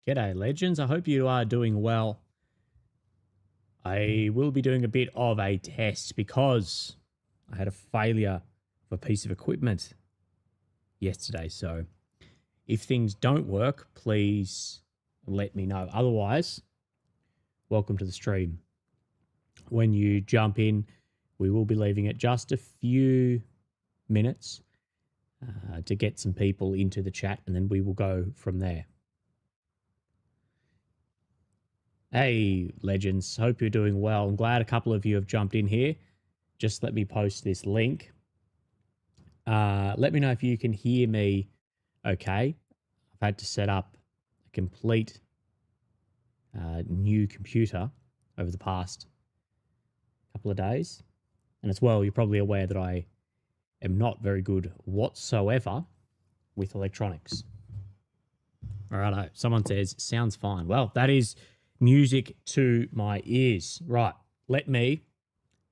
G'day, legends. I hope you are doing well. I will be doing a bit of a test because I had a failure of a piece of equipment yesterday. So if things don't work, please let me know. Otherwise, welcome to the stream. When you jump in, we will be leaving it just a few minutes to get some people into the chat, and then we will go from there. Hey, legends. Hope you're doing well. I'm glad a couple of you have jumped in here. Just let me post this link. Let me know if you can hear me okay. I've had to set up a complete new computer over the past couple of days. And as well, you're probably aware that I am not very good whatsoever with electronics. All right, someone says, sounds fine. Well, that is music to my ears. Right, let me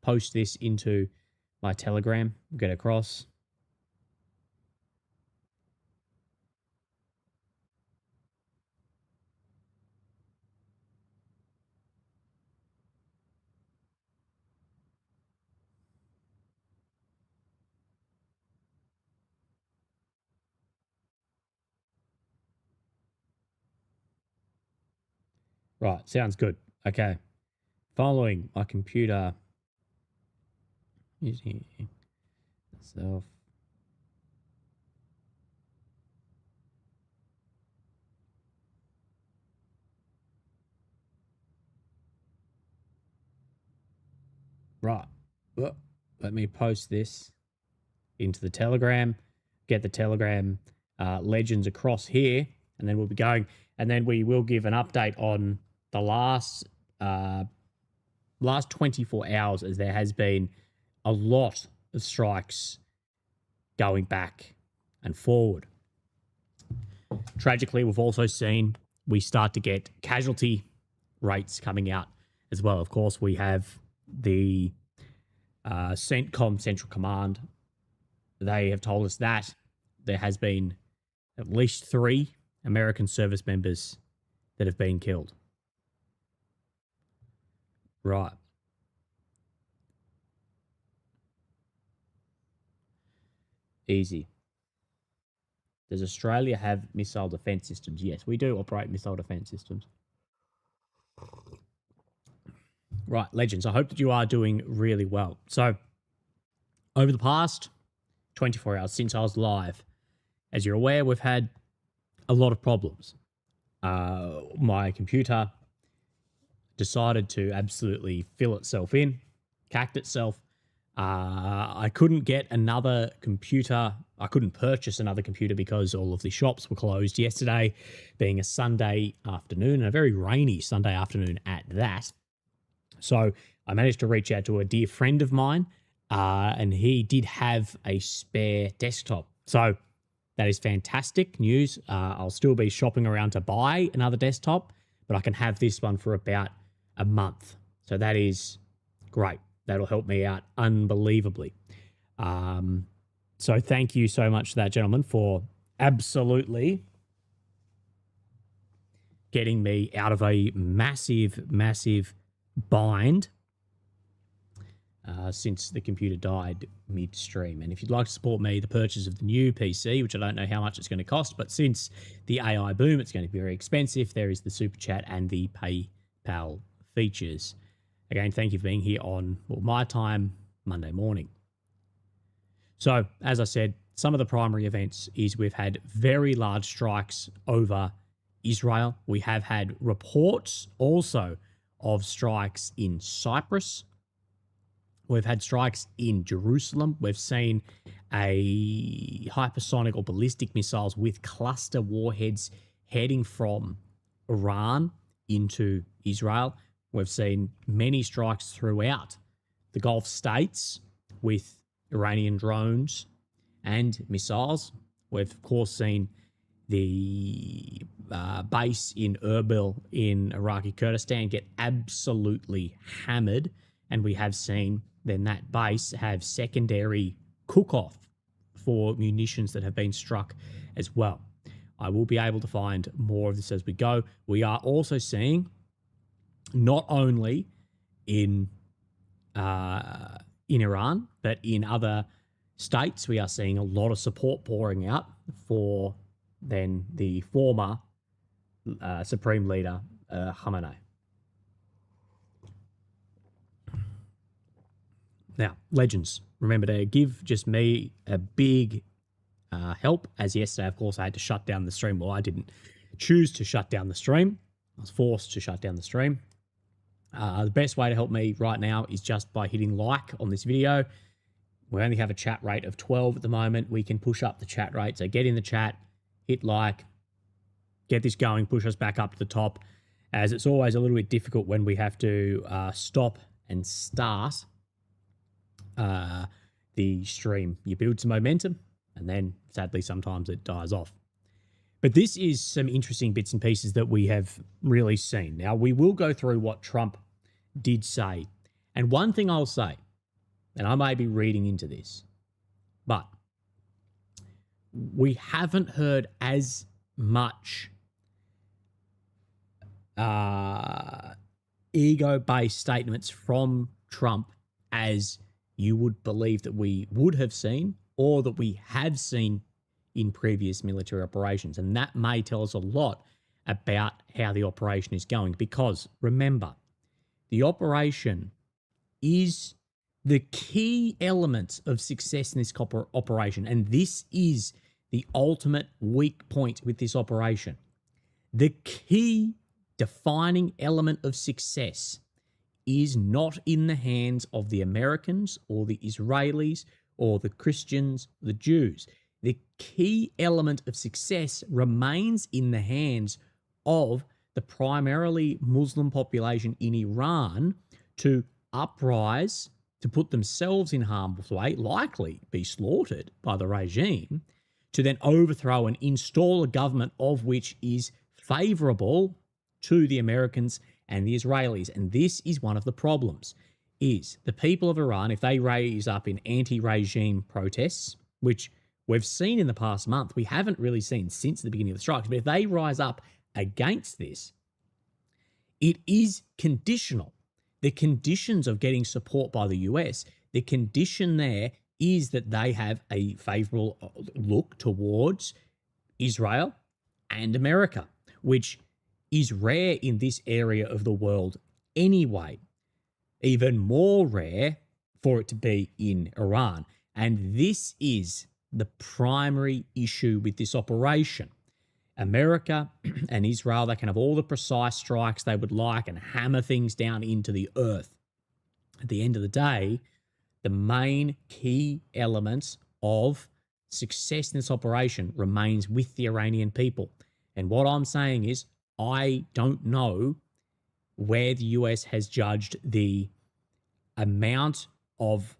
post this into my Telegram, get across. Right, sounds good. Okay. Following my computer. Self. Right. Let me post this into the Telegram. Get the Telegram legends across here, and then we'll be going. And then we will give an update on the last 24 hours, as there has been a lot of strikes going back and forward. Tragically, we've also seen we start to get casualty rates coming out as well. Of course, we have the CENTCOM Central Command. They have told us that there has been at least 3 American service members that have been killed. Right. Easy. Does Australia have missile defense systems? Yes, we do operate missile defense systems. Right, legends. I hope that you are doing really well. So, over the past 24 hours since I was live, as you're aware, we've had a lot of problems. My computer decided to absolutely fill itself in, cacked itself. I couldn't get another computer. I couldn't purchase another computer because all of the shops were closed yesterday, being a Sunday afternoon, and a very rainy Sunday afternoon at that. So I managed to reach out to a dear friend of mine, and he did have a spare desktop. So that is fantastic news. I'll still be shopping around to buy another desktop, but I can have this one for about a month. So that is great. That'll help me out unbelievably. So thank you so much to that gentleman for absolutely getting me out of a massive, massive bind since the computer died midstream. And if you'd like to support me, the purchase of the new PC, which I don't know how much it's going to cost, but since the AI boom, it's going to be very expensive. There is the Super Chat and the PayPal features. Again, thank you for being here on my time, Monday morning. So, as I said, some of the primary events is we've had very large strikes over Israel. We have had reports also of strikes in Cyprus. We've had strikes in Jerusalem. We've seen a hypersonic or ballistic missiles with cluster warheads heading from Iran into Israel. We've seen many strikes throughout the Gulf states with Iranian drones and missiles. We've, of course, seen the base in Erbil in Iraqi Kurdistan get absolutely hammered. And we have seen then that base have secondary cook-off for munitions that have been struck as well. I will be able to find more of this as we go. We are also seeing not only in Iran, but in other states, we are seeing a lot of support pouring out for then the former Supreme Leader Khamenei. Now, legends, remember to give just me a big help. As yesterday, of course, I had to shut down the stream. Well, I didn't choose to shut down the stream. I was forced to shut down the stream. The best way to help me right now is just by hitting like on this video. We only have a chat rate of 12 at the moment. We can push up the chat rate. So get in the chat, hit like, get this going, push us back up to the top, as it's always a little bit difficult when we have to stop and start the stream. You build some momentum, and then sadly sometimes it dies off. But this is some interesting bits and pieces that we have really seen. Now, we will go through what Trump did say. And one thing I'll say, and I may be reading into this, but we haven't heard as much ego-based statements from Trump as you would believe that we would have seen or that we have seen in previous military operations. And that may tell us a lot about how the operation is going, because remember, the operation is the key element of success in this operation. And this is the ultimate weak point with this operation. The key defining element of success is not in the hands of the Americans or the Israelis or the Christians, the Jews. The key element of success remains in the hands of the primarily Muslim population in Iran to uprise, to put themselves in harm's way, likely be slaughtered by the regime, to then overthrow and install a government of which is favorable to the Americans and the Israelis. And this is one of the problems, is the people of Iran, if they raise up in anti-regime protests, which we've seen in the past month, we haven't really seen since the beginning of the strikes, but if they rise up against this, it is conditional. The conditions of getting support by the US, the condition there is that they have a favorable look towards Israel and America, which is rare in this area of the world anyway. Even more rare for it to be in Iran. And this is the primary issue with this operation. America and Israel, they can have all the precise strikes they would like and hammer things down into the earth. At the end of the day, the main key elements of success in this operation remains with the Iranian people. And what I'm saying is, I don't know where the US has judged the amount of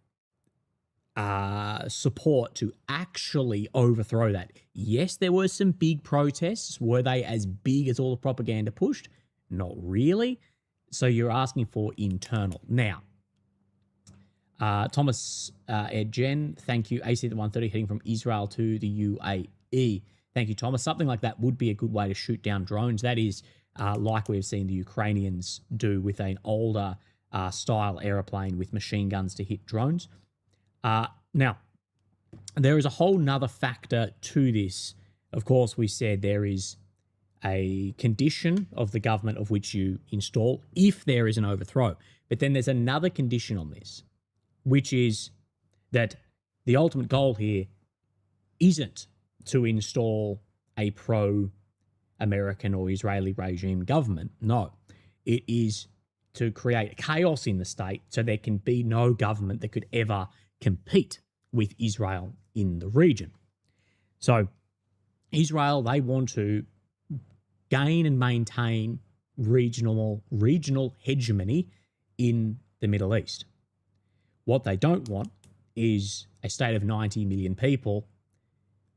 support to actually overthrow that. Yes, there were some big protests. Were they as big as all the propaganda pushed? Not really. So you're asking for internal. Now, Thomas Edgen, thank you. AC at the 130 heading from Israel to the UAE. Thank you, Thomas. Something like that would be a good way to shoot down drones. That is like we've seen the Ukrainians do with an older style aeroplane with machine guns to hit drones. Now, there is a whole nother factor to this. Of course, we said there is a condition of the government of which you install if there is an overthrow. But then there's another condition on this, which is that the ultimate goal here isn't to install a pro-American or Israeli regime government. No, it is to create chaos in the state so there can be no government that could ever compete with Israel in the region. So Israel, they want to gain and maintain regional hegemony in the Middle East. What they don't want is a state of 90 million people,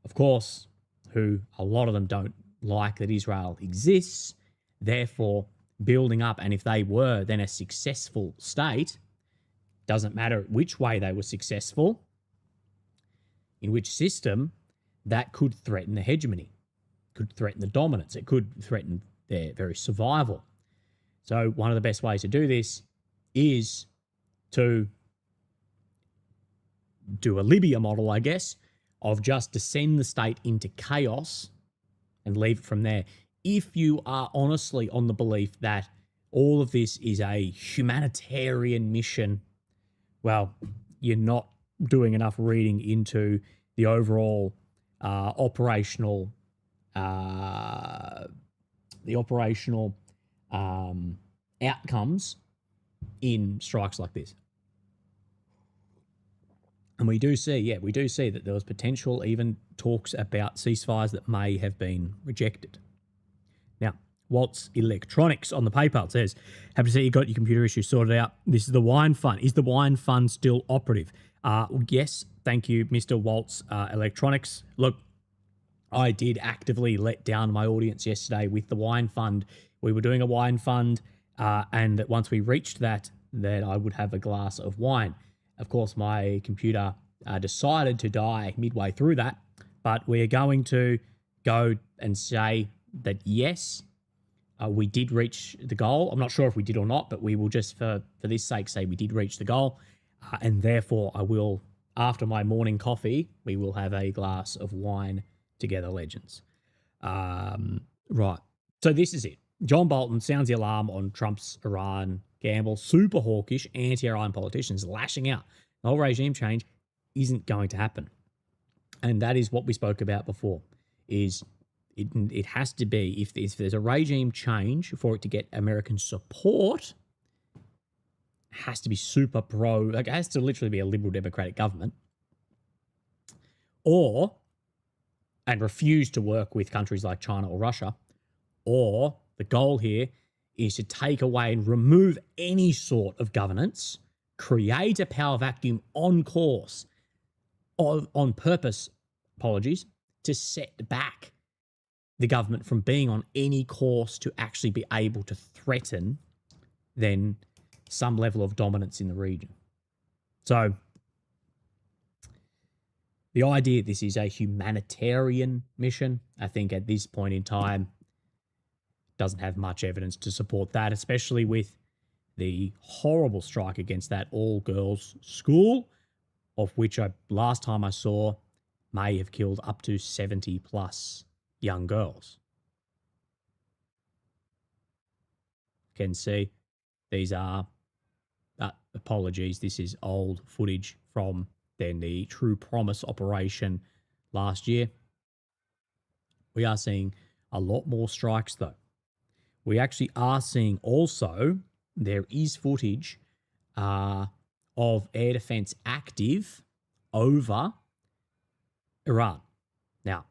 of course, who a lot of them don't like that Israel exists, therefore building up, and if they were then a successful state, doesn't matter which way they were successful, in which system, that could threaten the hegemony. could threaten the dominance. It could threaten their very survival. So one of the best ways to do this is to do a Libya model, I guess, of just descend the state into chaos and leave it from there. If you are honestly on the belief that all of this is a humanitarian mission, well, you're not doing enough reading into the overall operational outcomes in strikes like this. And we do see that there was potential, even talks about ceasefires that may have been rejected. Now, Waltz Electronics on the PayPal says, happy to see you got your computer issue sorted out. This is the wine fund. Is the wine fund still operative? Yes, thank you, Mr. Waltz Electronics. Look, I did actively let down my audience yesterday with the wine fund. We were doing a wine fund, and that once we reached that I would have a glass of wine. Of course, my computer decided to die midway through that, but we are going to go and say that yes, we did reach the goal. I'm not sure if we did or not, but we will just, for this sake, say we did reach the goal. And therefore, I will, after my morning coffee, we will have a glass of wine together, legends. Right. So this is it. John Bolton sounds the alarm on Trump's Iran gamble. Super hawkish anti-Iran politicians lashing out. The whole regime change isn't going to happen. And that is what we spoke about before, is it has to be, if there's a regime change for it to get American support, it has to be super pro, like it has to literally be a liberal democratic government, and refuse to work with countries like China or Russia, or the goal here is to take away and remove any sort of governance, create a power vacuum on course, on purpose, to set back the government from being on any course to actually be able to threaten then some level of dominance in the region. So the idea this is a humanitarian mission, I think at this point in time, doesn't have much evidence to support that, especially with the horrible strike against that all-girls school, of which last time I saw may have killed up to 70 plus young girls. Can see these are, apologies, this is old footage from then the True Promise operation last year. We are seeing a lot more strikes though. We actually are seeing also, there is footage of air defense active over Iran. Now,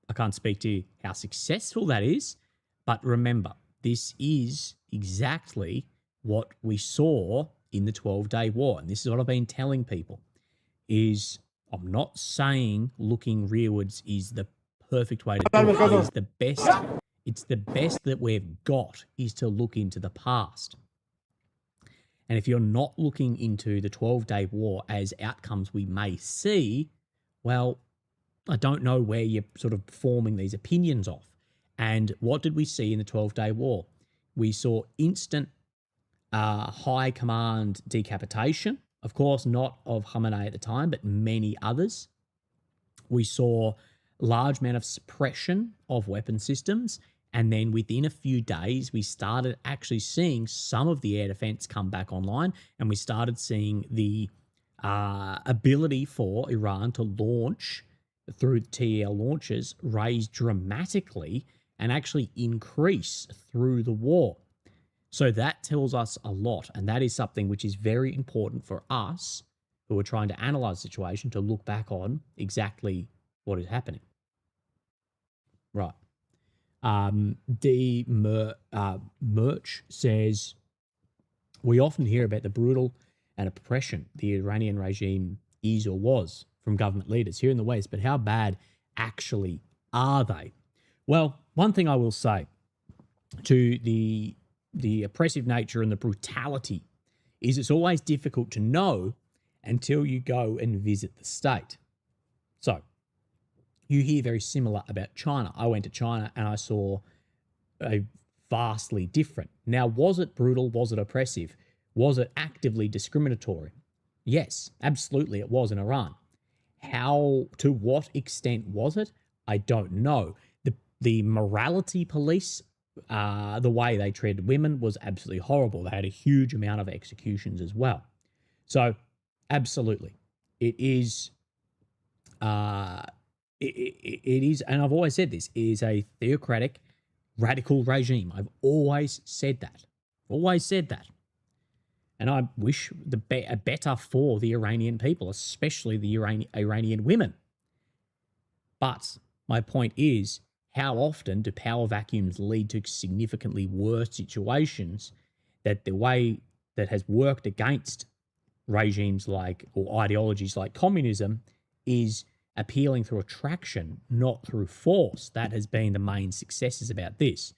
I can't speak to how successful that is, but remember, this is exactly what we saw in the 12-day war. And this is what I've been telling people, is I'm not saying looking rearwards is the perfect way to do it. It is the best. It's the best that we've got is to look into the past. And if you're not looking into the 12-day war as outcomes we may see, well, I don't know where you're sort of forming these opinions off. And what did we see in the 12-day war? We saw instant high command decapitation. Of course, not of Khamenei at the time, but many others. We saw large amount of suppression of weapon systems. And then within a few days, we started actually seeing some of the air defense come back online. And we started seeing the ability for Iran to launch through TEL launches raise dramatically and actually increase through the war. So that tells us a lot. And that is something which is very important for us who are trying to analyze the situation to look back on exactly what is happening. Right. Merch says, we often hear about the brutal and oppression the Iranian regime is or was from government leaders here in the West, but how bad actually are they? Well, one thing I will say to the oppressive nature and the brutality is it's always difficult to know until you go and visit the state. So You hear very similar about China. I went to China and I saw a vastly different. Now, was it brutal? Was it oppressive? Was it actively discriminatory? Yes, absolutely it was in Iran. How, to what extent was it? I don't know. The morality police, the way they treated women was absolutely horrible. They had a huge amount of executions as well. So, absolutely, it is. It is, and I've always said this, it is a theocratic, radical regime. I've always said that. Always said that. And I wish better for the Iranian people, especially the Iranian women. But my point is, how often do power vacuums lead to significantly worse situations that the way that has worked against regimes like, or ideologies like communism, is appealing through attraction, not through force? That has been the main successes about this.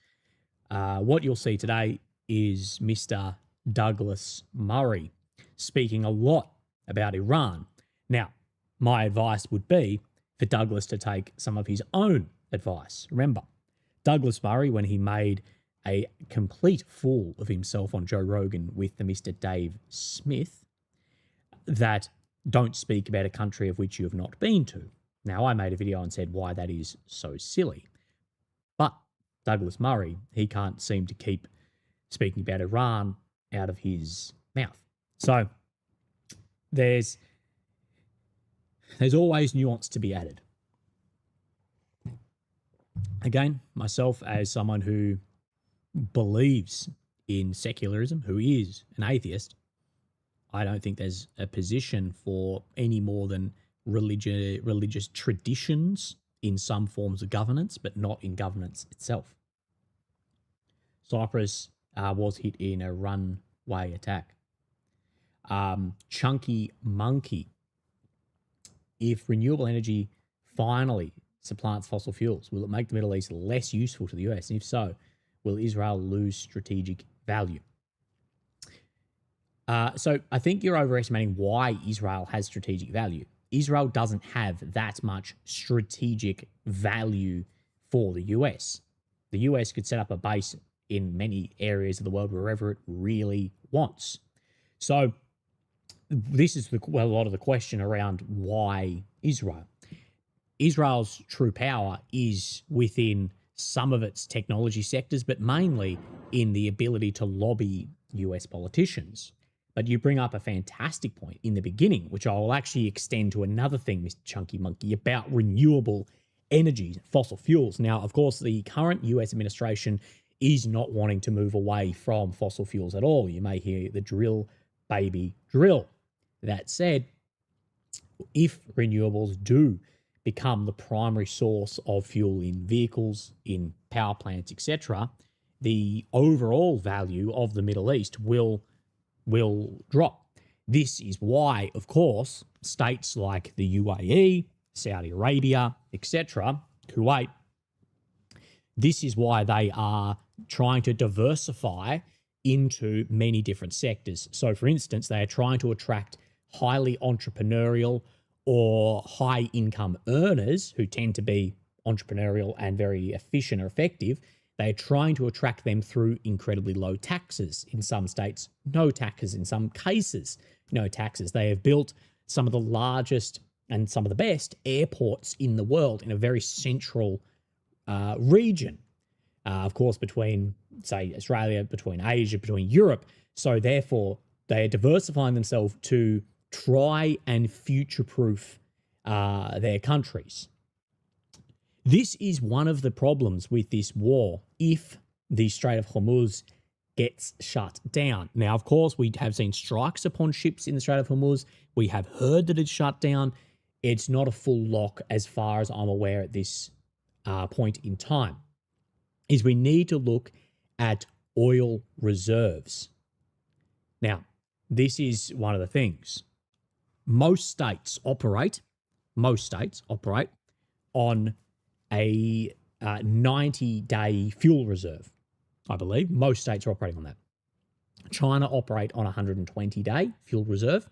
What you'll see today is Mr. Douglas Murray speaking a lot about Iran. Now, my advice would be for Douglas to take some of his own advice. Remember, Douglas Murray, when he made a complete fool of himself on Joe Rogan with the Mr. Dave Smith, that don't speak about a country of which you have not been to. Now, I made a video and said why that is so silly. But Douglas Murray, he can't seem to keep speaking about Iran out of his mouth. So there's always nuance to be added. Again, myself as someone who believes in secularism, who is an atheist, I don't think there's a position for any more than religious traditions in some forms of governance, but not in governance itself. Cyprus was hit in a runway attack. Chunky Monkey. If renewable energy finally supplants fossil fuels, will it make the Middle East less useful to the US? And if so, will Israel lose strategic value? So I think you're overestimating why Israel has strategic value. Israel doesn't have that much strategic value for the US. The US could set up a base in many areas of the world wherever it really wants. So this is a lot of the question around why Israel. Israel's true power is within some of its technology sectors, but mainly in the ability to lobby US politicians. But you bring up a fantastic point in the beginning, which I will actually extend to another thing, Mr. Chunky Monkey, about renewable energies, fossil fuels. Now, of course, the current US administration is not wanting to move away from fossil fuels at all. You may hear the drill, baby, drill. That said, if renewables do become the primary source of fuel in vehicles, in power plants, etc., the overall value of the Middle East will drop. This is why, of course, states like the UAE, Saudi Arabia, etc., Kuwait, this is why they are trying to diversify into many different sectors. So, for instance, they are trying to attract highly entrepreneurial or high income earners who tend to be entrepreneurial and very efficient or effective. They're trying to attract them through incredibly low taxes. In some states, no taxes. In some cases, no taxes. They have built some of the largest and some of the best airports in the world in a very central region. Of course, between, say, Australia, between Asia, between Europe. So therefore, they are diversifying themselves to try and future-proof their countries. This is one of the problems with this war if the Strait of Hormuz gets shut down. Now, of course, we have seen strikes upon ships in the Strait of Hormuz. We have heard that it's shut down. It's not a full lock as far as I'm aware at this point in time. Is we need to look at oil reserves. Now, this is one of the things. Most states operate on a 90-day fuel reserve, I believe. Most states are operating on that. China operate on a 120-day fuel reserve.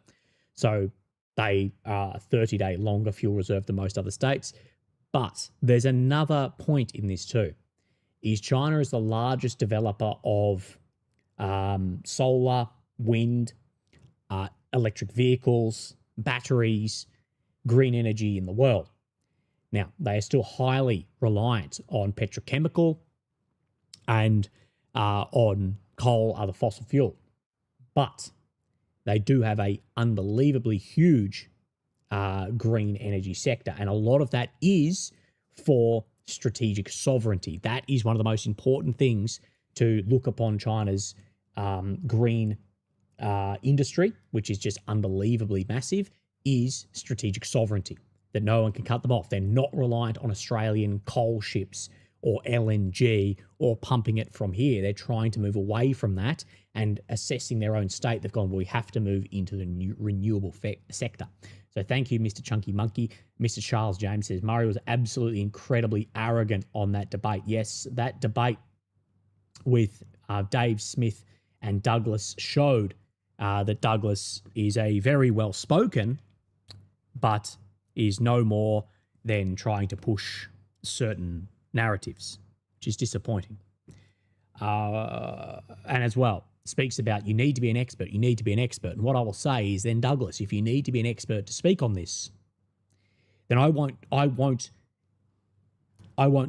So they are a 30-day longer fuel reserve than most other states. But there's another point in this too, is China is the largest developer of solar, wind, electric vehicles, batteries, green energy in the world. Now, they are still highly reliant on petrochemical and on coal, other fossil fuel. But they do have a unbelievably huge green energy sector. And a lot of that is for strategic sovereignty. That is one of the most important things to look upon China's green industry, which is just unbelievably massive, is strategic sovereignty, that no one can cut them off. They're not reliant on Australian coal ships or LNG or pumping it from here. They're trying to move away from that and assessing their own state. They've gone, well, we have to move into the new renewable sector. So thank you, Mr. Chunky Monkey. Mr. Charles James says, Murray was absolutely incredibly arrogant on that debate. Yes, that debate with Dave Smith and Douglas showed that Douglas is a very well-spoken, but is no more than trying to push certain narratives, which is disappointing. And as well, speaks about you need to be an expert, you need to be an expert. And what I will say is then, Douglas, if you need to be an expert to speak on this, then I won't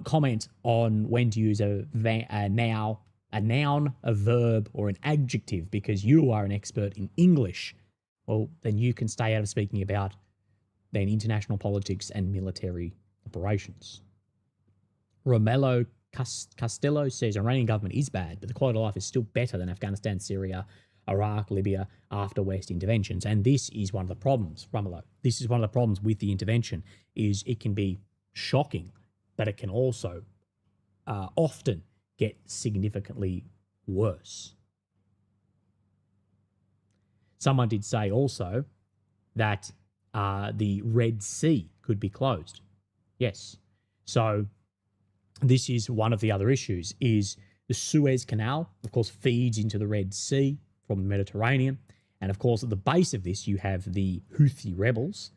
comment on when to use a noun, a verb, or an adjective because you are an expert in English. Well, then you can stay out of speaking about then international politics and military operations. Romello Castello says Iranian government is bad, but the quality of life is still better than Afghanistan, Syria, Iraq, Libya after West interventions. And this is one of the problems, Romello. This is one of the problems with the intervention is it can be shocking, but it can also often get significantly worse. Someone did say also that the Red Sea could be closed. Yes. So this is one of the other issues is the Suez Canal, of course, feeds into the Red Sea from the Mediterranean. And of course, at the base of this, you have the Houthi rebels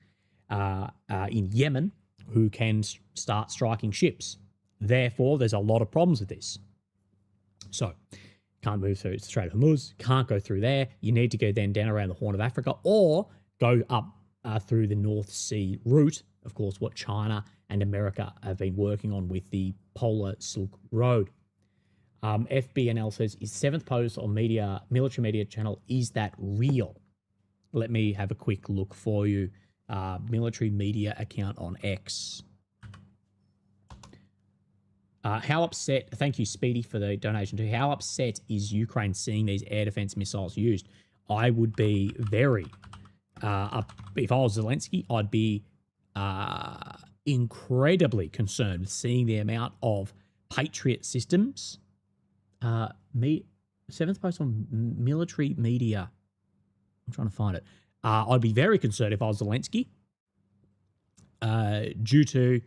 in Yemen who can start striking ships. Therefore, there's a lot of problems with this. So, can't move through Strait of Hormuz, can't go through there. You need to go then down around the Horn of Africa or go up through the North Sea route, of course, what China and America have been working on with the Polar Silk Road. FBNL says, is seventh post on military media channel, is that real? Let me have a quick look for you. Military media account on X. How upset, thank you, Speedy, for the donation too. How upset is Ukraine seeing these air defense missiles used? I would be very, if I was Zelensky, I'd be incredibly concerned with seeing the amount of Patriot systems. Seventh post on military media. I'm trying to find it. I'd be very concerned if I was Zelensky due to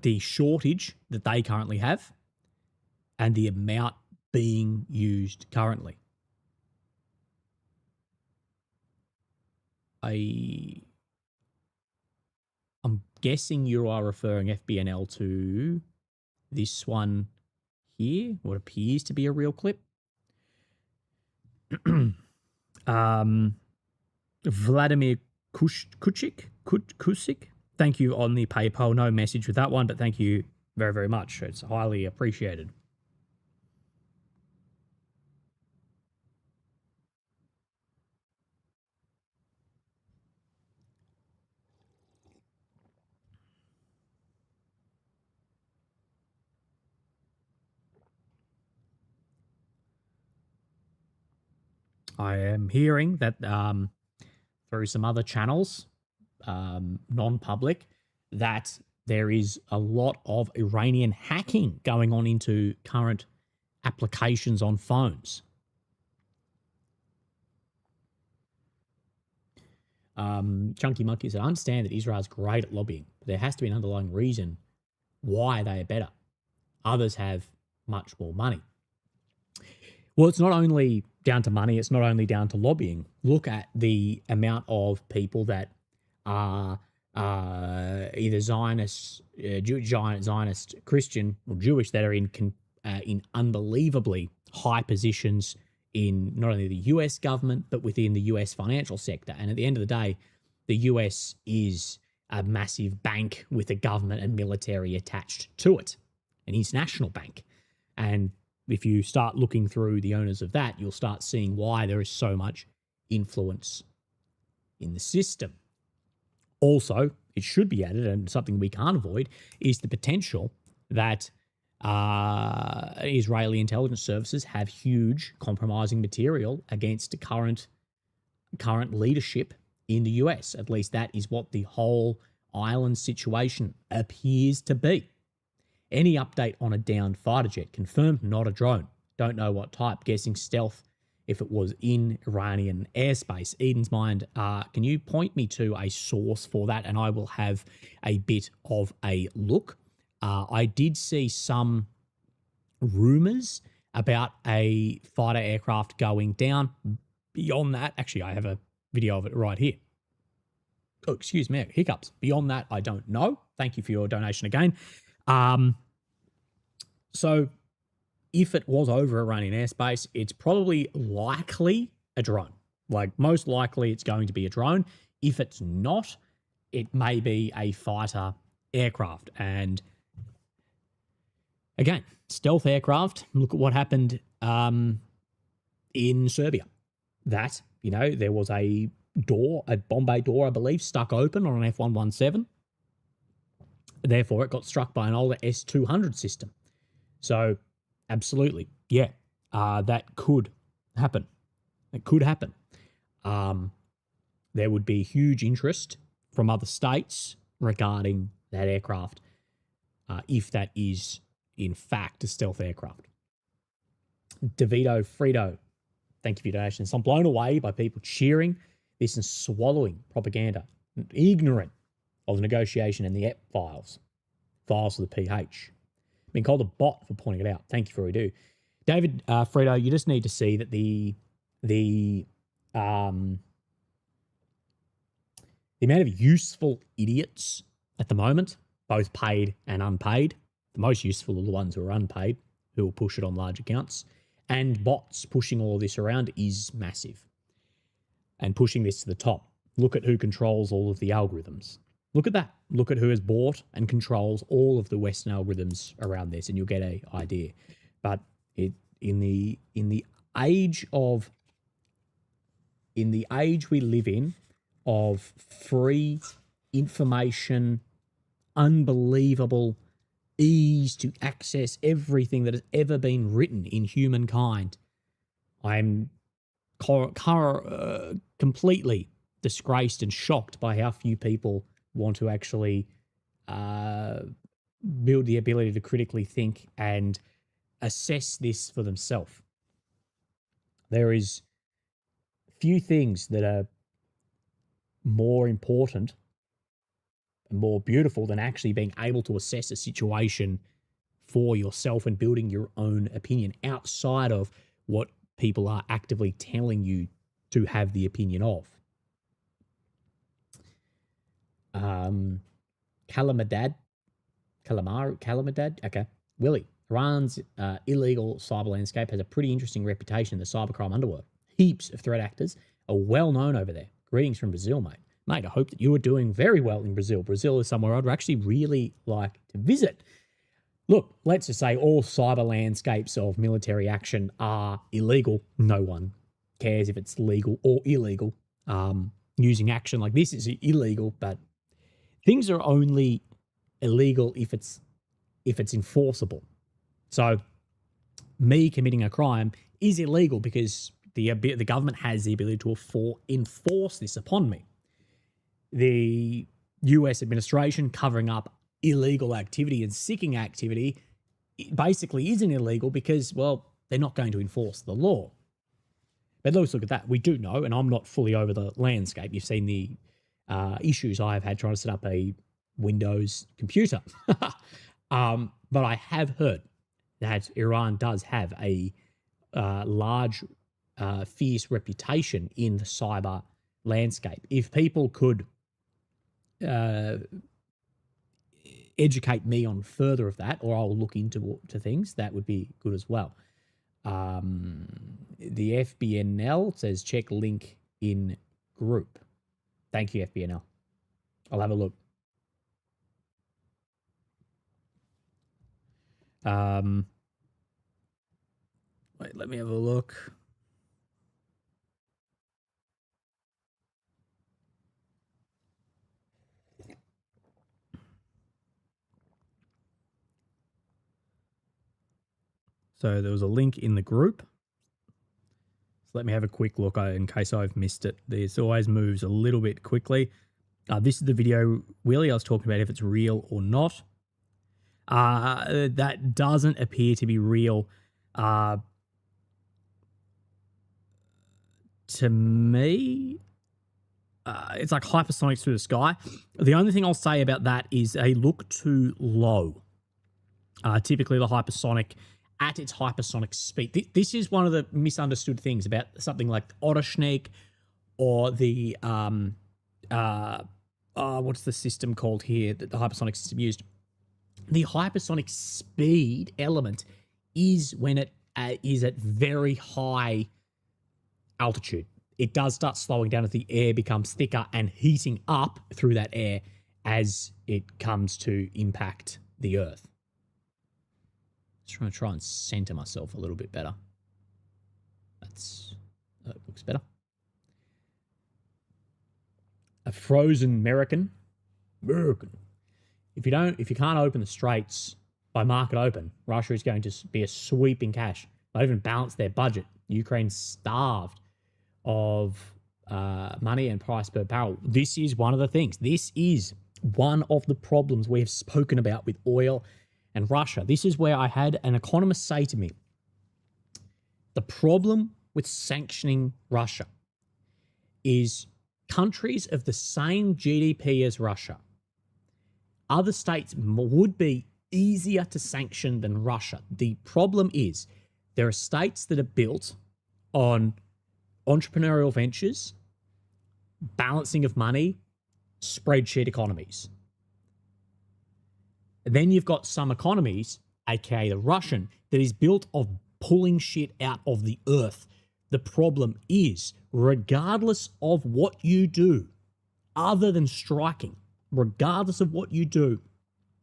the shortage that they currently have and the amount being used currently. I'm guessing you are referring FBNL to this one here, what appears to be a real clip. Vladimir Kusik, thank you on the PayPal. No message with that one, but thank you very, very much. It's highly appreciated. I am hearing that through some other channels, non-public, that there is a lot of Iranian hacking going on into current applications on phones. Chunky Monkey said, I understand that Israel is great at lobbying, but there has to be an underlying reason why they are better. Others have much more money. Well, it's not only down to money, it's not only down to lobbying. Look at the amount of people that are either Zionist, Zionist Christian or Jewish that are in unbelievably high positions in not only the US government, but within the US financial sector. And at the end of the day, the US is a massive bank with a government and military attached to it, an international bank. And if you start looking through the owners of that, you'll start seeing why there is so much influence in the system. Also, it should be added, and something we can't avoid, is the potential that Israeli intelligence services have huge compromising material against current leadership in the US. At least that is what the whole island situation appears to be. Any update on a downed fighter jet? Confirmed, not a drone. Don't know what type. Guessing stealth if it was in Iranian airspace. Eden's Mind, can you point me to a source for that? And I will have a bit of a look. I did see some rumors about a fighter aircraft going down. Beyond that, actually, I have a video of it right here. Oh, excuse me, hiccups. Beyond that, I don't know. Thank you for your donation again. So if it was over Iranian airspace, it's probably likely a drone. Like, most likely it's going to be a drone. If it's not, it may be a fighter aircraft. And again, stealth aircraft, look at what happened in Serbia. That, there was a bomb bay door, I believe, stuck open on an F-117. Therefore, it got struck by an older S-200 system. So, absolutely, yeah, that could happen. It could happen. There would be huge interest from other states regarding that aircraft, if that is, in fact, a stealth aircraft. DeVito Frito, thank you for your donations. I'm blown away by people cheering this and swallowing propaganda, ignorant of the negotiation and the EP files of the PH. Been called a bot for pointing it out. Thank you for what you do. David Frito, you just need to see that the amount of useful idiots at the moment, both paid and unpaid, the most useful are the ones who are unpaid, who will push it on large accounts, and bots pushing all of this around is massive. And pushing this to the top. Look at who controls all of the algorithms. Look at that. Look at who has bought and controls all of the Western algorithms around this, and you'll get an idea. But in the age we live in of free information, unbelievable ease to access everything that has ever been written in humankind, I'm completely disgraced and shocked by how few people want to actually build the ability to critically think and assess this for themselves. There is few things that are more important and more beautiful than actually being able to assess a situation for yourself and building your own opinion outside of what people are actively telling you to have the opinion of. Kalamadad. Okay. Willie, Iran's illegal cyber landscape has a pretty interesting reputation in the cybercrime underworld. Heaps of threat actors are well known over there. Greetings from Brazil, mate. Mate, I hope that you are doing very well in Brazil. Brazil is somewhere I'd actually really like to visit. Look, let's just say all cyber landscapes of military action are illegal. No one cares if it's legal or illegal. Using action like this is illegal, but things are only illegal if it's enforceable. So me committing a crime is illegal because the government has the ability to enforce this upon me. The US administration covering up illegal activity and seeking activity basically isn't illegal because, well, they're not going to enforce the law. But let's look at that. We do know, and I'm not fully over the landscape. You've seen the issues I've had trying to set up a Windows computer. But I have heard that Iran does have a large, fierce reputation in the cyber landscape. If people could educate me on further of that, or I'll look into things, that would be good as well. The FBNL says check link in group. Thank you, FBNL. I'll have a look. Wait, let me have a look. So there was a link in the group. So let me have a quick look in case I've missed it. This always moves a little bit quickly. This is the video, Willie, I was talking about if it's real or not. That doesn't appear to be real to me. It's like hypersonics through the sky. The only thing I'll say about that is they look too low. Typically the hypersonic, at its hypersonic speed. This is one of the misunderstood things about something like the Otterschneck or the, what's the system called here that the hypersonic system used? The hypersonic speed element is when it is at very high altitude. It does start slowing down as the air becomes thicker and heating up through that air as it comes to impact the Earth. Just trying to try and center myself a little bit better. That looks better. A frozen American. If you can't open the straits by market open, Russia is going to be a sweeping cash. They even balance their budget. Ukraine's starved of money and price per barrel. This is one of the things. This is one of the problems we have spoken about with oil and Russia. This is where I had an economist say to me, the problem with sanctioning Russia is countries of the same GDP as Russia. Other states would be easier to sanction than Russia. The problem is there are states that are built on entrepreneurial ventures, balancing of money, spreadsheet economies. Then you've got some economies, aka the Russian, that is built of pulling shit out of the earth. The problem is, regardless of what you do, other than striking, regardless of what you do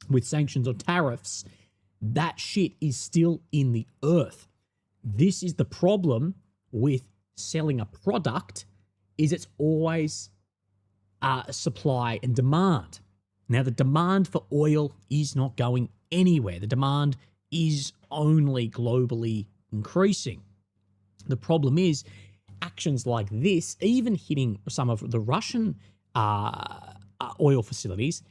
with sanctions or tariffs, that shit is still in the earth. This is the problem with selling a product, is it's always supply and demand. Now, the demand for oil is not going anywhere. The demand is only globally increasing. The problem is actions like this, even hitting some of the Russian oil facilities,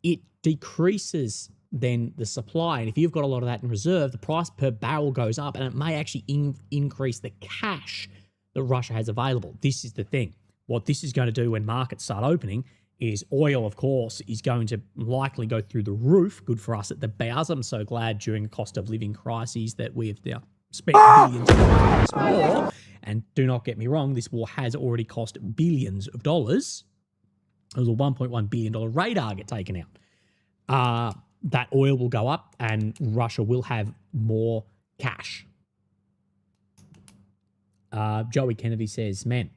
it decreases then the supply. And if you've got a lot of that in reserve, the price per barrel goes up and it may actually increase the cash that Russia has available. This is the thing. What this is going to do when markets start opening is oil, of course, is going to likely go through the roof. Good for us at the bows. I'm so glad during a cost of living crises that we have now spent billions of dollars on this war. And do not get me wrong, this war has already cost billions of dollars. There was a $1.1 billion radar get taken out. That oil will go up and Russia will have more cash. Joey Kennedy says, man,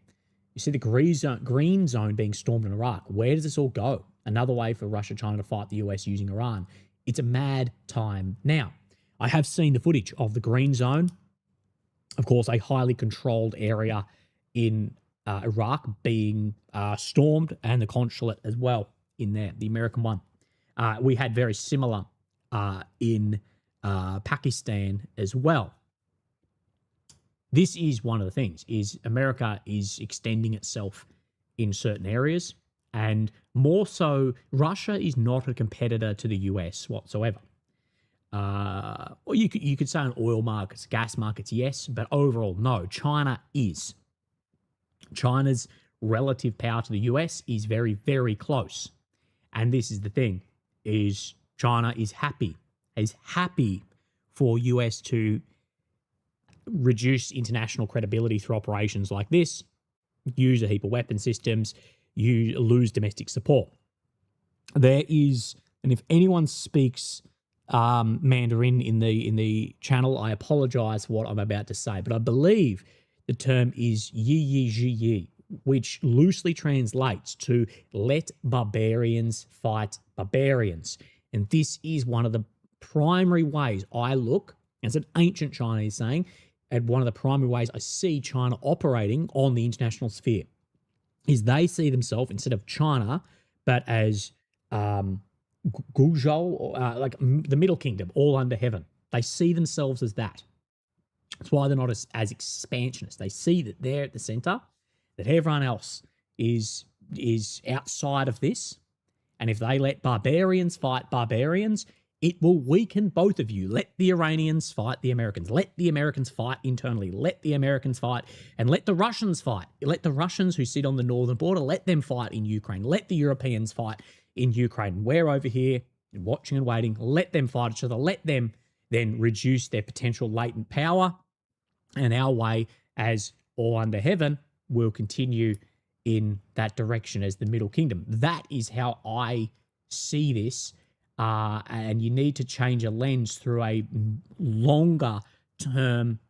you see the green zone being stormed in Iraq. Where does this all go? Another way for Russia, China to fight the US using Iran. It's a mad time now. I have seen the footage of the green zone. Of course, a highly controlled area in Iraq being stormed, and the consulate as well in there, the American one. We had very similar in Pakistan as well. This is one of the things, is America is extending itself in certain areas, and more so, Russia is not a competitor to the US whatsoever. Or you could say on oil markets, gas markets, yes, but overall, no. China is. China's relative power to the US is very, very close. And this is the thing, is China is happy for US to reduce international credibility through operations like this, use a heap of weapon systems, you lose domestic support. There is, and if anyone speaks Mandarin in the channel, I apologize for what I'm about to say, but I believe the term is yi yi ji yi, which loosely translates to let barbarians fight barbarians. And this is one of the primary ways I look, as an ancient Chinese saying, and one of the primary ways I see China operating on the international sphere is they see themselves, instead of China, but as Guzhou, like the Middle Kingdom, all under heaven. They see themselves as that. That's why they're not as expansionist. They see that they're at the center, that everyone else is outside of this. And if they let barbarians fight barbarians, it will weaken both of you. Let the Iranians fight the Americans. Let the Americans fight internally. Let the Americans fight, and let the Russians fight. Let the Russians who sit on the northern border, let them fight in Ukraine. Let the Europeans fight in Ukraine. We're over here watching and waiting. Let them fight each other. Let them then reduce their potential latent power. And our way, as all under heaven, will continue in that direction as the Middle Kingdom. That is how I see this. And you need to change a lens through a longer term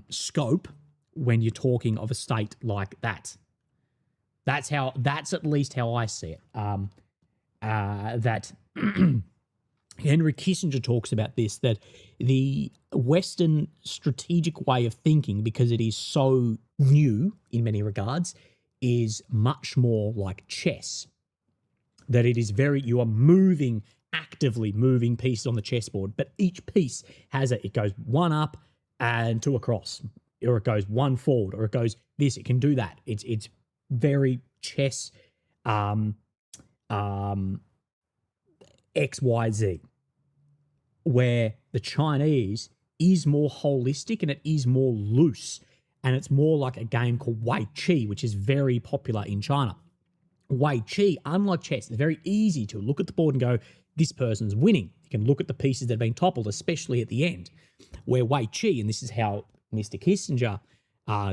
scope when you're talking of a state like that. That's at least how I see it. That Henry Kissinger talks about this, that the Western strategic way of thinking, because it is so new in many regards, is much more like chess. That it is you are actively moving pieces on the chessboard, but each piece it goes one up and two across, or it goes one forward, or it goes this, it can do that. It's very chess, XYZ, where the Chinese is more holistic and it is more loose, and it's more like a game called Wei Qi, which is very popular in China. Wei Qi, unlike chess, it's very easy to look at the board and go, this person's winning. You can look at the pieces that have been toppled, especially at the end. Where Wei Qi, and this is how Mr. Kissinger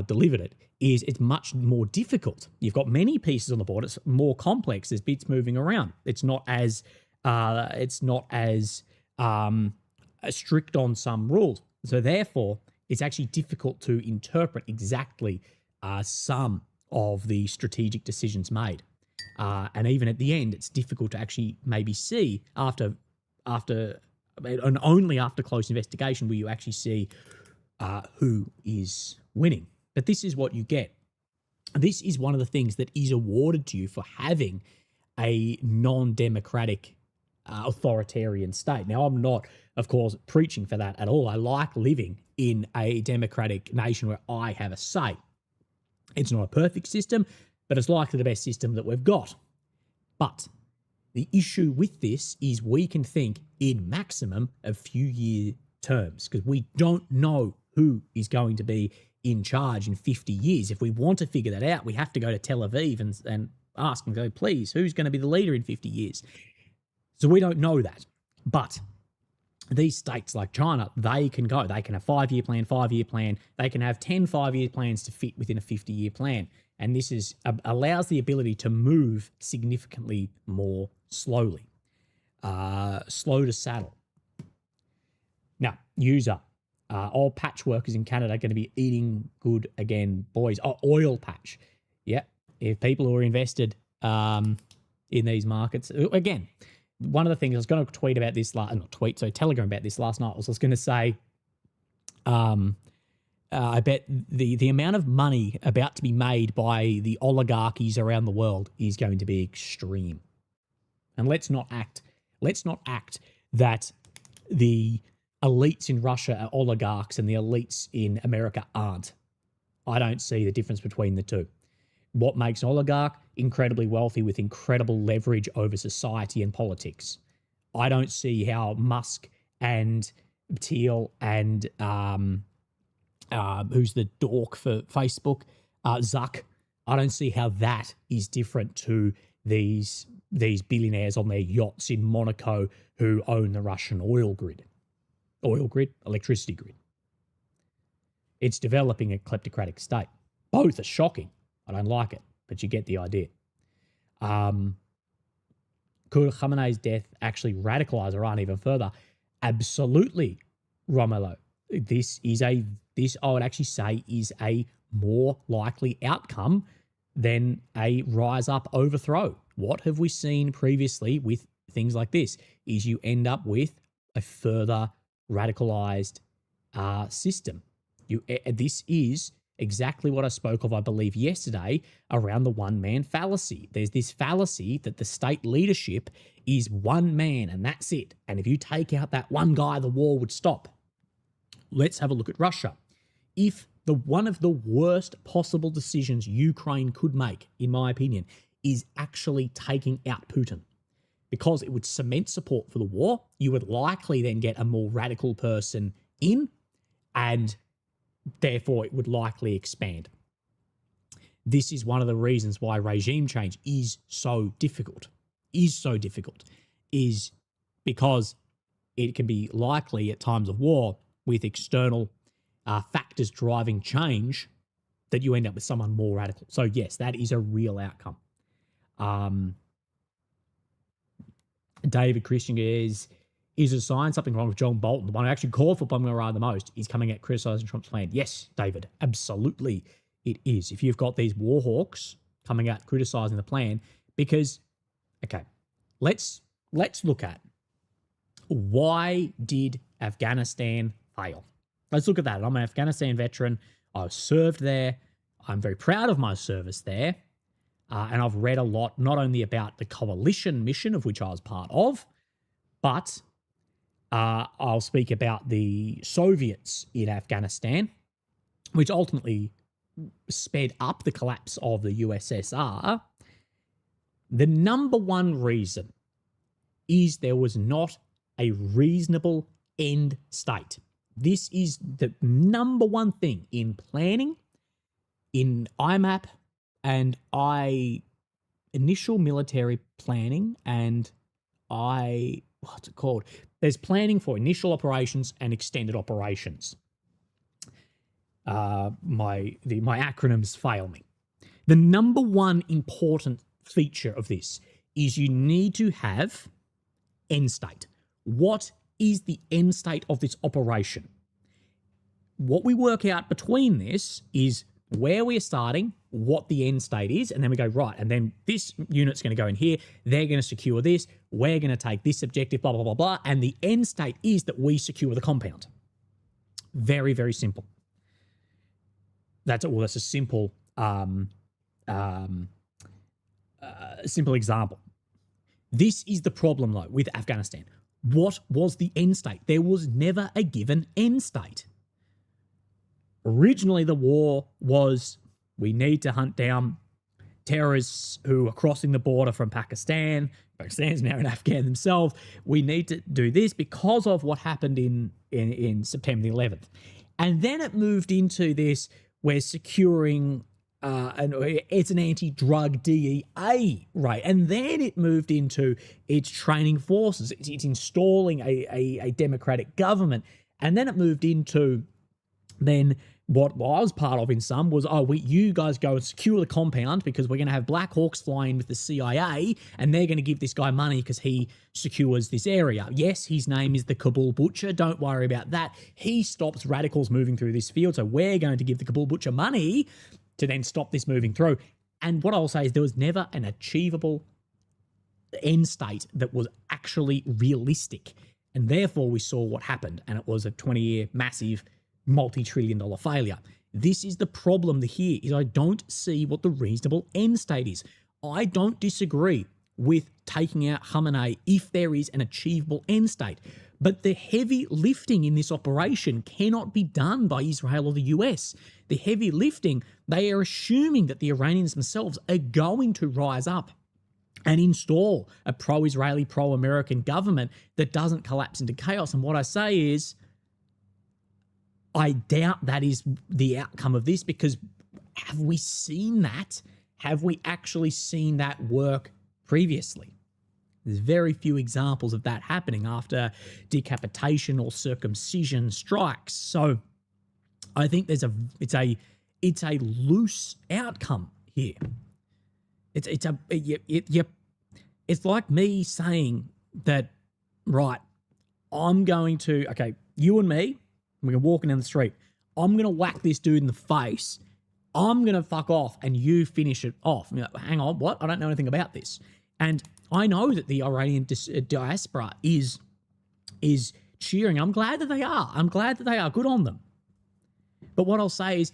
delivered it, is it's much more difficult. You've got many pieces on the board. It's more complex. There's bits moving around. It's not as strict on some rules. So therefore, it's actually difficult to interpret exactly some of the strategic decisions made. And even at the end, it's difficult to actually maybe see and only after close investigation will you actually see who is winning. But this is what you get. This is one of the things that is awarded to you for having a non-democratic authoritarian state. Now, I'm not, of course, preaching for that at all. I like living in a democratic nation where I have a say. It's not a perfect system, but it's likely the best system that we've got. But the issue with this is we can think in maximum of few-year terms, because we don't know who is going to be in charge in 50 years. If we want to figure that out, we have to go to Tel Aviv and ask and go, please, who's going to be the leader in 50 years? So we don't know that. But these states like China, they can go. They can have 5-year plan, 5-year plan. They can have 10 5-year plans to fit within a 50-year plan. And this allows the ability to move significantly more slowly. Slow to saddle. Now, user. All patch workers in Canada are going to be eating good again, boys. Oh, oil patch. Yeah. If people who are invested in these markets, again, one of the things I was going to tweet about this Telegram about this last night was I was going to say, I bet the amount of money about to be made by the oligarchies around the world is going to be extreme. And let's not act that the elites in Russia are oligarchs and the elites in America aren't. I don't see the difference between the two. What makes an oligarch? Incredibly wealthy with incredible leverage over society and politics. I don't see how Musk and Thiel and who's the dork for Facebook, Zuck. I don't see how that is different to these billionaires on their yachts in Monaco who own the Russian electricity grid. It's developing a kleptocratic state. Both are shocking. I don't like it, but you get the idea. Could Khamenei's death actually radicalize Iran even further? Absolutely, Romulo. This I would actually say is a more likely outcome than a rise up overthrow. What have we seen previously with things like this? Is you end up with a further radicalized system. This is exactly what I spoke of, I believe, yesterday around the one-man fallacy. There's this fallacy that the state leadership is one man and that's it. And if you take out that one guy, the war would stop. Let's have a look at Russia. If one of the worst possible decisions Ukraine could make, in my opinion, is actually taking out Putin, because it would cement support for the war, you would likely then get a more radical person in, and therefore it would likely expand. This is one of the reasons why regime change is so difficult, is because it can be likely at times of war with external factors driving change that you end up with someone more radical. So yes, that is a real outcome. David Christian is a sign something wrong with John Bolton, the one who actually called for bombing Iran the most, is coming out criticizing Trump's plan. Yes, David, absolutely it is. If you've got these war hawks coming out criticizing the plan, because, okay, let's look at why did Afghanistan fail? Let's look at that. I'm an Afghanistan veteran. I served there. I'm very proud of my service there. And I've read a lot, not only about the coalition mission of which I was part of, but I'll speak about the Soviets in Afghanistan, which ultimately sped up the collapse of the USSR. The number one reason is there was not a reasonable end state. This is the number one thing in planning, in IMAP, and initial military planning, and what's it called? There's planning for initial operations and extended operations. My acronyms fail me. The number one important feature of this is you need to have end state. What is the end state of this operation? What we work out between this is where we're starting, what the end state is, and then we go, right, and then this unit's going to go in here, they're going to secure this, we're going to take this objective, blah, blah, blah, blah, and the end state is that we secure the compound. Very, very simple. That's a simple, simple example. This is the problem, though, with Afghanistan. What was the end state? There was never a given end state. Originally, the war was, we need to hunt down terrorists who are crossing the border from Pakistan. Pakistan's now in Afghan themselves. We need to do this because of what happened in September the 11th. And then it moved into this, we're securing, it's an anti-drug DEA, right? And then it moved into it's training forces. It's installing a democratic government. And then it moved into then what I was part of in some was, you guys go and secure the compound because we're going to have Black Hawks fly in with the CIA and they're going to give this guy money because he secures this area. Yes, his name is the Kabul Butcher. Don't worry about that. He stops radicals moving through this field. So we're going to give the Kabul Butcher money to then stop this moving through. And what I'll say is there was never an achievable end state that was actually realistic. And therefore we saw what happened. And it was a 20-year massive multi-trillion-dollar failure. This is the problem here, is I don't see what the reasonable end state is. I don't disagree with taking out Khamenei if there is an achievable end state. But the heavy lifting in this operation cannot be done by Israel or the US. The heavy lifting, they are assuming that the Iranians themselves are going to rise up and install a pro-Israeli, pro-American government that doesn't collapse into chaos. And what I say is, I doubt that is the outcome of this, because have we seen that? Have we actually seen that work previously? There's very few examples of that happening after decapitation or circumcision strikes. So I think it's a loose outcome here. it's like me saying that, right, I'm going to, okay, you and me, we're walking down the street. I'm going to whack this dude in the face. I'm going to fuck off and you finish it off. Like, hang on, what? I don't know anything about this. And I know that the Iranian diaspora is cheering. I'm glad that they are. I'm glad that they are. Good on them. But what I'll say is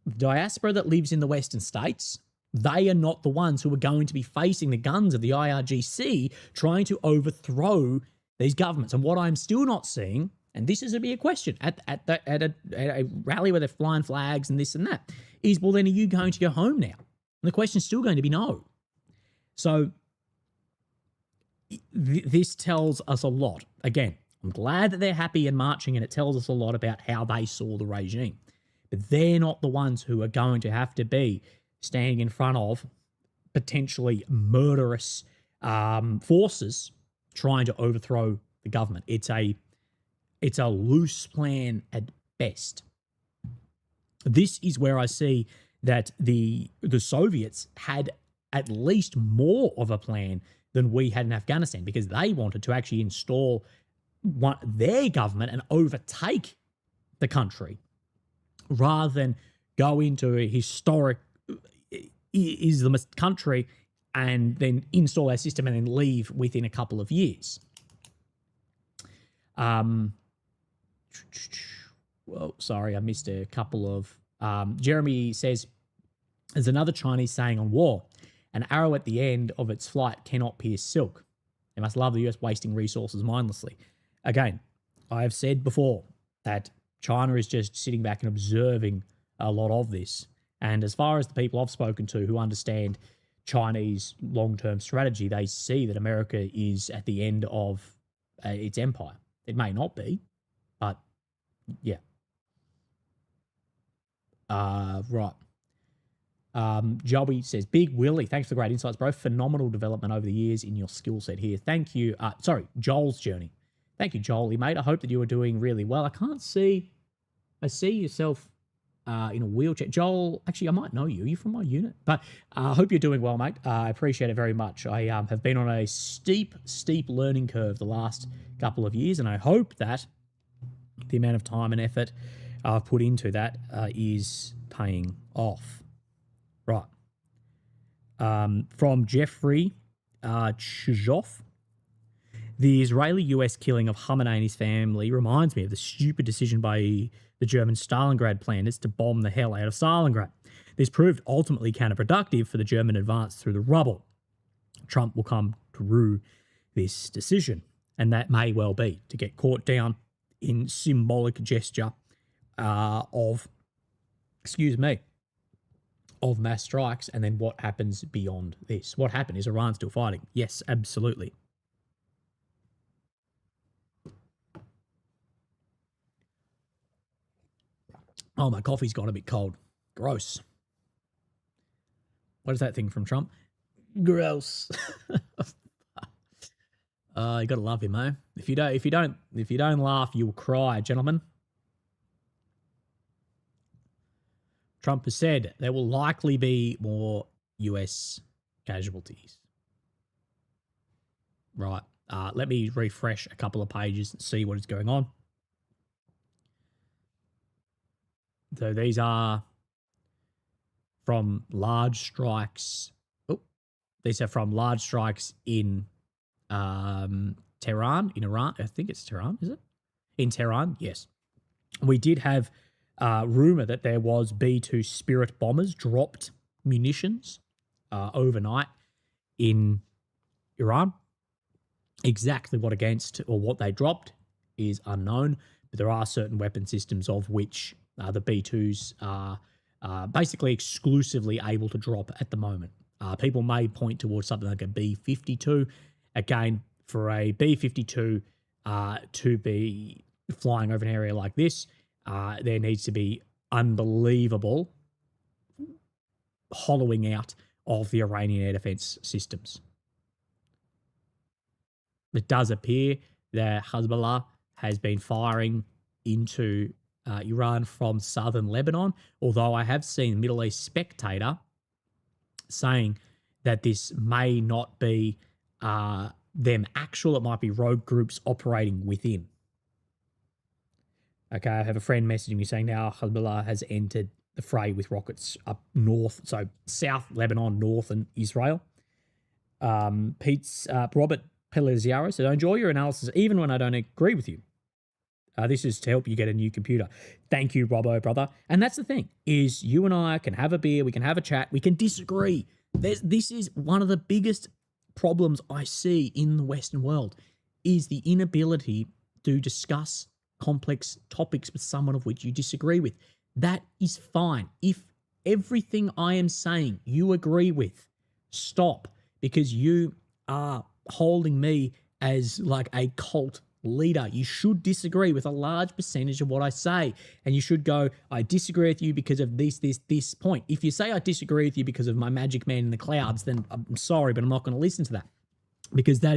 the diaspora that lives in the Western states, they are not the ones who are going to be facing the guns of the IRGC trying to overthrow these governments. And what I'm still not seeing, and this is going to be a question at a rally where they're flying flags and this and that, is, well, then are you going to go home now? And the question's still going to be no. So this tells us a lot. Again, I'm glad that they're happy and marching, and it tells us a lot about how they saw the regime. But they're not the ones who are going to have to be standing in front of potentially murderous forces trying to overthrow the government. It's a loose plan at best. This is where I see that the Soviets had at least more of a plan than we had in Afghanistan, because they wanted to actually install their government and overtake the country rather than go into a historic Islamist country and then install our system and then leave within a couple of years. Well, sorry, I missed a couple of... Jeremy says, there's another Chinese saying on war, an arrow at the end of its flight cannot pierce silk. They must love the US wasting resources mindlessly. Again, I have said before that China is just sitting back and observing a lot of this. And as far as the people I've spoken to who understand Chinese long-term strategy, they see that America is at the end of its empire. It may not be, but yeah. Right. Joey says, Big Willie, thanks for the great insights, bro. Phenomenal development over the years in your skill set here. Thank you. Joel's journey. Thank you, Joel, mate. I hope that you are doing really well. I see yourself in a wheelchair. Joel, actually, I might know you. Are you from my unit? But I hope you're doing well, mate. I appreciate it very much. I have been on a steep learning curve the last couple of years, and I hope that the amount of time and effort I've put into that is paying off. Right. From Jeffrey Chizhov. The Israeli-US killing of Khamenei and his family reminds me of the stupid decision by the German Stalingrad planners to bomb the hell out of Stalingrad. This proved ultimately counterproductive for the German advance through the rubble. Trump will come to rue this decision, and that may well be to get caught down in symbolic gesture of mass strikes, and then what happens beyond this. What happened? Is Iran still fighting? Yes, absolutely. Oh, my coffee's gone a bit cold. Gross. What is that thing from Trump? Gross. You gotta love him, eh? If you don't laugh, you'll cry, gentlemen. Trump has said there will likely be more US casualties. Right. Let me refresh a couple of pages and see what is going on. So these are from large strikes. These are from large strikes in Tehran, in Iran. I think it's Tehran, is it? In Tehran, yes. We did have rumor that there was B-2 Spirit bombers dropped munitions overnight in Iran. Exactly what against or what they dropped is unknown, but there are certain weapon systems of which the B-2s are basically exclusively able to drop at the moment. People may point towards something like a B-52. Again, for a B-52 to be flying over an area like this, there needs to be unbelievable hollowing out of the Iranian air defense systems. It does appear that Hezbollah has been firing into Iran from southern Lebanon, although I have seen Middle East Spectator saying that this may not be them actual, it might be rogue groups operating within. Okay, I have a friend messaging me saying now Hezbollah has entered the fray with rockets up north, so South Lebanon, north, and Israel. Robert Peliziaro said, I enjoy your analysis even when I don't agree with you. This is to help you get a new computer. Thank you, Robbo, brother. And that's the thing, is you and I can have a beer, we can have a chat, we can disagree. This is one of the biggest problems I see in the Western world, is the inability to discuss complex topics with someone of which you disagree with. That is fine. If everything I am saying you agree with, stop, because you are holding me as like a cult leader. You should disagree with a large percentage of what I say, and you should go, I disagree with you because of this point. If you say I disagree with you because of my magic man in the clouds, then I'm sorry, but I'm not going to listen to that, because that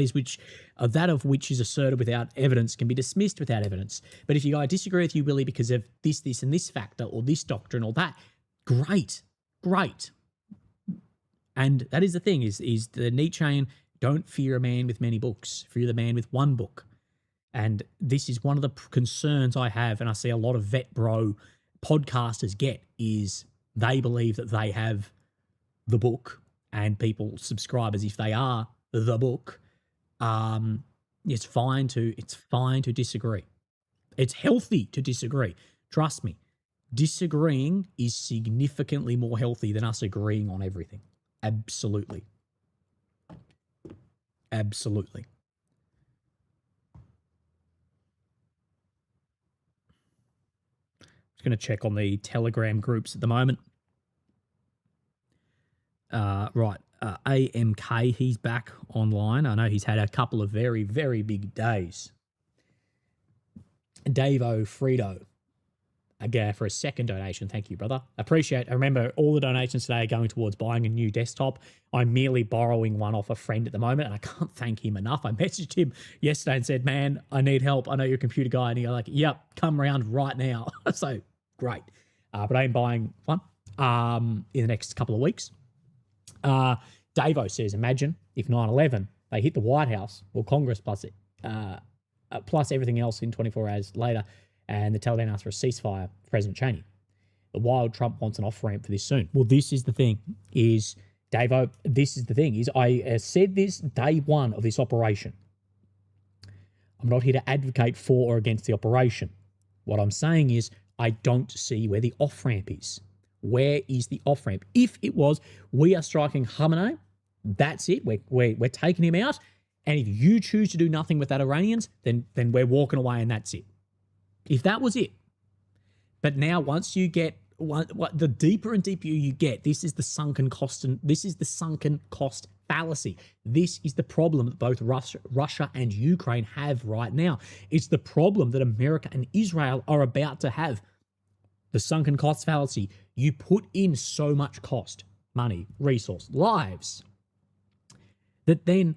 of which is asserted without evidence can be dismissed without evidence. But if you go, I disagree with you, Willie, because of this, and this factor, or this doctrine, or that, great. And that is the thing, is the Nietzschean, don't fear a man with many books, fear the man with one book. And this is one of the concerns I have, and I see a lot of vet bro podcasters get, is they believe that they have the book, and people subscribe as if they are the book. It's fine to disagree. It's healthy to disagree. Trust me, disagreeing is significantly more healthy than us agreeing on everything. Absolutely. Absolutely. Just going to check on the Telegram groups at the moment. Right. AMK, he's back online. I know he's had a couple of very, very big days. Davo Frito, again, for a second donation. Thank you, brother. Appreciate it. I remember all the donations today are going towards buying a new desktop. I'm merely borrowing one off a friend at the moment, and I can't thank him enough. I messaged him yesterday and said, man, I need help. I know you're a computer guy. And he's like, yep, come around right now. So great. But I'm buying one in the next couple of weeks. Davo says, imagine if 9/11, they hit the White House or Congress plus everything else in 24 hours later, and the Taliban asked for a ceasefire for President Cheney. The wild Trump wants an off-ramp for this soon. Well, this is the thing, is, Davo, I said this day one of this operation. I'm not here to advocate for or against the operation. What I'm saying is, I don't see where the off-ramp is. Where is the off-ramp? If it was, we are striking Khamenei, that's it. We're taking him out. And if you choose to do nothing with that Iranians, then we're walking away and that's it. If that was it. But now once you get, the deeper and deeper you get, this is the sunken cost, and this is the sunken cost fallacy. This is the problem that both Russia and Ukraine have right now. It's the problem that America and Israel are about to have. The sunken cost fallacy. You put in so much cost, money, resource, lives, that then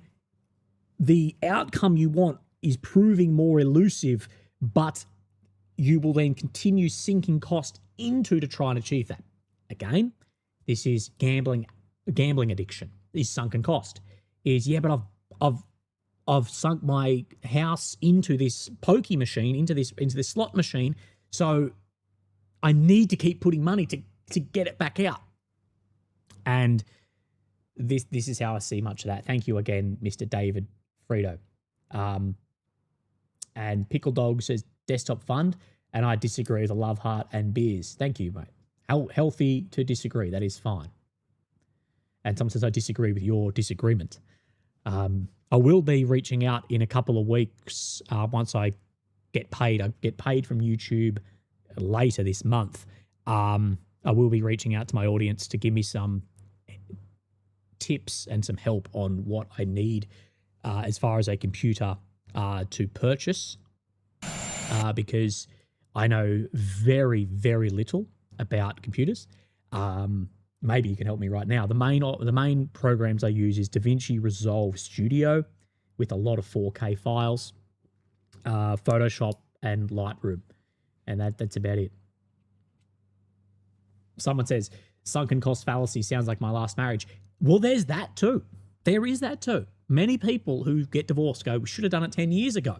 the outcome you want is proving more elusive, but you will then continue sinking cost into to try and achieve that. Again, this is gambling addiction. Is sunken cost. Is, yeah, but I've sunk my house into this pokey machine, into this slot machine, so I need to keep putting money to get it back out. And this is how I see much of that. Thank you again, Mr. David Frito. And Pickle Dog says desktop fund, and I disagree with a love heart and beers. Thank you, mate. How healthy to disagree. That is fine. And someone says I disagree with your disagreement. I will be reaching out in a couple of weeks once I get paid. I get paid from YouTube later this month. I will be reaching out to my audience to give me some tips and some help on what I need as far as a computer to purchase, because I know very, very little about computers. Maybe you can help me right now. The main programs I use is DaVinci Resolve Studio with a lot of 4K files, Photoshop and Lightroom, and that's about it. Someone says, sunken cost fallacy sounds like my last marriage. Well, there's that too. There is that too. Many people who get divorced go, we should have done it 10 years ago.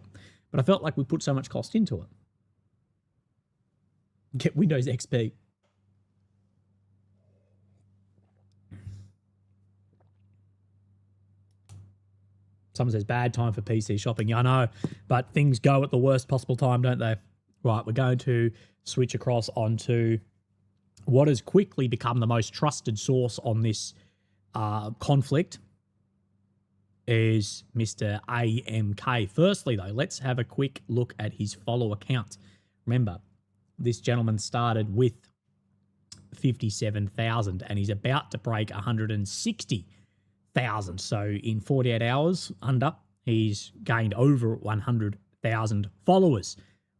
But I felt like we put so much cost into it. Get Windows XP. Someone says, bad time for PC shopping. Yeah, I know, but things go at the worst possible time, don't they? Right, we're going to switch across onto what has quickly become the most trusted source on this conflict is Mr. AMK. Firstly, though, let's have a quick look at his follow account. Remember, this gentleman started with 57,000 and he's about to break 160,000. So in 48 hours under, he's gained over 100,000 followers.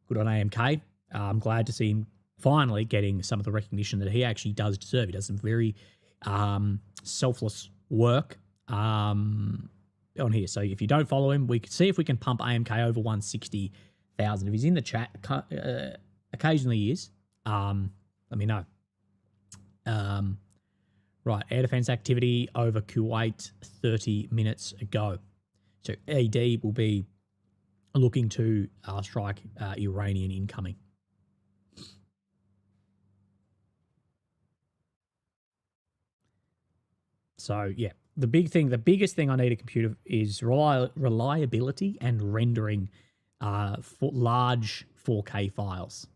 Good on AMK. I'm glad to see him finally getting some of the recognition that he actually does deserve. He does some very selfless work on here. So if you don't follow him, we can see if we can pump AMK over 160,000. If he's in the chat, occasionally he is. Let me know. Right, air defense activity over Kuwait 30 minutes ago. So AD will be looking to strike Iranian incoming. So yeah, the biggest thing I need a computer is reliability and rendering for large 4K files.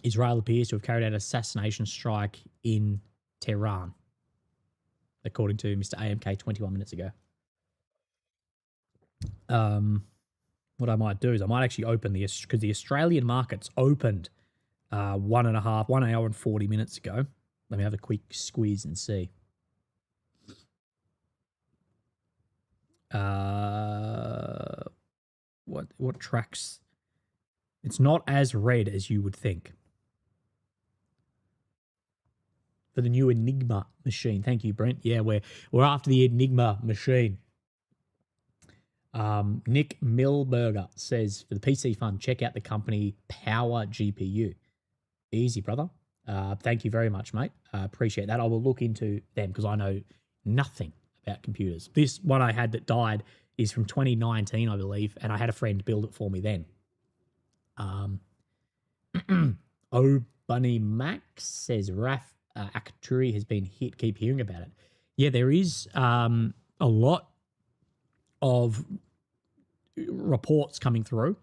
Israel appears to have carried out an assassination strike in Tehran, according to Mr. AMK 21 minutes ago. What I might do is I might actually open because the Australian markets opened 1 hour and 40 minutes ago. Let me have a quick squeeze and see. What tracks? It's not as red as you would think. For the new Enigma machine. Thank you, Brent. Yeah, we're after the Enigma machine. Nick Milberger says, for the PC fund, check out the company Power GPU. Easy, brother. Thank you very much, mate. Appreciate that. I will look into them because I know nothing about computers. This one I had that died is from 2019, I believe, and I had a friend build it for me then. Oh, Bunny Max says, Raf Akaturi has been hit. Keep hearing about it. Yeah, there is a lot of reports coming through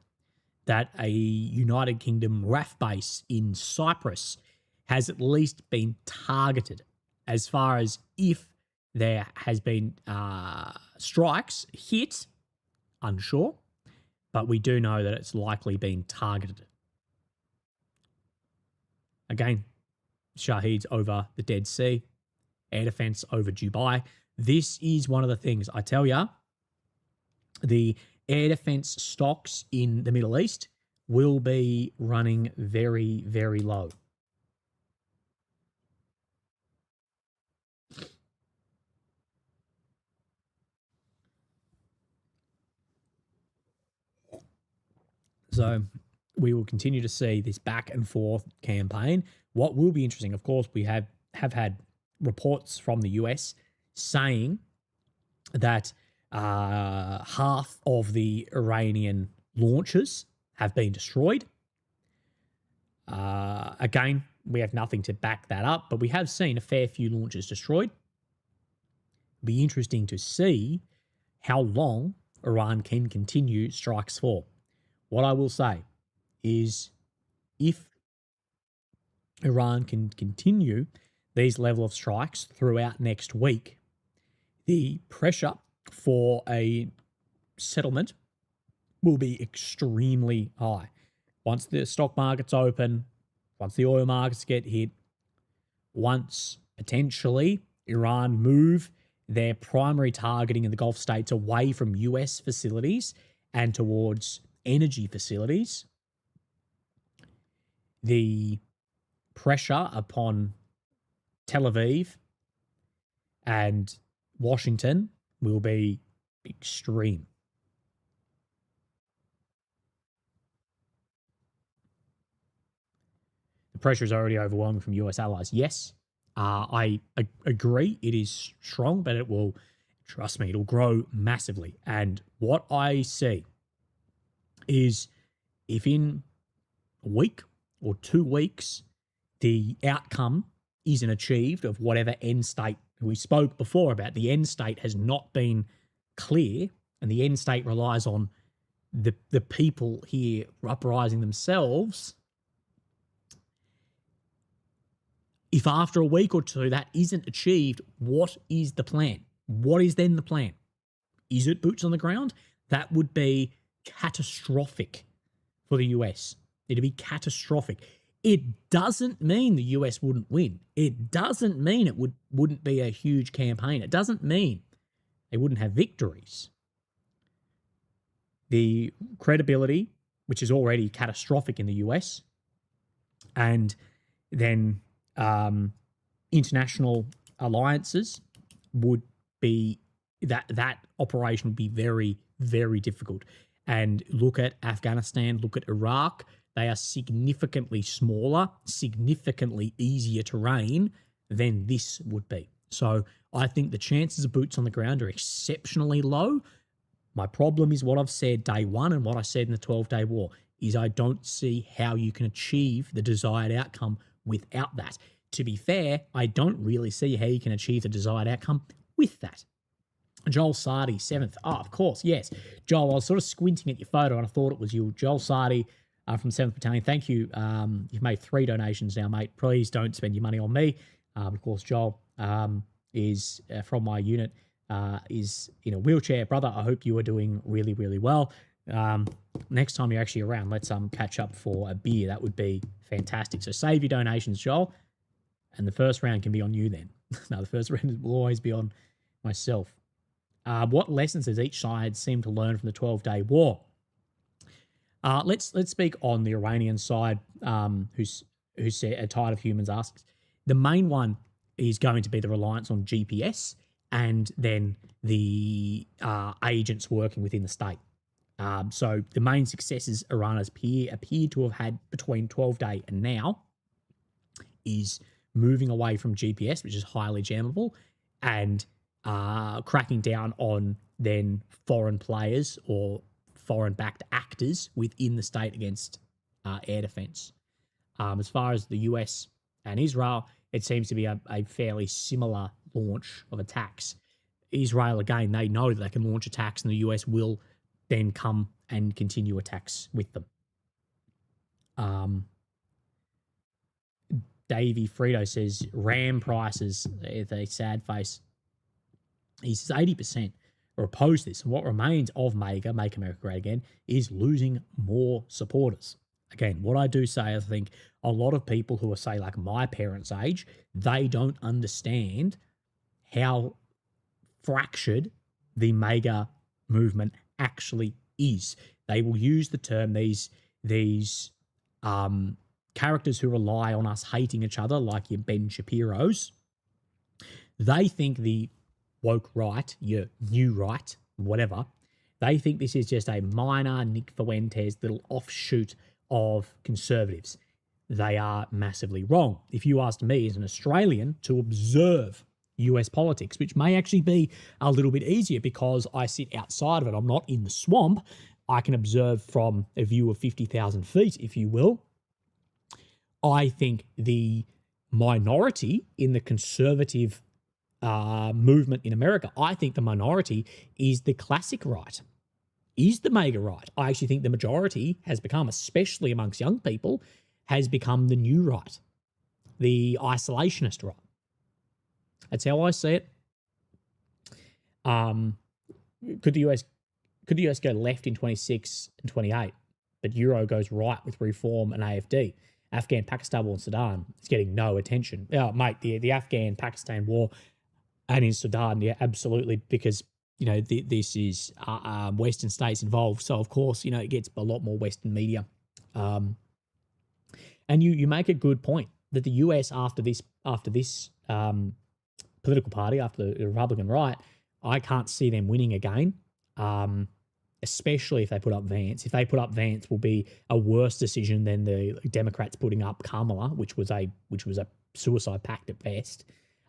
that a United Kingdom RAF base in Cyprus has at least been targeted. As far as if there has been strikes hit, unsure, but we do know that it's likely been targeted. Again, Shaheeds over the Dead Sea, air defense over Dubai. This is one of the things I tell you, the air defense stocks in the Middle East will be running very, very low. So we will continue to see this back and forth campaign. What will be interesting, of course, we have had reports from the US saying that half of the Iranian launchers have been destroyed. Again, we have nothing to back that up, but we have seen a fair few launchers destroyed. Be interesting to see how long Iran can continue strikes for. What I will say is if Iran can continue these level of strikes throughout next week, the pressure for a settlement will be extremely high. Once the stock markets open, once the oil markets get hit, once potentially Iran move their primary targeting in the Gulf states away from US facilities and towards energy facilities, the pressure upon Tel Aviv and Washington will be extreme. The pressure is already overwhelming from US allies. Yes, agree it is strong, but it will, trust me, it'll grow massively. And what I see is if in a week or 2 weeks, the outcome isn't achieved of whatever end state we spoke before about, the end state has not been clear, and the end state relies on the people here uprising themselves. If after a week or two that isn't achieved, what is the plan? What is then the plan? Is it boots on the ground? That would be catastrophic for the US. It'd be catastrophic. It doesn't mean the US wouldn't win. It doesn't mean it wouldn't be a huge campaign. It doesn't mean they wouldn't have victories. The credibility, which is already catastrophic in the US, and then international alliances would be that operation would be very, very difficult. And look at Afghanistan, look at Iraq. They are significantly smaller, significantly easier terrain than this would be. So I think the chances of boots on the ground are exceptionally low. My problem is what I've said day one and what I said in the 12-day war is I don't see how you can achieve the desired outcome without that. To be fair, I don't really see how you can achieve the desired outcome with that. Joel Sardi, 7th. Oh, of course, yes. Joel, I was sort of squinting at your photo and I thought it was you. Joel Sardi from 7th Battalion, thank you. You've made 3 donations now, mate. Please don't spend your money on me. Of course, Joel is from my unit, is in a wheelchair. Brother, I hope you are doing really, really well. Next time you're actually around, let's catch up for a beer. That would be fantastic. So save your donations, Joel. And the first round can be on you then. No, the first round will always be on myself. What lessons does each side seem to learn from the 12-day war? Let's speak on the Iranian side, who's tired of humans asks. The main one is going to be the reliance on GPS and then the agents working within the state. So the main successes Iran appear to have had between 12-day and now is moving away from GPS, which is highly jammable, and cracking down on then foreign players or foreign-backed actors within the state against air defense. As far as the US and Israel, it seems to be a fairly similar launch of attacks. Israel, again, they know that they can launch attacks and the US will then come and continue attacks with them. Davey Frito says, RAM prices, a sad face. He says 80% are opposed to this. And what remains of MAGA, Make America Great Again, is losing more supporters. Again, what I do say, I think a lot of people who are, say, like my parents' age, they don't understand how fractured the MAGA movement actually is. They will use the term, these characters who rely on us hating each other, like your Ben Shapiro's. They think the woke right, your new right, whatever, they think this is just a minor Nick Fuentes little offshoot of conservatives. They are massively wrong. If you asked me as an Australian to observe US politics, which may actually be a little bit easier because I sit outside of it, I'm not in the swamp, I can observe from a view of 50,000 feet, if you will. I think the minority in the conservative movement in America, I think the minority is the classic right, is the MAGA right. I actually think the majority has become, especially amongst young people, has become the new right, the isolationist right. That's how I see it. Could the US go left in 26 and 28, but Euro goes right with Reform and AFD? Afghan, Pakistan war, and Sudan is getting no attention. Oh, mate, the Afghan-Pakistan war and in Sudan, yeah, absolutely, because, you know, this is Western states involved. So, of course, you know, it gets a lot more Western media. And you make a good point that the US after this political party, after the Republican right, I can't see them winning again. Especially if they put up Vance. If they put up Vance, will be a worse decision than the Democrats putting up Kamala, which was a suicide pact at best.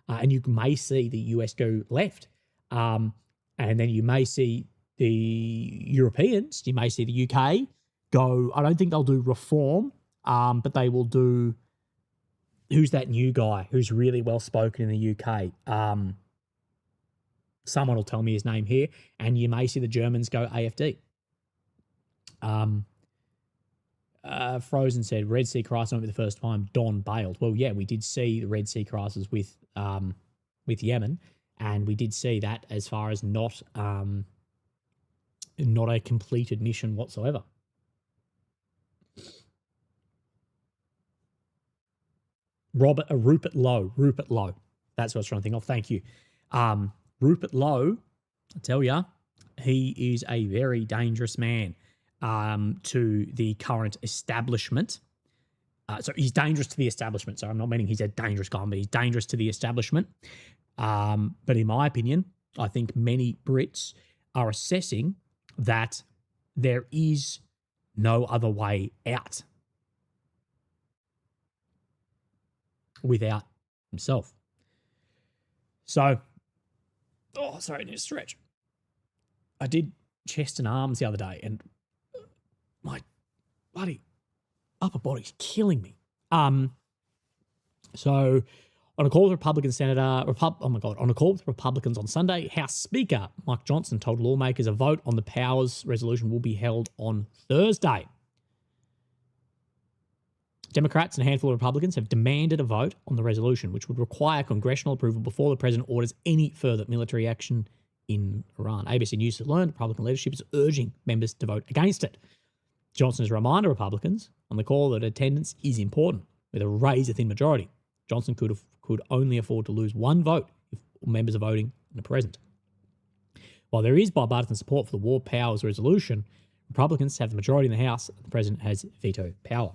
And you may see the US go left. And then you may see the Europeans, you may see the UK go, I don't think they'll do reform, but they will do, who's that new guy who's really well spoken in the UK? Someone will tell me his name here, and you may see the Germans go AFD. Frozen said, Red Sea crisis won't be the first time Don bailed. Well, yeah, we did see the Red Sea crisis with Yemen, and we did see that as far as not a completed mission whatsoever. Rupert Lowe. That's what I was trying to think of. Thank you. Rupert Lowe, I tell you, he is a very dangerous man to the current establishment. So he's dangerous to the establishment. So I'm not meaning he's a dangerous guy, but he's dangerous to the establishment. But in my opinion, I think many Brits are assessing that there is no other way out without himself. So, sorry, I need to stretch. I did chest and arms the other day, and my bloody upper body's killing me. So on a call with Republican Senator, on a call with Republicans on Sunday, House Speaker Mike Johnson told lawmakers a vote on the powers resolution will be held on Thursday. Democrats and a handful of Republicans have demanded a vote on the resolution, which would require congressional approval before the president orders any further military action in Iran. ABC News has learned Republican leadership is urging members to vote against it. Johnson has reminded Republicans on the call that attendance is important. With a razor-thin majority, Johnson could only afford to lose one vote if members are voting and are present. While there is bipartisan support for the War Powers Resolution, Republicans have the majority in the House and the president has veto power.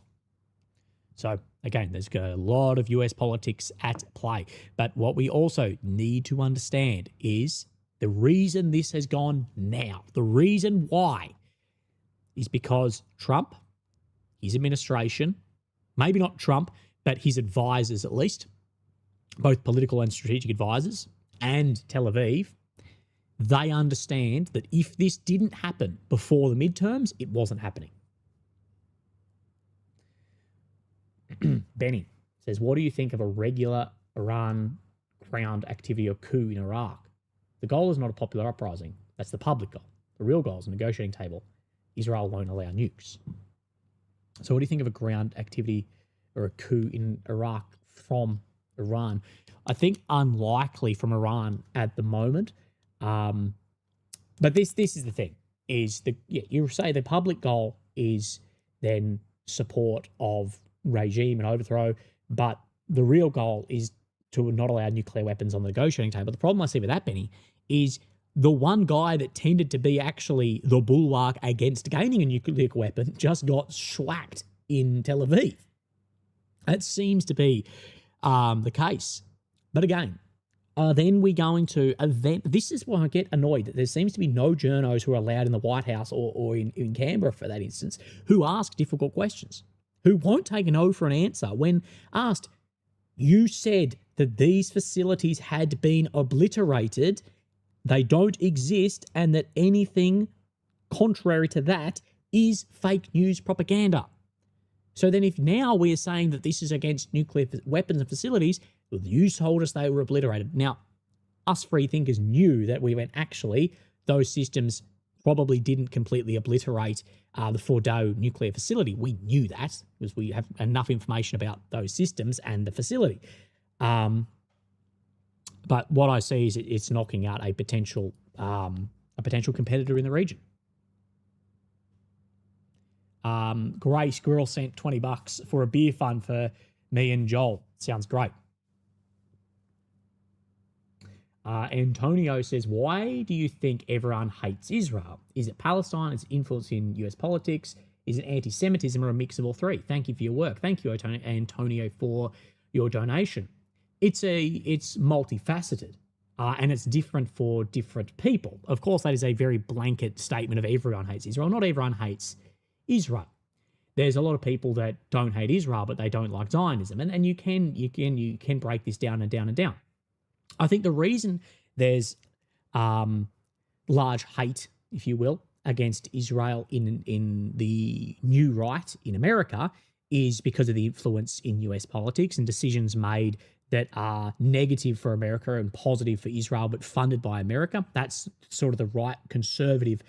So, again, there's a lot of US politics at play. But what we also need to understand is the reason this has gone now, the reason why, is because Trump, his administration, maybe not Trump, but his advisors at least, both political and strategic advisors, and Tel Aviv, they understand that if this didn't happen before the midterms, it wasn't happening. Benny says, what do you think of a regular Iran ground activity or coup in Iraq? The goal is not a popular uprising. That's the public goal. The real goal is a negotiating table. Israel won't allow nukes. So what do you think of a ground activity or a coup in Iraq from Iran? I think unlikely from Iran at the moment. But this is the thing, is you say the public goal is then support of regime and overthrow, but the real goal is to not allow nuclear weapons on the negotiating table. The problem I see with that, Benny, is the one guy that tended to be actually the bulwark against gaining a nuclear weapon just got schwacked in Tel Aviv. That seems to be the case. But again, then we're going to this is why I get annoyed that there seems to be no journos who are allowed in the White House or in Canberra, for that instance, who ask difficult questions, who won't take a no for an answer when asked, you said that these facilities had been obliterated, they don't exist, and that anything contrary to that is fake news propaganda. So then if now we are saying that this is against nuclear weapons and facilities, well, you told us they were obliterated. Now, us free thinkers knew that we went, actually, those systems probably didn't completely obliterate the Fordow nuclear facility. We knew that because we have enough information about those systems and the facility. But what I see is it's knocking out a potential competitor in the region. Grace Girl sent $20 for a beer fund for me and Joel. Sounds great. Antonio says, why do you think everyone hates Israel? Is it Palestine? Is it influence in US politics? Is it anti-Semitism or a mix of all three? Thank you for your work. Thank you, Antonio, for your donation. It's multifaceted, and it's different for different people. Of course, that is a very blanket statement of everyone hates Israel. Not everyone hates Israel. there's a lot of people that don't hate Israel, but they don't like Zionism, and you can break this down and down and down. I think the reason there's large hate, if you will, against Israel in the new right in America is because of the influence in US politics and decisions made that are negative for America and positive for Israel, but funded by America. That's sort of the right conservative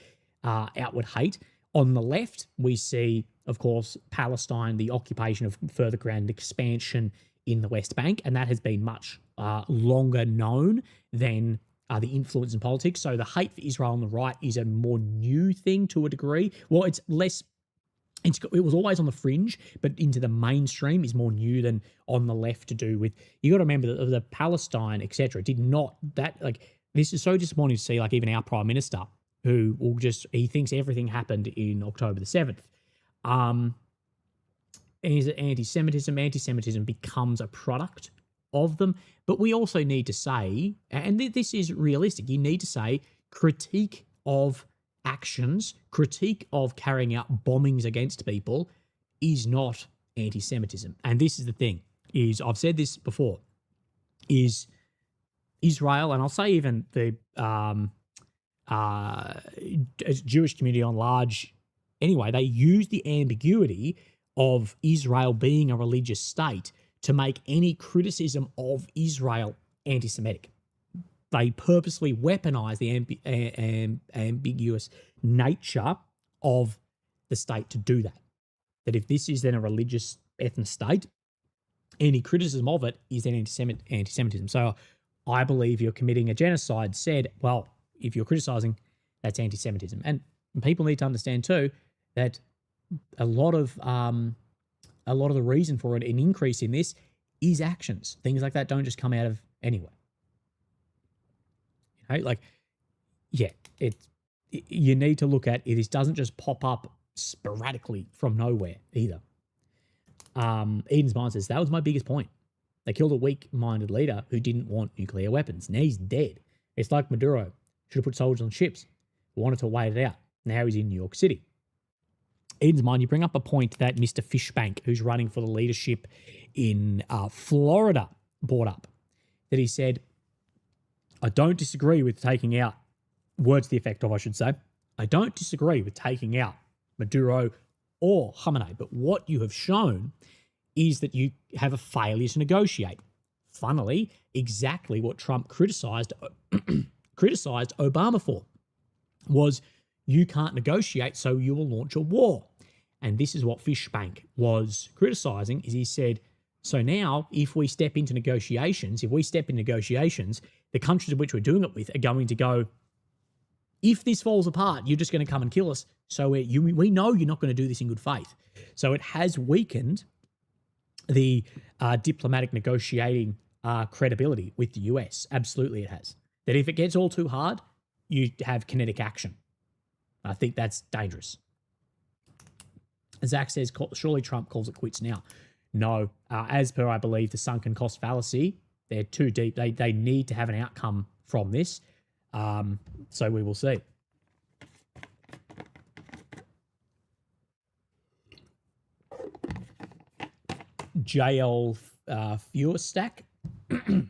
outward hate. On the left, we see, of course, Palestine, the occupation of further ground expansion in the West Bank, and that has been much longer known than the influence in politics. So the hate for Israel on the right is a more new thing to a degree. Well, it's less. It was always on the fringe, but into the mainstream is more new than on the left to do with. You got to remember that the Palestine, etc., did not that like. This is so disappointing to see. Like even our prime minister, who will just he thinks everything happened in October the 7th. Is it anti-Semitism? Anti-Semitism becomes a product of them. But we also need to say, and this is realistic, you need to say critique of actions, critique of carrying out bombings against people is not anti-Semitism. And this is the thing, is I've said this before, is Israel, and I'll say even the Jewish community on large, anyway, they use the ambiguity of Israel being a religious state to make any criticism of Israel anti-Semitic. They purposely weaponize the ambiguous nature of the state to do that. That if this is then a religious ethnic state, any criticism of it is then anti-Semitism. So I believe you're committing a genocide said, well, if you're criticizing, that's anti-Semitism. And people need to understand too that a lot of the reason for it, an increase in this, is actions. Things like that don't just come out of anywhere. You know, like, yeah, you need to look at it. This doesn't just pop up sporadically from nowhere either. Eden's Mind says, that was my biggest point. They killed a weak-minded leader who didn't want nuclear weapons. Now he's dead. It's like Maduro. Should have put soldiers on ships. Wanted to wait it out. Now he's in New York City. Eden's Mind, you bring up a point that Mr. Fishbank, who's running for the leadership in Florida, brought up. That he said, I don't disagree with taking out, words to the effect of, I should say, I don't disagree with taking out Maduro or Khamenei, but what you have shown is that you have a failure to negotiate. Funnily, exactly what Trump criticized Obama for was you can't negotiate, so you will launch a war. And this is what Fishbank was criticizing, is he said, so now if we step into negotiations, the countries in which we're doing it with are going to go, if this falls apart, you're just going to come and kill us. So we know you're not going to do this in good faith. So it has weakened the diplomatic negotiating credibility with the US. Absolutely it has. That if it gets all too hard, you have kinetic action. I think that's dangerous. Zach says, surely Trump calls it quits now. No, as per, I believe, the sunken cost fallacy, they're too deep. They need to have an outcome from this. So we will see. JL Fewestack, I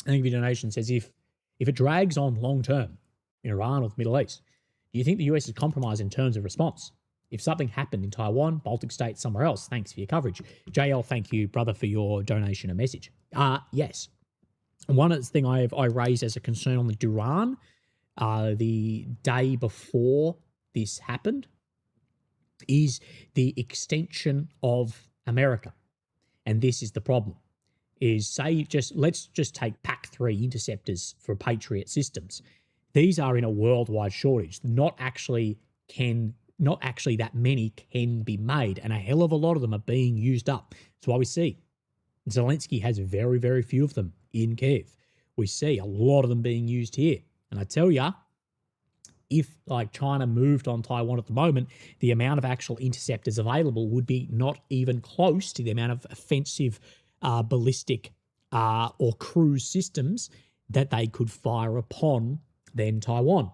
think the donation says, if it drags on long term in Iran or the Middle East, do you think the US is compromised in terms of response? If something happened in Taiwan, Baltic states, somewhere else, thanks for your coverage. JL, thank you, brother, for your donation and message. Yes. One thing I raised as a concern on the Duran the day before this happened is the extension of America. And this is the problem, is let's just take PAC-3 interceptors for Patriot systems. These are in a worldwide shortage. Not actually that many can be made, and a hell of a lot of them are being used up. That's why we see Zelensky has very, very few of them in Kiev. We see a lot of them being used here. And I tell you, if like China moved on Taiwan at the moment, the amount of actual interceptors available would be not even close to the amount of offensive ballistic or cruise systems that they could fire upon then Taiwan.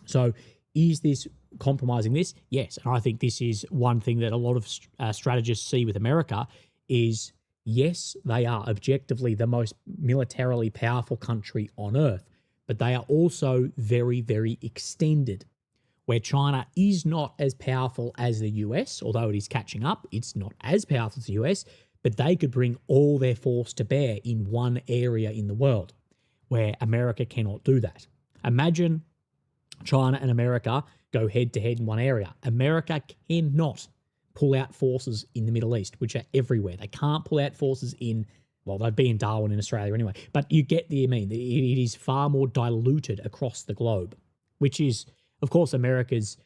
So is this compromising this? Yes. And I think this is one thing that a lot of strategists see with America is, yes, they are objectively the most militarily powerful country on earth, but they are also very, very extended, where China is not as powerful as the US, although it is catching up. It's not as powerful as the US, but they could bring all their force to bear in one area in the world, where America cannot do that. Imagine China and America go head to head in one area. America cannot pull out forces in the Middle East, which are everywhere. They can't pull out forces in, well, they'd be in Darwin in Australia anyway, but you get the, I mean, it is far more diluted across the globe, which is, of course, America's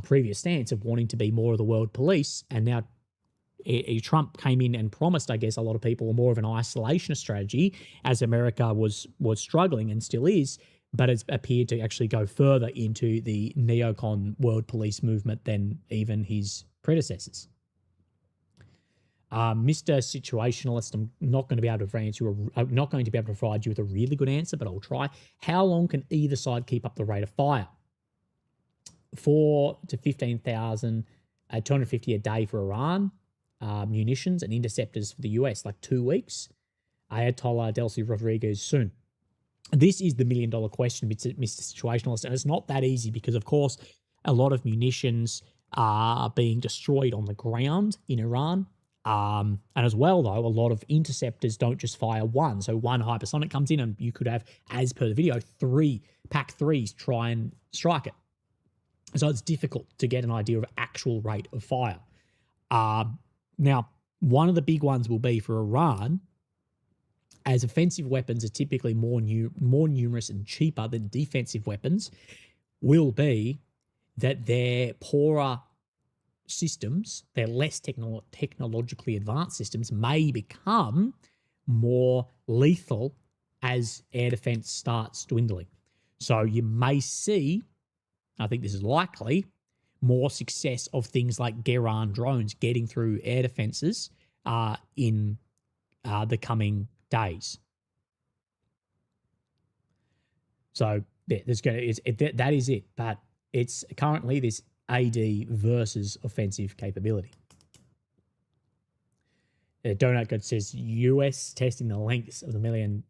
previous stance of wanting to be more of the world police. And now Trump came in and promised, I guess, a lot of people more of an isolationist strategy as America was struggling and still is, but it's appeared to actually go further into the neocon world police movement than even his predecessors. Mr. Situationalist, I'm not going to be able to answer you. I'm not going to be able to provide you with a really good answer, but I'll try. How long can either side keep up the rate of fire? 4 to 15,000, 250 a day for Iran, munitions and interceptors for the US, like 2 weeks. Ayatollah Delcy Rodriguez soon. This is the $1 million question, Mr. Situationalist, and it's not that easy because, of course, a lot of munitions are being destroyed on the ground in Iran. And as well, though, a lot of interceptors don't just fire one. So one hypersonic comes in and you could have, as per the video, 3 PAC-3s try and strike it. So it's difficult to get an idea of actual rate of fire. Now, one of the big ones will be for Iran, as offensive weapons are typically more numerous and cheaper than defensive weapons, will be that their poorer systems, their less technologically advanced systems, may become more lethal as air defense starts dwindling. So you may see, I think this is likely, more success of things like Geran drones getting through air defenses in the coming days. So yeah, that is it. But it's currently this AD versus offensive capability. Donut God says US testing the lengths of the million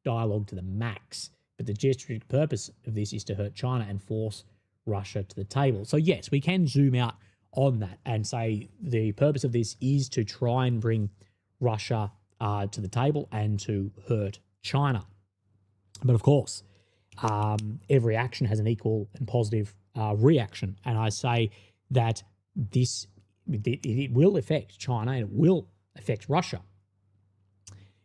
dialogue to the max, but the geostrategic purpose of this is to hurt China and force Russia to the table. So yes, we can zoom out on that and say the purpose of this is to try and bring Russia to the table and to hurt China. But of course, every action has an equal and positive reaction. And I say that it will affect China and it will affect Russia.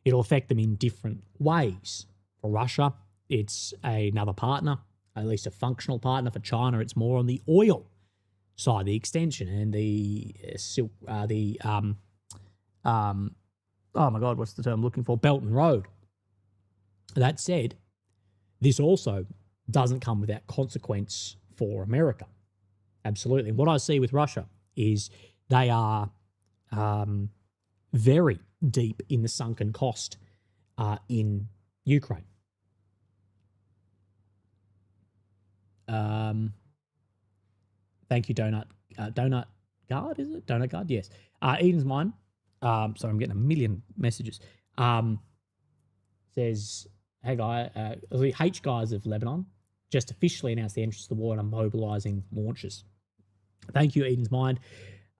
It'll affect them in different ways. For Russia, it's another partner, at least a functional partner. For China, it's more on the oil side, the extension and the oh my God, what's the term I'm looking for? Belt and Road. That said, this also doesn't come without consequence for America. Absolutely. And what I see with Russia is they are very deep in the sunken cost in Ukraine. Thank you, Donut. Donut Guard, is it? Donut Guard, yes. Eden's Mine. Sorry, I'm getting a million messages. Says, hey, guy, the H guys of Lebanon just officially announced the entrance to the war and are mobilizing launches. Thank you, Eden's Mind.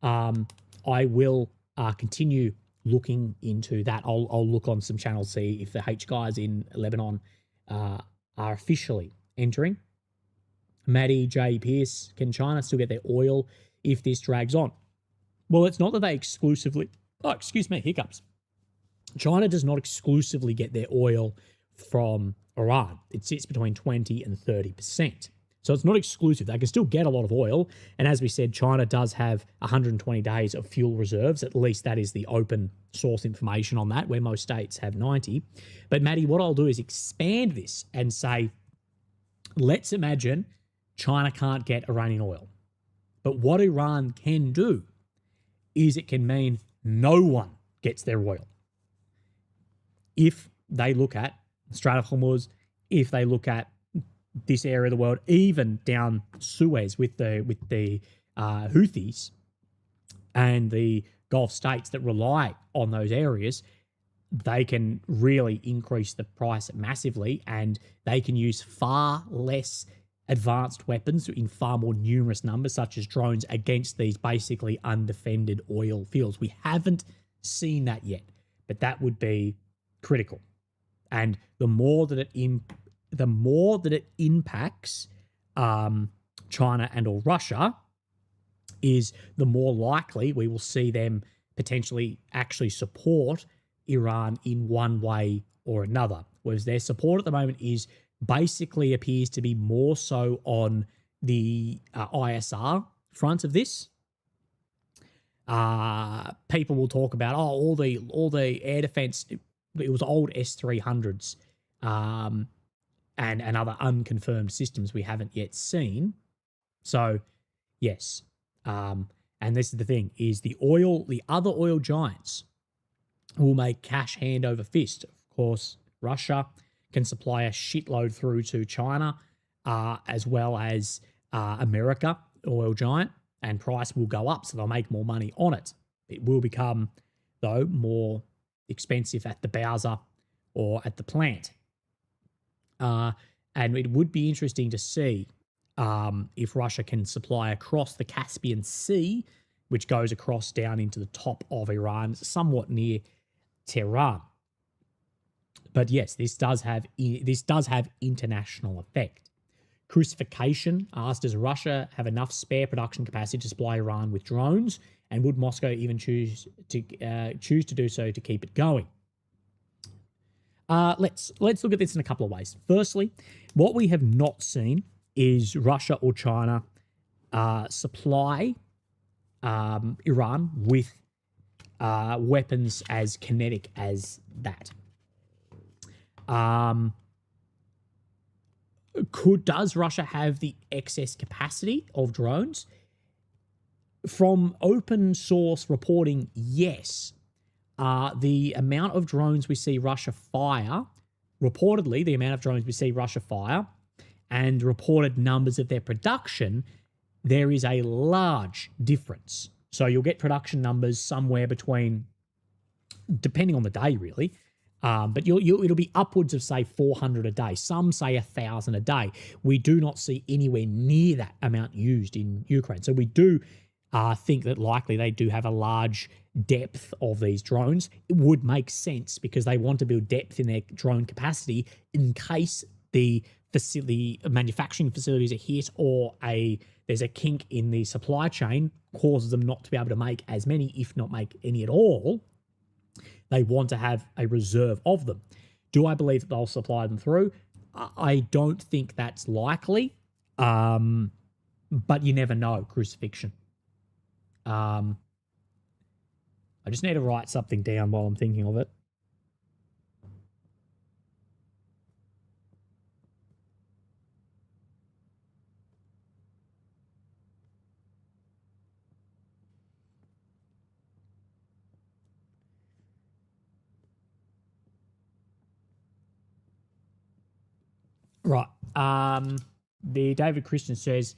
I will continue looking into that. I'll look on some channels, see if the H guys in Lebanon are officially entering. Maddie J. Pierce, can China still get their oil if this drags on? Well, it's not that they exclusively... Oh, excuse me, hiccups. China does not exclusively get their oil from Iran. It sits between 20 and 30%. So it's not exclusive. They can still get a lot of oil. And as we said, China does have 120 days of fuel reserves. At least that is the open source information on that, where most states have 90. But Maddie, what I'll do is expand this and say, let's imagine China can't get Iranian oil. But what Iran can do is it can mean no one gets their oil. If they look at Strait of Hormuz, if they look at this area of the world, even down Suez with the Houthis and the Gulf states that rely on those areas, they can really increase the price massively, and they can use far less advanced weapons in far more numerous numbers, such as drones, against these basically undefended oil fields. We haven't seen that yet, but that would be critical. And the more that it impacts China and or Russia, is the more likely we will see them potentially actually support Iran in one way or another. Whereas their support at the moment is basically appears to be more so on the ISR front of this. People will talk about all the air defense. It was old S-300s and other unconfirmed systems we haven't yet seen. So yes, and this is the thing: is the other oil giants will make cash hand over fist. Of course, Russia can supply a shitload through to China, as well as America, oil giant, and price will go up, so they'll make more money on it. It will become, though, more expensive at the Bowser or at the plant. And it would be interesting to see if Russia can supply across the Caspian Sea, which goes across down into the top of Iran, somewhat near Tehran. But yes, this does have international effect. Crucifixion asked, does Russia have enough spare production capacity to supply Iran with drones? And would Moscow even choose to do so to keep it going? Let's look at this in a couple of ways. Firstly, what we have not seen is Russia or China supply Iran with weapons as kinetic as that. Does Russia have the excess capacity of drones? From open source reporting, yes. The amount of drones we see Russia fire, reportedly, the amount of drones we see Russia fire, and reported numbers of their production, there is a large difference. So you'll get production numbers somewhere between, depending on the day, really, but it'll be upwards of, say, 400 a day. Some say 1,000 a day. We do not see anywhere near that amount used in Ukraine. So we do think that likely they do have a large depth of these drones. It would make sense because they want to build depth in their drone capacity in case the manufacturing facilities are hit or there's a kink in the supply chain, causes them not to be able to make as many, if not make any at all. They want to have a reserve of them. Do I believe that they'll supply them through? I don't think that's likely, but you never know. Crucifixion. I just need to write something down while I'm thinking of it. Right. The David Christian says,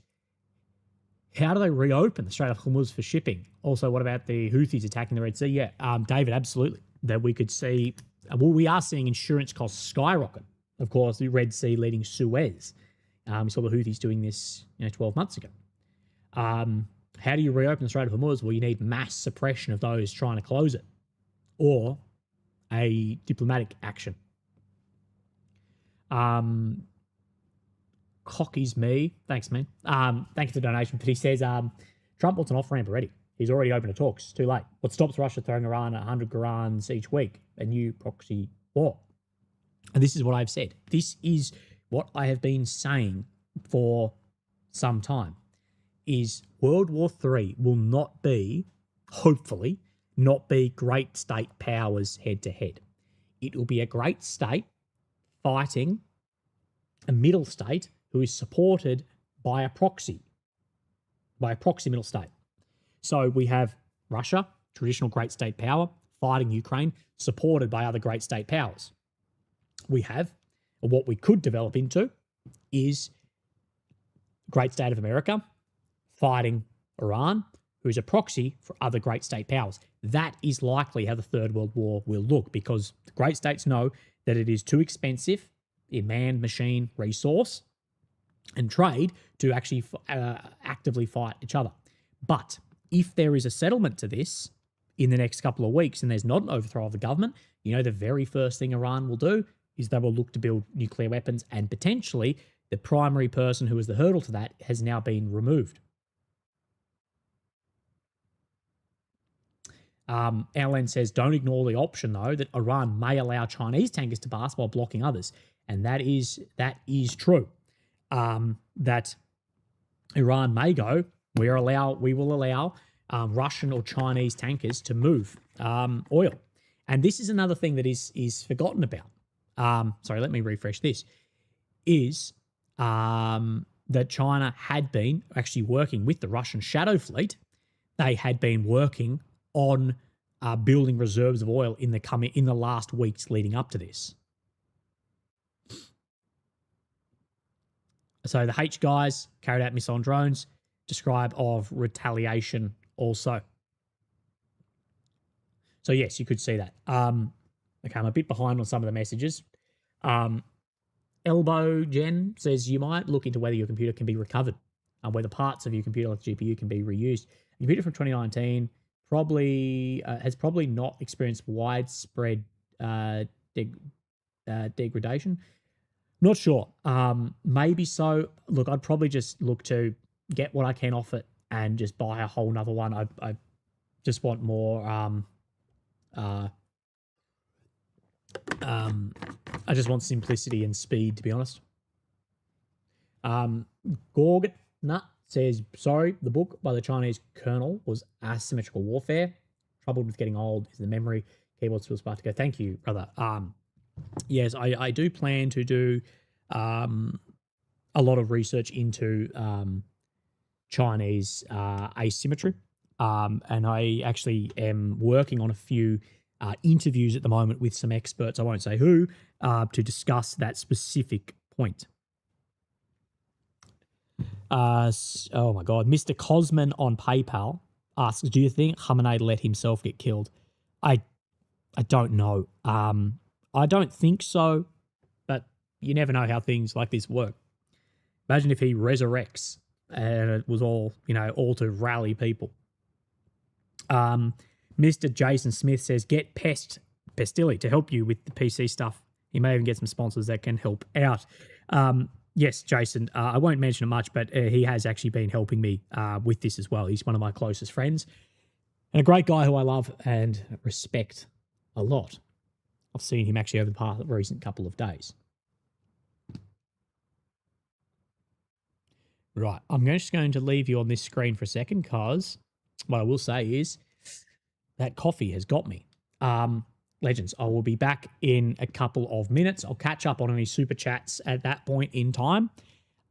how do they reopen the Strait of Hormuz for shipping? Also, what about the Houthis attacking the Red Sea? Yeah, David, absolutely. That we could see, we are seeing insurance costs skyrocket. Of course, the Red Sea leading Suez. We saw the Houthis doing this 12 months ago. How do you reopen the Strait of Hormuz? Well, you need mass suppression of those trying to close it, or a diplomatic action. Cocky's me. Thanks, man. Thank you for the donation. But he says Trump wants an off-ramp already. He's already open to talks. Too late. What stops Russia throwing Iran 100 Qurans each week? A new proxy war. And this is what I've said. This is what I have been saying for some time, is World War III will not be, hopefully, not be great state powers head-to-head. It will be a great state fighting a middle state who is supported by a proxy middle state. So we have Russia, traditional great state power, fighting Ukraine, supported by other great state powers. We have, or what we could develop into, is great state of America fighting Iran, who is a proxy for other great state powers. That is likely how the Third World War will look, because the great states know that it is too expensive in man, machine, resource, and trade to actually actively fight each other. But if there is a settlement to this in the next couple of weeks and there's not an overthrow of the government, the very first thing Iran will do is they will look to build nuclear weapons, and potentially the primary person who was the hurdle to that has now been removed. Alan says, don't ignore the option, though, that Iran may allow Chinese tankers to pass while blocking others. And that is true. That Iran may go, we will allow Russian or Chinese tankers to move oil. And this is another thing that is forgotten about. Sorry, let me refresh this. Is that China had been actually working with the Russian shadow fleet. They had been working on building reserves of oil in the last weeks leading up to this. So the H guys carried out missiles on drones, describe of retaliation also. So yes, you could see that. Okay, I'm a bit behind on some of the messages. Elbow Jen says you might look into whether your computer can be recovered, whether parts of your computer like the GPU can be reused. A computer from 2019 has probably not experienced widespread degradation. Not sure. Maybe so. Look, I'd probably just look to get what I can off it and just buy a whole nother one. I just want more. I just want simplicity and speed, to be honest. Gorg Nut says, sorry, the book by the Chinese colonel was Asymmetrical Warfare. Troubled with getting old is the memory. Keyboard still spark to go. Thank you, brother. Yes, I do plan to do a lot of research into Chinese asymmetry. And I actually am working on a few interviews at the moment with some experts, I won't say who, to discuss that specific point. Oh my God. Mr. Cosman on PayPal asks, do you think Khamenei let himself get killed? I don't know. I don't think so, but you never know how things like this work. Imagine if he resurrects and it was all to rally people. Mr. Jason Smith says, get Pestilli to help you with the PC stuff. You may even get some sponsors that can help out. Yes, Jason, I won't mention it much, but he has actually been helping me with this as well. He's one of my closest friends and a great guy who I love and respect a lot. I've seen him actually over the recent couple of days. Right, I'm just going to leave you on this screen for a second because what I will say is that coffee has got me. Legends, I will be back in a couple of minutes. I'll catch up on any super chats at that point in time,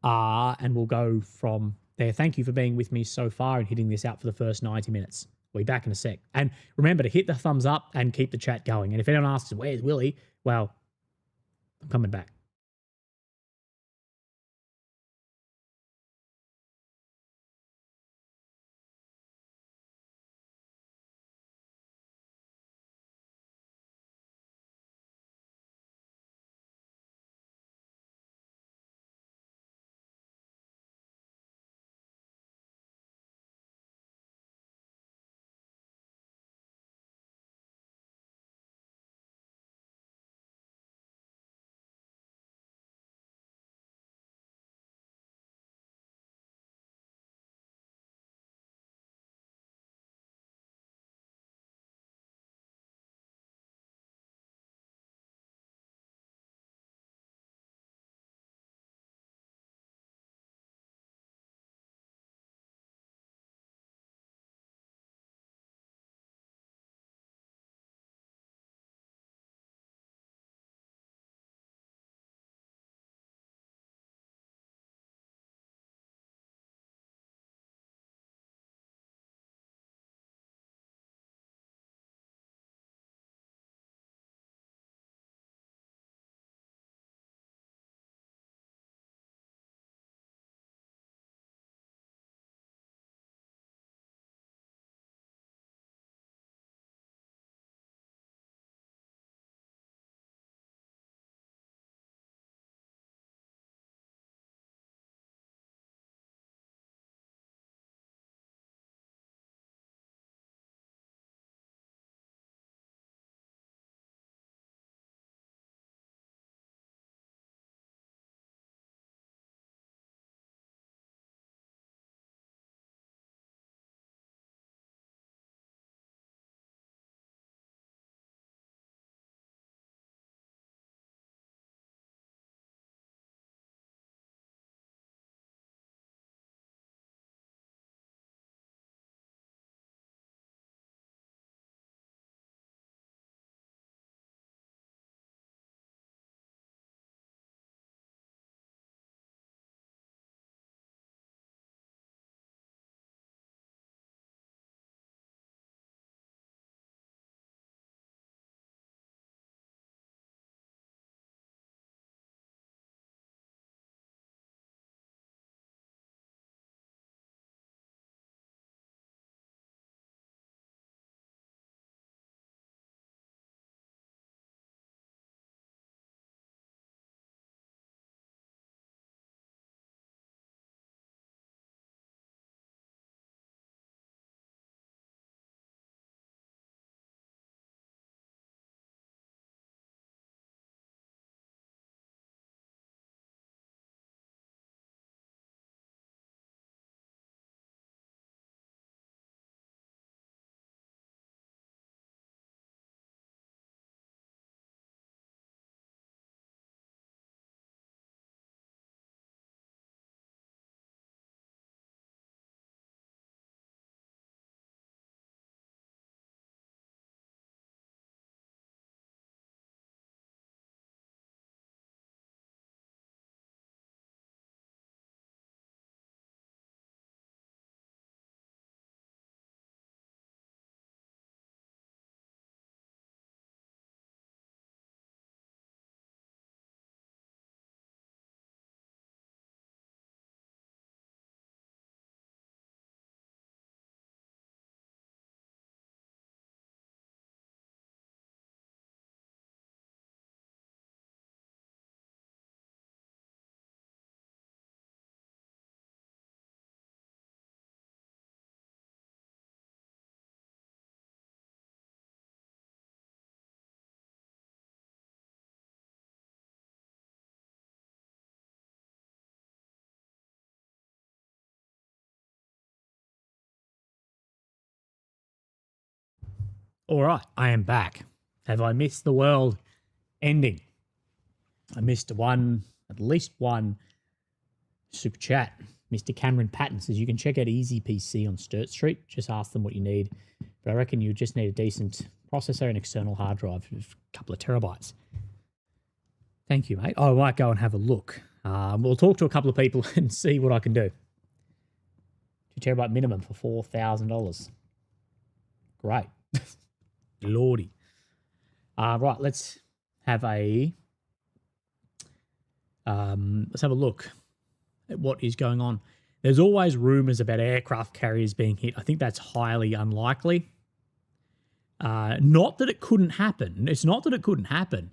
and we'll go from there. Thank you for being with me so far and hitting this out for the first 90 minutes. We'll be back in a sec. And remember to hit the thumbs up and keep the chat going. And if anyone asks, where's Willie? Well, I'm coming back. All right, I am back. Have I missed the world ending? I missed at least one super chat. Mr. Cameron Patton says you can check out Easy PC on Sturt Street. Just ask them what you need. But I reckon you just need a decent processor and external hard drive of a couple of terabytes. Thank you, mate. I might go and have a look. We'll talk to a couple of people and see what I can do. 2 terabyte minimum for $4,000. Great. Lordy. Right, let's have a look at what is going on. There's always rumors about aircraft carriers being hit. I think that's highly unlikely. Not that it couldn't happen. It's not that it couldn't happen.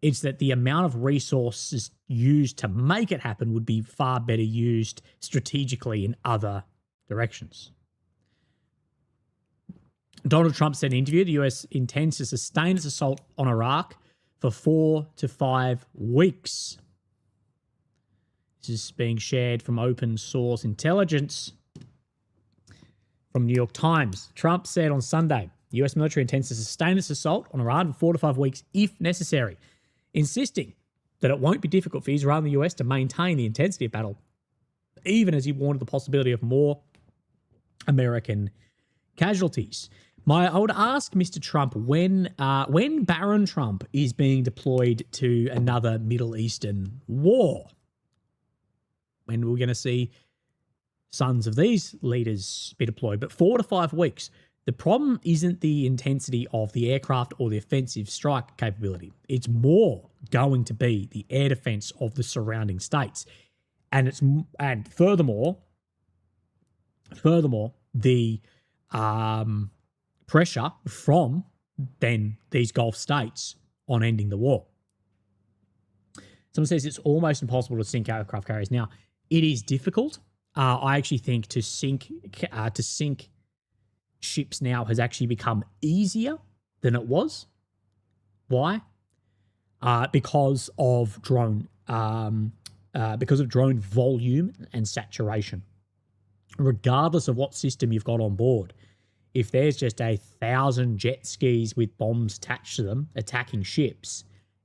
It's that the amount of resources used to make it happen would be far better used strategically in other directions. Donald Trump said in an interview the US intends to sustain its assault on Iraq for 4 to 5 weeks. This is being shared from open source intelligence from New York Times. Trump said on Sunday the US military intends to sustain its assault on Iran for 4 to 5 weeks if necessary, insisting that it won't be difficult for Israel and the US to maintain the intensity of battle, even as he warned of the possibility of more American casualties. I would ask Mr. Trump when Baron Trump is being deployed to another Middle Eastern war, when we're going to see sons of these leaders be deployed. But 4 to 5 weeks. The problem isn't the intensity of the aircraft or the offensive strike capability. It's more going to be the air defense of the surrounding states. And furthermore, the pressure from then these Gulf states on ending the war. Someone says it's almost impossible to sink aircraft carriers. Now, it is difficult. I actually think to sink ships now has actually become easier than it was. Why? Because of drone volume and saturation. Regardless of what system you've got on board, if there's just 1,000 jet skis with bombs attached to them attacking ships,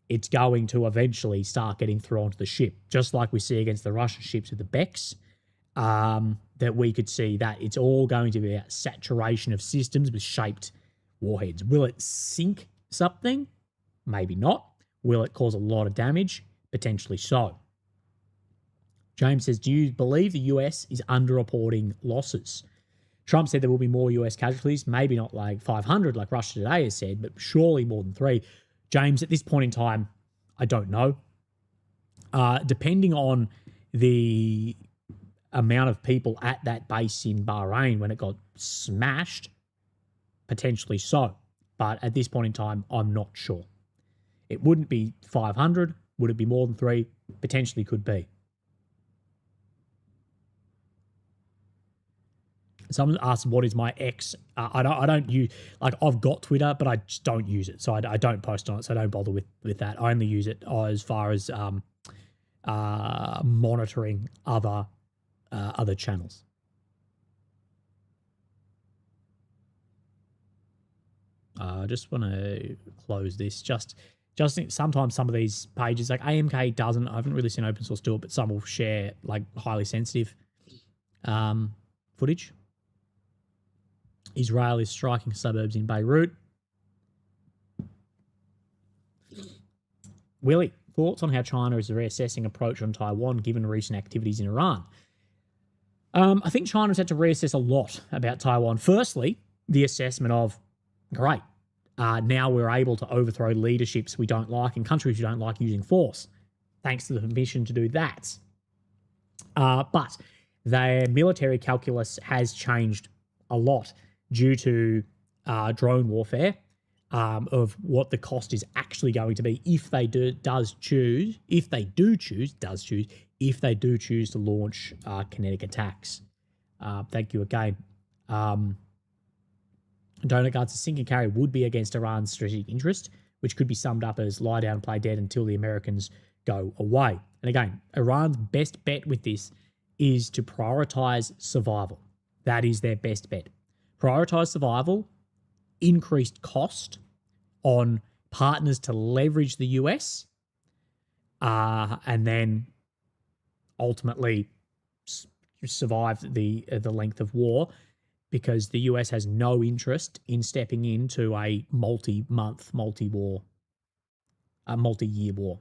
it's going to eventually start getting thrown onto the ship, just like we see against the Russian ships with the Beks, that we could see that it's all going to be a saturation of systems with shaped warheads. Will it sink something? Maybe not. Will it cause a lot of damage? Potentially so. James says, do you believe the US is underreporting losses? Trump said there will be more US casualties, maybe not like 500 like Russia Today has said, but surely more than 3. James, at this point in time, I don't know. Depending on the amount of people at that base in Bahrain when it got smashed, potentially so. But at this point in time, I'm not sure. It wouldn't be 500. Would it be more than 3? Potentially could be. Someone asked, what is my X? I don't use, like, I've got Twitter, but I just don't use it. So I don't post on it. So I don't bother with that. I only use it as far as monitoring other channels. I just want to close this. Just think sometimes some of these pages, like AMK doesn't, I haven't really seen open source do it, but some will share like highly sensitive footage. Israel is striking suburbs in Beirut. Willie, thoughts on how China is reassessing approach on Taiwan given recent activities in Iran? I think China has had to reassess a lot about Taiwan. Firstly, the assessment of, great, now we're able to overthrow leaderships we don't like and countries we don't like using force. Thanks to the permission to do that. But their military calculus has changed a lot due to drone warfare, of what the cost is actually going to be if they do choose to launch kinetic attacks. Thank you again. Donut Guards, a sinking carrier would be against Iran's strategic interest, which could be summed up as lie down and play dead until the Americans go away. And again, Iran's best bet with this is to prioritize survival. That is their best bet. Prioritize survival, increased cost on partners to leverage the US, and then ultimately survive the length of war, because the US has no interest in stepping into a multi-month, multi-year war.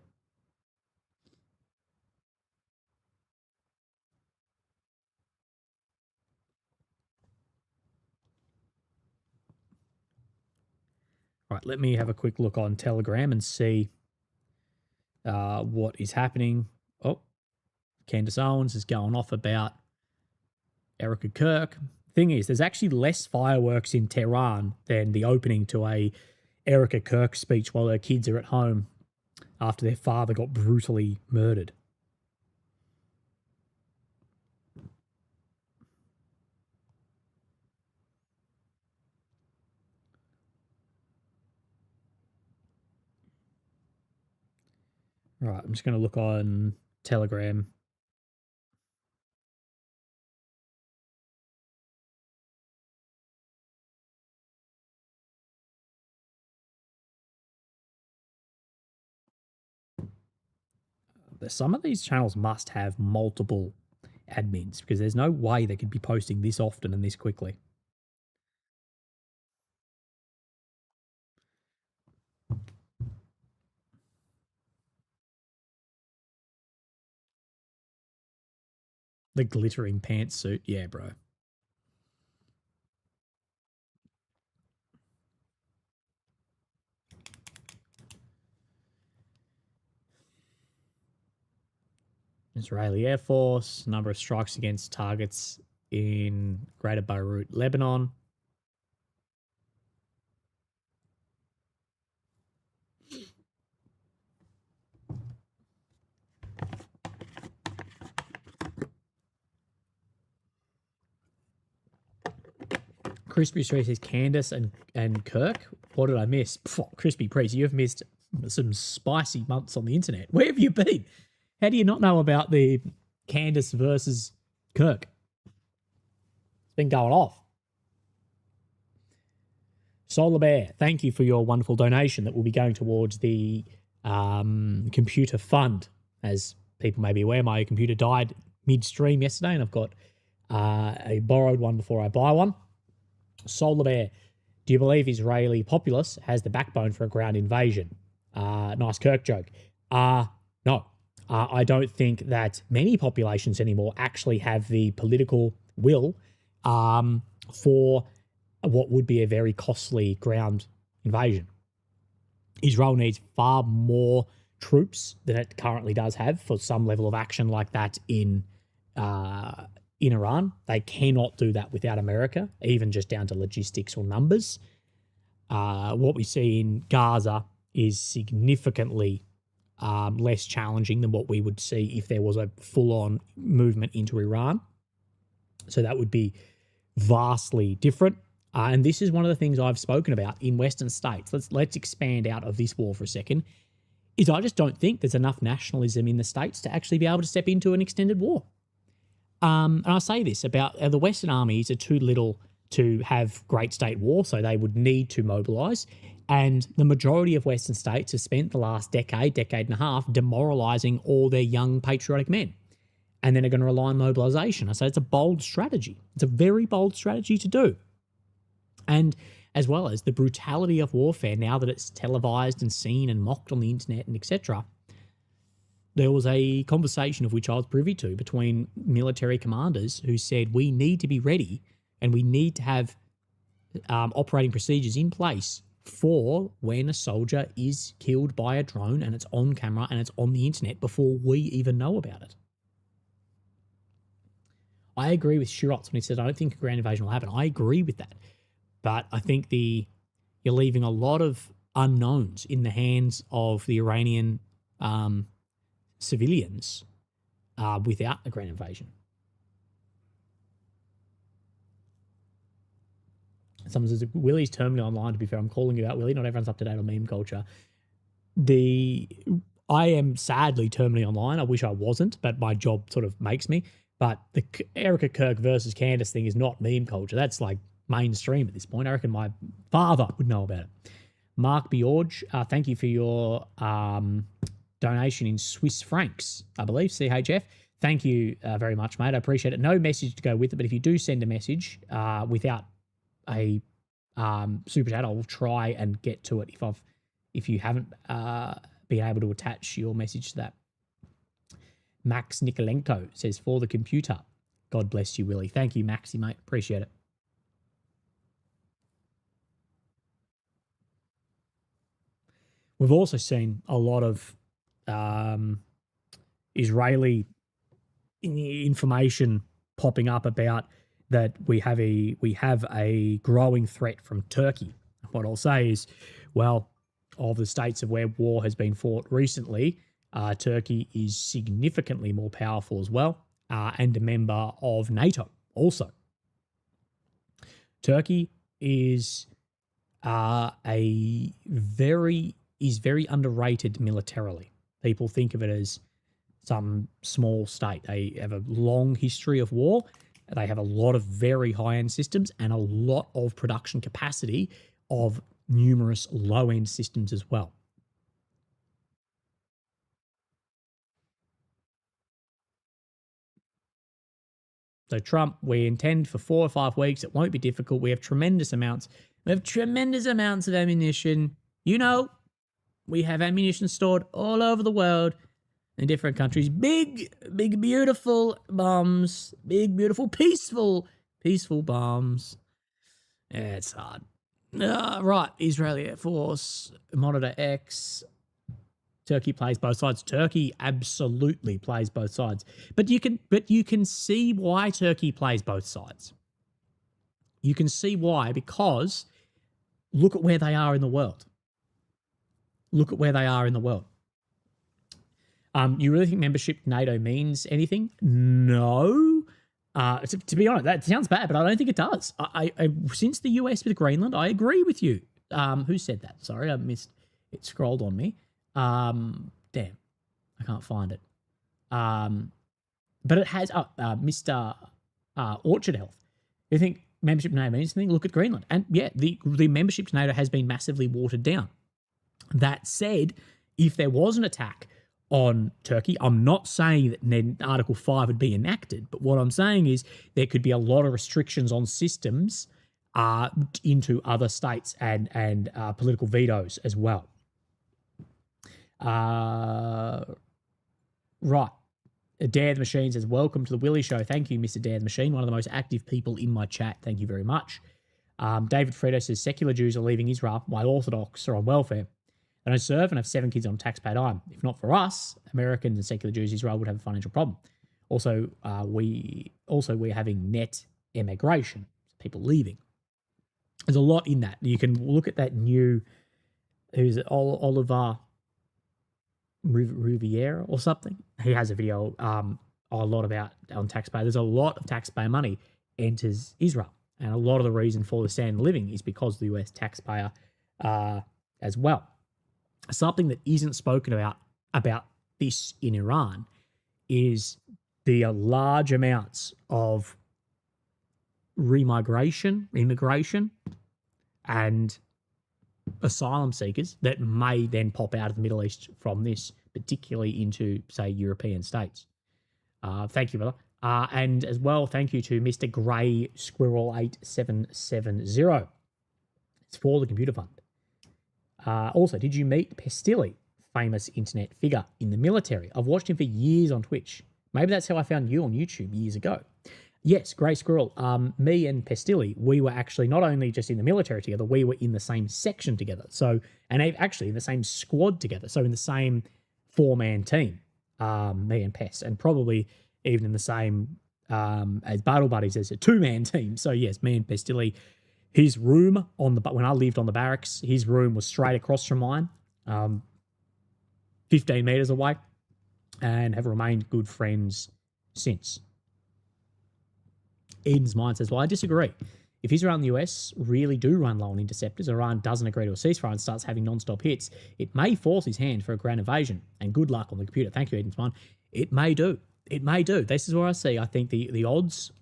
Right, let me have a quick look on Telegram and see what is happening. Oh, Candace Owens is going off about Erica Kirk. Thing is, there's actually less fireworks in Tehran than the opening to a Erica Kirk speech while her kids are at home after their father got brutally murdered. Right, I'm just going to look on Telegram. Some of these channels must have multiple admins, because there's no way they could be posting this often and this quickly. The glittering pantsuit, yeah, bro. Israeli Air Force, number of strikes against targets in Greater Beirut, Lebanon. Crispy Street says Candace and Kirk. What did I miss? Pff, Crispy Priest, you have missed some spicy months on the internet. Where have you been? How do you not know about the Candace versus Kirk? It's been going off. Solar Bear, thank you for your wonderful donation that will be going towards the computer fund. As people may be aware, my computer died midstream yesterday, and I've got a borrowed one before I buy one. Solar Bear, do you believe Israeli populace has the backbone for a ground invasion? Nice Kirk joke. No. I don't think that many populations anymore actually have the political will for what would be a very costly ground invasion. Israel needs far more troops than it currently does have for some level of action like that in Iran. They cannot do that without America, even just down to logistics or numbers. What we see in Gaza is significantly less challenging than what we would see if there was a full-on movement into Iran. So that would be vastly different. And this is one of the things I've spoken about in Western states. Let's expand out of this war for a second. Is I just don't think there's enough nationalism in the states to actually be able to step into an extended war. And I say this about the Western armies are too little to have great state war, so they would need to mobilise. And the majority of Western states have spent the last decade and a half demoralising all their young patriotic men. And then are going to rely on mobilisation. I say it's a bold strategy. It's a very bold strategy to do. And as well as the brutality of warfare, now that it's televised and seen and mocked on the internet and etc., there was a conversation of which I was privy to between military commanders who said we need to be ready and we need to have operating procedures in place for when a soldier is killed by a drone and it's on camera and it's on the internet before we even know about it. I agree with Shirotz when he says I don't think a ground invasion will happen. I agree with that. But I think you're leaving a lot of unknowns in the hands of the Iranian civilians without a ground invasion. Someone says, Willie's terminally online, to be fair. I'm calling you out, Willie. Not everyone's up to date on meme culture. I am sadly terminally online. I wish I wasn't, but my job sort of makes me. But the Erica Kirk versus Candace thing is not meme culture. That's like mainstream at this point. I reckon my father would know about it. Mark Bjorge, thank you for your donation in Swiss francs, I believe, CHF. Thank you very much, mate. I appreciate it. No message to go with it, but if you do send a message without a super chat, I'll try and get to it if you haven't been able to attach your message to that. Max Nikolenko says, for the computer. God bless you, Willie. Thank you, Maxi, mate. Appreciate it. We've also seen a lot of Israeli information popping up about that we have a growing threat from Turkey. What I'll say is, well, of the states of where war has been fought recently, Turkey is significantly more powerful as well, and a member of NATO also. Turkey is very underrated militarily. People think of it as some small state. They have a long history of war. They have a lot of very high-end systems and a lot of production capacity of numerous low-end systems as well. So Trump, we intend for 4 or 5 weeks. It won't be difficult. We have tremendous amounts. Of ammunition. You know, we have ammunition stored all over the world in different countries. Big, beautiful bombs. Big, beautiful, peaceful bombs. Yeah, it's hard. Right, Israeli Air Force, Monitor X. Turkey plays both sides. Turkey absolutely plays both sides. But you can see why Turkey plays both sides. You can see why, because look at where they are in the world. Look at where they are in the world. You really think membership to NATO means anything? No. To be honest, that sounds bad, but I don't think it does. I since the US with Greenland, I agree with you. Who said that? Sorry, I missed it. Scrolled on me. Damn, I can't find it. But it has Mr. Orchard Health. You think membership to NATO means anything? Look at Greenland, and yeah, the membership to NATO has been massively watered down. That said, if there was an attack on Turkey, I'm not saying that then Article 5 would be enacted, but what I'm saying is there could be a lot of restrictions on systems into other states and political vetoes as well. Right. Dare the Machine says, welcome to the Willie Show. Thank you, Mr. Dare the Machine, one of the most active people in my chat. Thank you very much. David Fredo says, secular Jews are leaving Israel while Orthodox are on welfare. They don't serve and have 7 kids on taxpayer dime. If not for us, Americans and secular Jews, Israel would have a financial problem. Also, we're having net immigration, people leaving. There's a lot in that. You can look at that new, who's it, Oliver Riviera or something. He has a video a lot about on taxpayer. There's a lot of taxpayer money enters Israel, and a lot of the reason for the standard of living is because of the US taxpayer as well. Something that isn't spoken about this in Iran is the large amounts of immigration, and asylum seekers that may then pop out of the Middle East from this, particularly into, say, European states. Thank you, brother. And as well, thank you to Mr. Grey Squirrel 8770. It's for the Computer Fund. Also, did you meet Pestilli, famous internet figure in the military? I've watched him for years on Twitch. Maybe that's how I found you on YouTube years ago. Yes, Grey Squirrel. Me and Pestilli, we were actually not only just in the military together, we were in the same section together. So, and actually in the same squad together. So in the same 4-man team, me and Pest, and probably even in the same as Battle Buddies as a 2-man team. So yes, me and Pestilli. His room when I lived on the barracks, his room was straight across from mine, 15 meters away, and have remained good friends since. Eden's Mind says, well, I disagree. If Israel and the US really do run low on interceptors, Iran doesn't agree to a ceasefire and starts having non-stop hits, it may force his hand for a grand invasion. And good luck on the computer. Thank you, Eden's Mind. It may do. It may do. This is where I see. I think the odds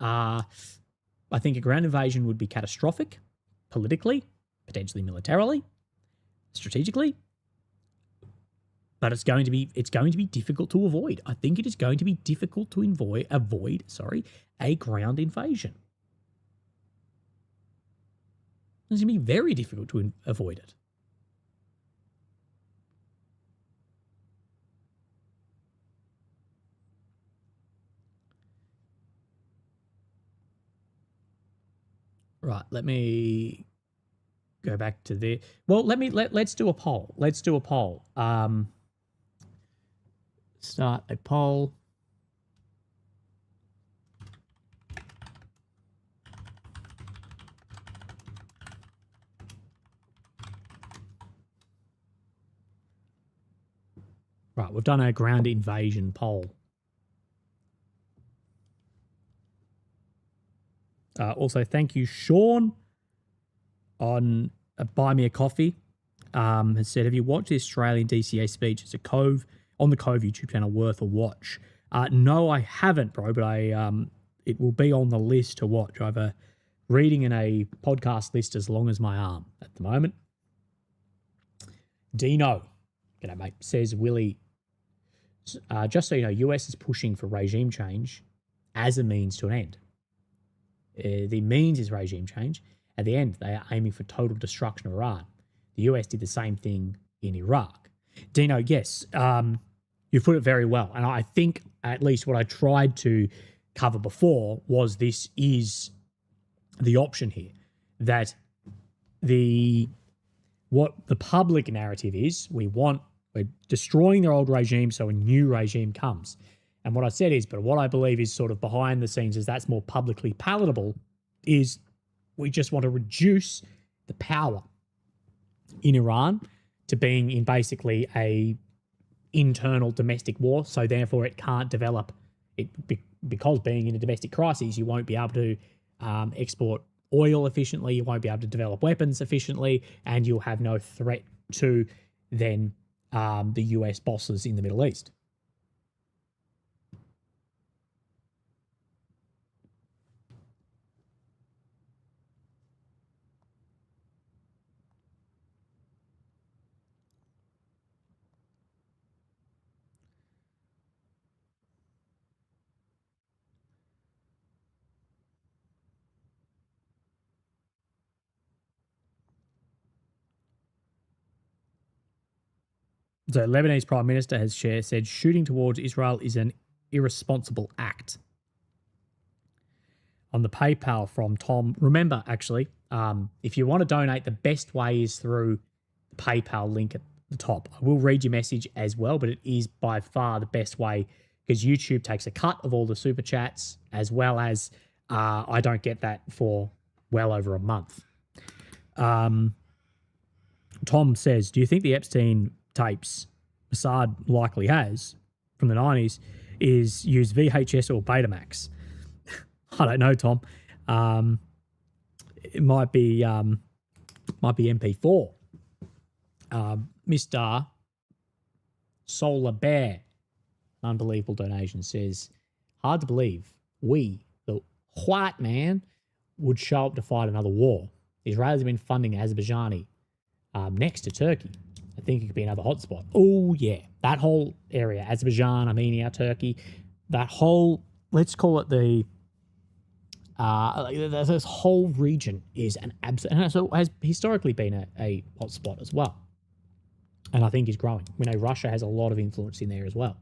are I think a ground invasion would be catastrophic politically, potentially militarily, strategically, but it's going to be difficult to avoid. I think it is going to be difficult to avoid a ground invasion. It's going to be very difficult to avoid it. Right, let me go back to the. Well, let's do a poll. Let's do a poll. Start a poll. Right, we've done a ground invasion poll. Also, thank you, Sean, on Buy Me a Coffee. Has said, have you watched the Australian DCA speech? It's on the Cove YouTube channel, worth a watch. No, I haven't, bro, but it will be on the list to watch. I have a reading in a podcast list as long as my arm at the moment. Dino, g'day mate, says Willie, just so you know, US is pushing for regime change as a means to an end. The means is regime change. At the end, they are aiming for total destruction of Iran. The US did the same thing in Iraq. Dino, yes, you put it very well. And I think at least what I tried to cover before was this is the option here, that what the public narrative is, we're destroying their old regime so a new regime comes. And what I said is, but what I believe is sort of behind the scenes is that's more publicly palatable, is we just want to reduce the power in Iran to being in basically a internal domestic war. So therefore it can't develop it because being in a domestic crisis, you won't be able to export oil efficiently. You won't be able to develop weapons efficiently, and you'll have no threat to then the US bosses in the Middle East. So Lebanese Prime Minister has said shooting towards Israel is an irresponsible act. On the PayPal from Tom, remember actually, if you want to donate, the best way is through the PayPal link at the top. I will read your message as well, but it is by far the best way because YouTube takes a cut of all the super chats, as well as I don't get that for well over a month. Tom says, do you think the Epstein tapes Mossad likely has from the 90s is use VHS or Betamax? I don't know, Tom. It might be MP4. Mr. Solar Bear, unbelievable donation, says, hard to believe we, the white man, would show up to fight another war. The Israelis have been funding Azerbaijani next to Turkey. I think it could be another hotspot. Oh, yeah. That whole area, Azerbaijan, Armenia, Turkey, that whole, let's call it this whole region is an absolute, and so has historically been a hotspot as well. And I think is growing. We know Russia has a lot of influence in there as well,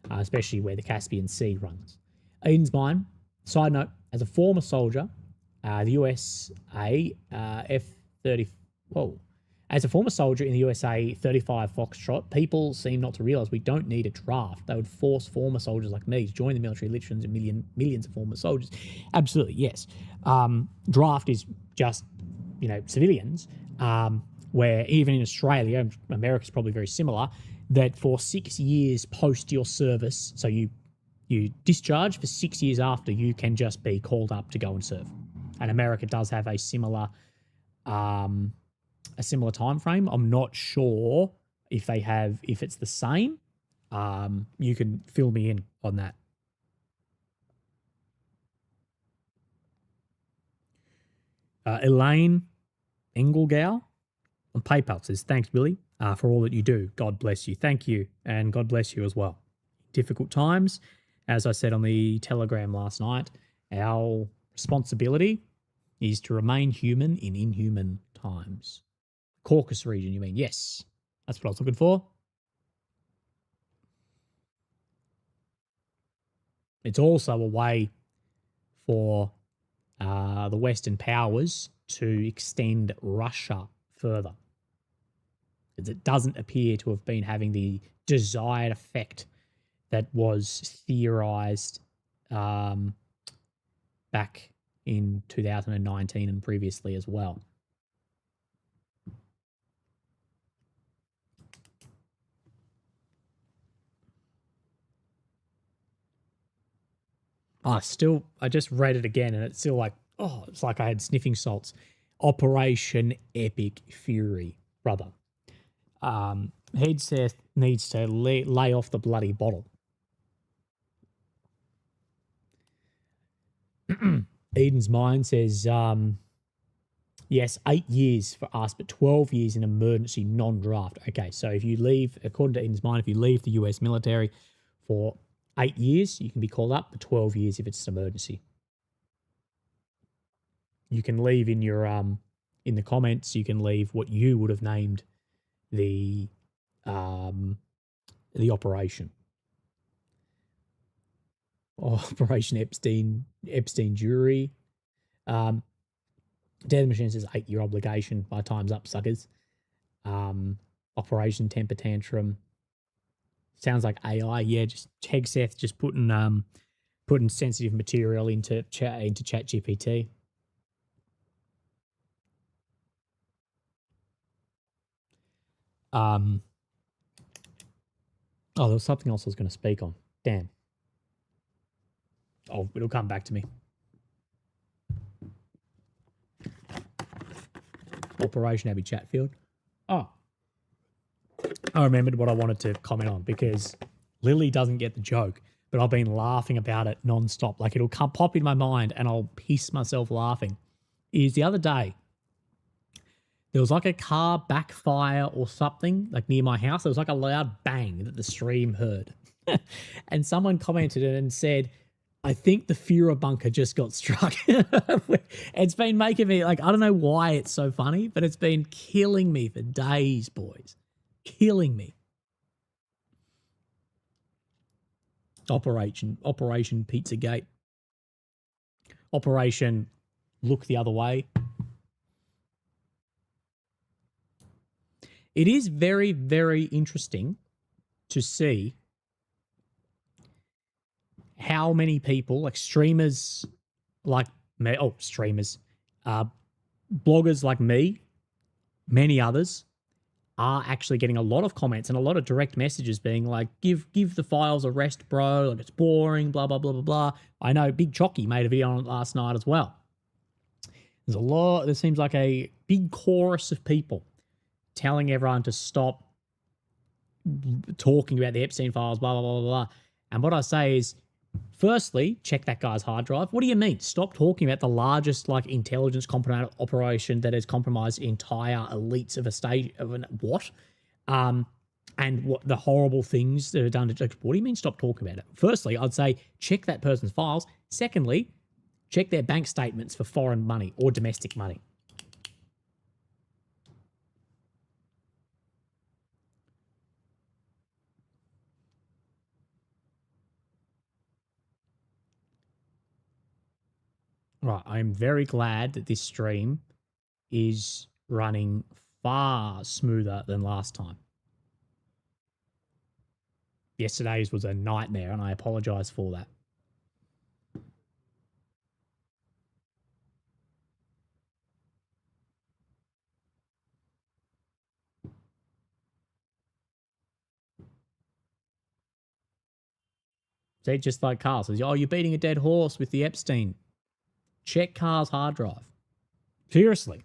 especially where the Caspian Sea runs. Eden's Mine, side note, as a former soldier, the USA F-30, as a former soldier in the USA 35 Foxtrot, people seem not to realise we don't need a draft. They would force former soldiers like me to join the military, literally millions of former soldiers. Absolutely, yes. Draft is just, civilians, where even in Australia, America's probably very similar, that for 6 years post your service, so you discharge for 6 years after, you can just be called up to go and serve. And America does have a similar time frame. I'm not sure if it's the same. You can fill me in on that. Elaine Engelgau on PayPal says, thanks, Billy, for all that you do. God bless you. Thank you. And God bless you as well. Difficult times. As I said on the Telegram last night, our responsibility is to remain human in inhuman times. Caucasus region, you mean? Yes. That's what I was looking for. It's also a way for the Western powers to extend Russia further. Because it doesn't appear to have been having the desired effect that was theorized back in 2019 and previously as well. I just read it again and it's still like, oh, it's like I had sniffing salts. Operation Epic Fury, brother. Headseth needs to lay off the bloody bottle. Eden's Mind says, yes, 8 years for us, but 12 years in emergency non-draft. Okay, so if you leave, according to Eden's Mind, if you leave the US military for 8 years, you can be called up, for 12 years if it's an emergency. You can leave in your in the comments, you can leave what you would have named the operation. Operation Epstein jury. Dead Machine says 8-year obligation. My time's up, suckers. Operation Temper Tantrum. Sounds like AI. Yeah, just Hegseth just putting sensitive material into ChatGPT. Oh, there was something else I was going to speak on. Damn. Oh, it'll come back to me. Operation Abby Chatfield. Oh, I remembered what I wanted to comment on because Lily doesn't get the joke, but I've been laughing about it nonstop. Like it'll pop in my mind and I'll piss myself laughing. Is the other day, there was like a car backfire or something like near my house. There was like a loud bang that the stream heard. And someone commented it and said, I think the Führer bunker just got struck. It's been making me like, I don't know why it's so funny, but it's been killing me for days, boys. Killing me. Operation Pizzagate. Operation Look the Other Way. It is very, very interesting to see how many people, like streamers like me, bloggers like me, many others, are actually getting a lot of comments and a lot of direct messages being like, give the files a rest, bro. Like it's boring, blah, blah, blah, blah, blah. I know Big Chocky made a video on it last night as well. There seems like a big chorus of people telling everyone to stop talking about the Epstein files, blah, blah, blah, blah, blah. And what I say is, firstly, check that guy's hard drive. What do you mean? Stop talking about the largest like intelligence compromise operation that has compromised entire elites of a state of an what? And what the horrible things that are done to. What do you mean? Stop talking about it. Firstly, I'd say check that person's files. Secondly, check their bank statements for foreign money or domestic money. Right, I'm very glad that this stream is running far smoother than last time. Yesterday's was a nightmare, and I apologize for that. See, just like Carl says, oh, you're beating a dead horse with the Epstein. Check Carl's hard drive. Seriously.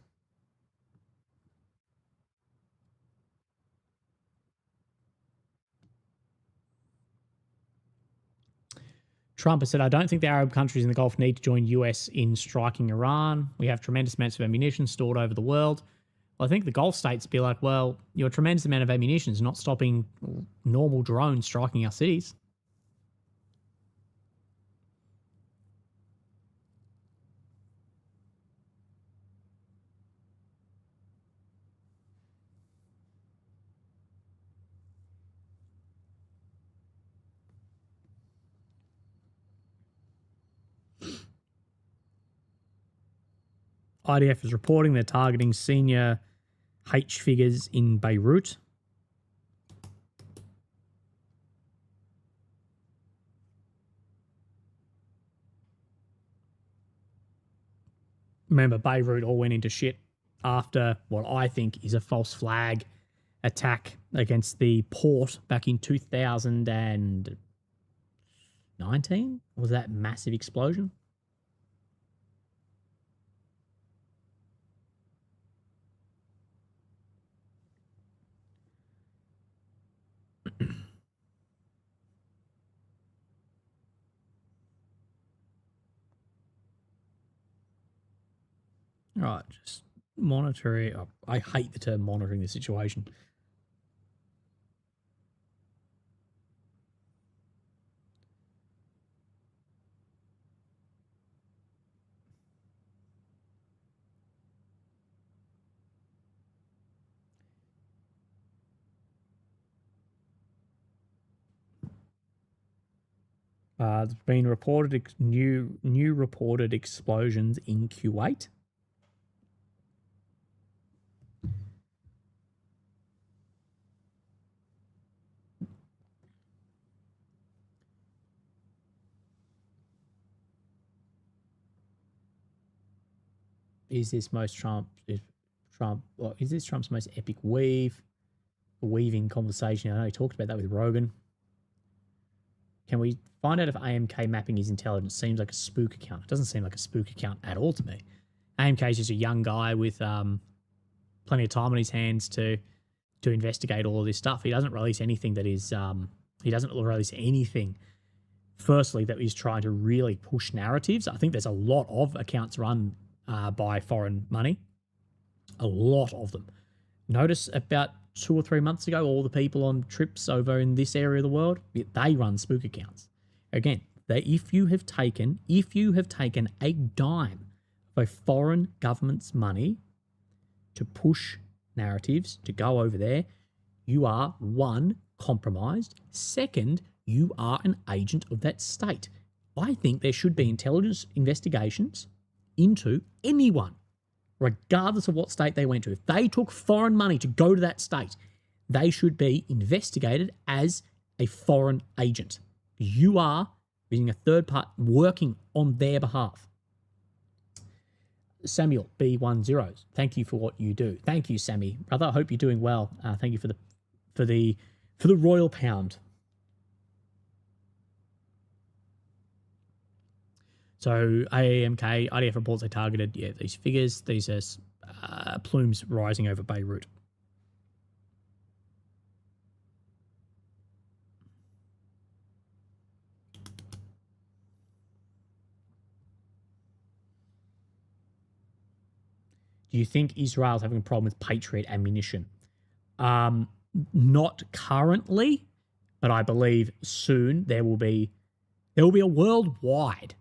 Trump has said, I don't think the Arab countries in the Gulf need to join US in striking Iran. We have tremendous amounts of ammunition stored over the world. Well, I think the Gulf states be like, well, your tremendous amount of ammunition is not stopping normal drones striking our cities. IDF is reporting they're targeting senior H figures in Beirut. Remember, Beirut all went into shit after what I think is a false flag attack against the port back in 2019. Was that massive explosion? All right, just monitoring. Oh, I hate the term monitoring the situation. There's been reported new reported explosions in Kuwait. Is this Trump's most epic weaving conversation? I know he talked about that with Rogan. Can we find out if AMK mapping is intelligent? Seems like a spook account. It doesn't seem like a spook account at all to me. AMK is just a young guy with plenty of time on his hands to investigate all of this stuff. He doesn't release anything that is firstly, that is trying to really push narratives. I think there's a lot of accounts run by foreign money, a lot of them. Notice about 2 or 3 months ago, all the people on trips over in this area of the world, they run spook accounts. Again, if you have taken a dime of a foreign government's money to push narratives to go over there, you are, one, compromised. Second, you are an agent of that state. I think there should be intelligence investigations into anyone, regardless of what state they went to. If they took foreign money to go to that state, they should be investigated as a foreign agent. You are being a third part working on their behalf. Samuel B10, thank you for what you do. Thank you, Sammy, brother. I hope you're doing well. Thank you for the royal pound. So AMK, IDF reports they targeted, these figures. These are plumes rising over Beirut. Do you think Israel's having a problem with Patriot ammunition? Not currently, but I believe soon there will be a worldwide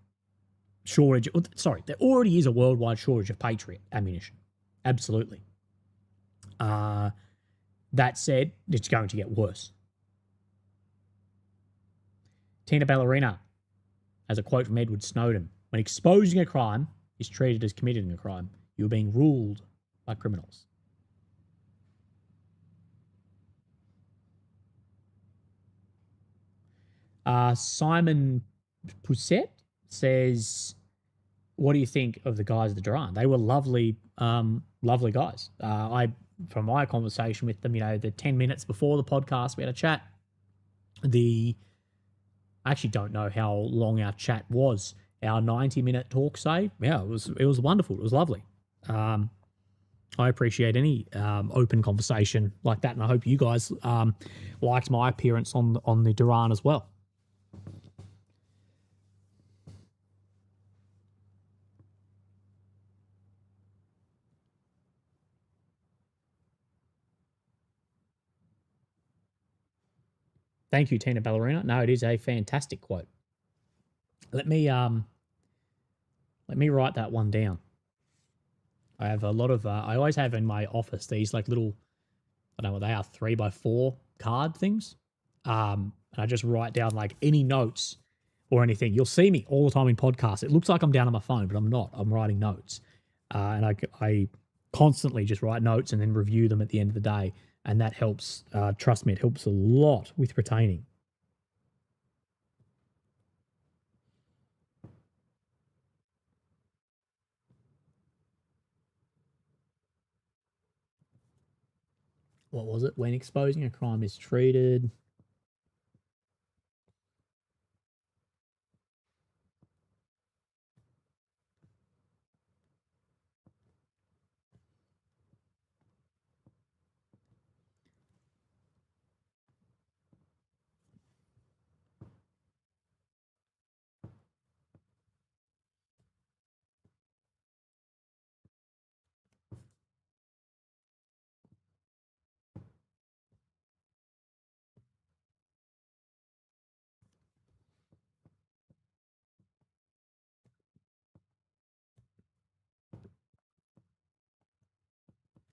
shortage. Sorry, there already is a worldwide shortage of Patriot ammunition. Absolutely. That said, it's going to get worse. Tina Ballerina has a quote from Edward Snowden. When exposing a crime is treated as committing a crime, you're being ruled by criminals. Simon Pousset says, what do you think of the guys at the Duran? They were lovely guys. From my conversation with them, the 10 minutes before the podcast, we had a chat. I actually don't know how long our chat was. Our 90-minute talk, say, it was wonderful. It was lovely. I appreciate any open conversation like that, and I hope you guys liked my appearance on the Duran as well. Thank you, Tina Ballerina. No, it is a fantastic quote. Let me write that one down. I have a lot of I always have in my office these like little, I don't know what they are, 3x4 card things. And I just write down like any notes or anything. You'll see me all the time in podcasts. It looks like I'm down on my phone, but I'm not. I'm writing notes. And I constantly just write notes and then review them at the end of the day. And that helps, trust me, it helps a lot with retaining. What was it? When exposing a crime is treated.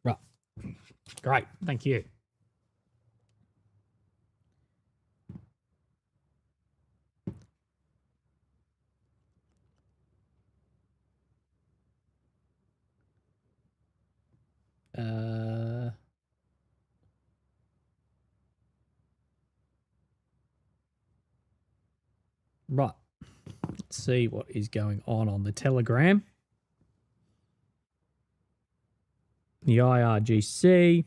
Right. Great. Thank you. Right. Let's see what is going on the Telegram. The IRGC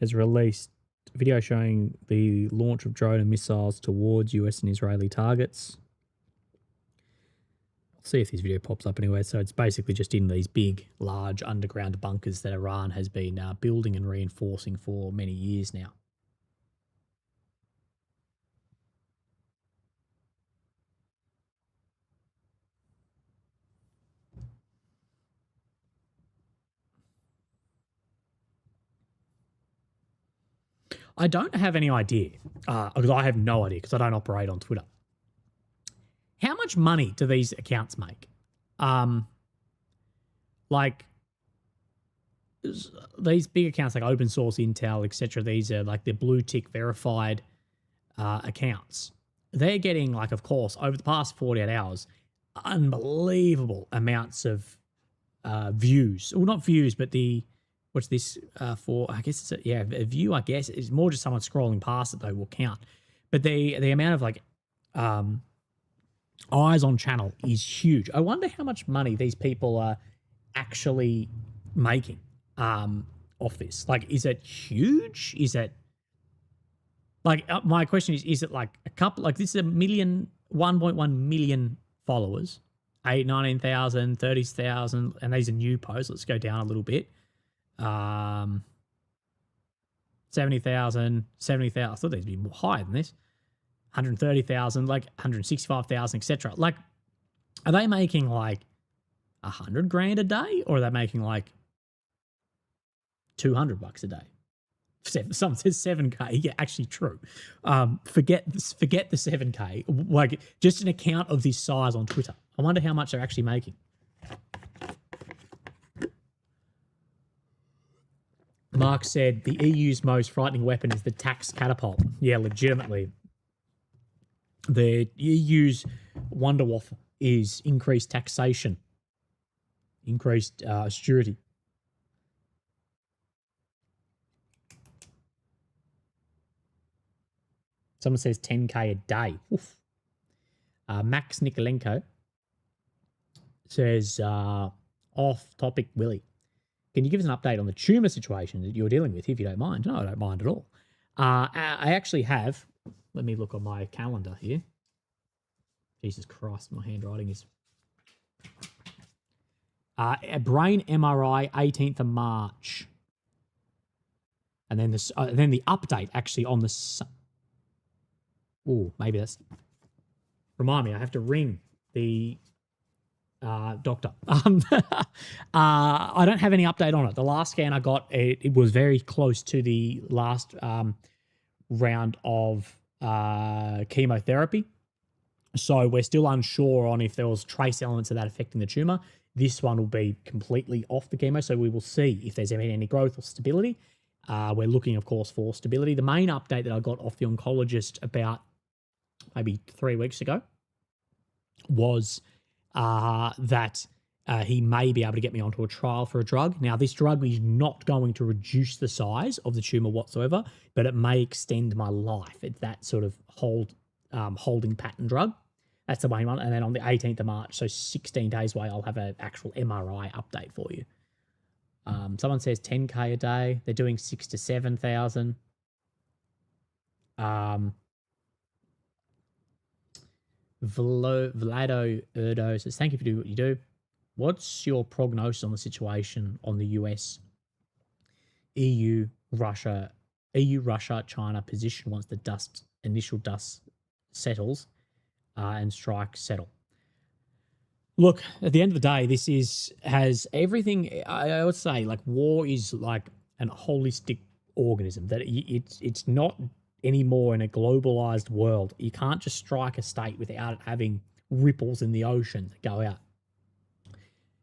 has released a video showing the launch of drone and missiles towards US and Israeli targets. I'll see if this video pops up anywhere. So it's basically just in these big, large underground bunkers that Iran has been building and reinforcing for many years now. I don't have any idea, because I have no idea because I don't operate on Twitter. How much money do these accounts make? Like these big accounts like Open Source Intel, etc. These are like the blue tick verified accounts. They're getting, like, of course, over the past 48 hours, unbelievable amounts of views. Well, not views, but what's this for? I guess it's a view. I guess it's more just someone scrolling past it though will count. But the amount of like eyes on channel is huge. I wonder how much money these people are actually making off this. Like, is it huge? Is it like my question is it like a couple? Like, this is 1.1 million followers, 19,000, 30,000, and these are new posts. Let's go down a little bit. 70,000, 70,000. I thought they'd be more higher than this. 130,000, like 165,000, etc. Like, are they making like $100,000 a day, or are they making like $200 a day? Someone says 7K. Yeah, actually true. Forget the 7K. Like, just an account of this size on Twitter. I wonder how much they're actually making. Mark said the EU's most frightening weapon is the tax catapult. Yeah, legitimately. The EU's wonder waffle is increased taxation, increased security. Someone says 10K a day. Oof. Max Nikolenko says, off topic, Willie. Can you give us an update on the tumour situation that you're dealing with, if you don't mind? No, I don't mind at all. I actually have. Let me look on my calendar here. Jesus Christ, my handwriting is. A brain MRI, 18th of March. And then the update actually on the. Oh, maybe that's. Remind me, I have to ring the doctor. I don't have any update on it. The last scan I got, it was very close to the last round of chemotherapy. So we're still unsure on if there was trace elements of that affecting the tumor. This one will be completely off the chemo, so we will see if there's any growth or stability. We're looking, of course, for stability. The main update that I got off the oncologist about maybe 3 weeks ago was that he may be able to get me onto a trial for a drug. Now, this drug is not going to reduce the size of the tumor whatsoever, but it may extend my life. It's that sort of holding pattern drug. That's the main one. And then on the 18th of March, so 16 days away, I'll have an actual MRI update for you. Someone says 10K a day. They're doing 6,000 to 7,000. Vlado Erdo says, thank you for doing what you do. What's your prognosis on the situation on the US, EU, Russia, China position once the initial dust settles and strikes settle? Look, at the end of the day, this has everything. I would say, like, war is like an holistic organism, that it's not anymore in a globalized world. You can't just strike a state without it having ripples in the ocean that go out.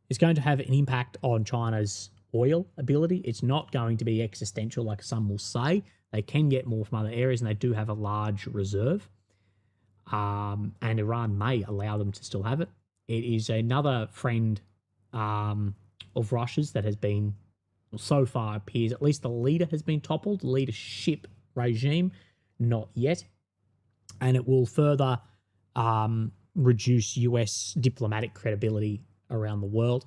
It's going to have an impact on China's oil ability. It's not going to be existential like some will say. They can get more from other areas, and they do have a large reserve. And Iran may allow them to still have it. It is another friend of Russia's that has been, so far appears, at least the leader has been toppled, the leadership regime, not yet. And it will further reduce US diplomatic credibility around the world,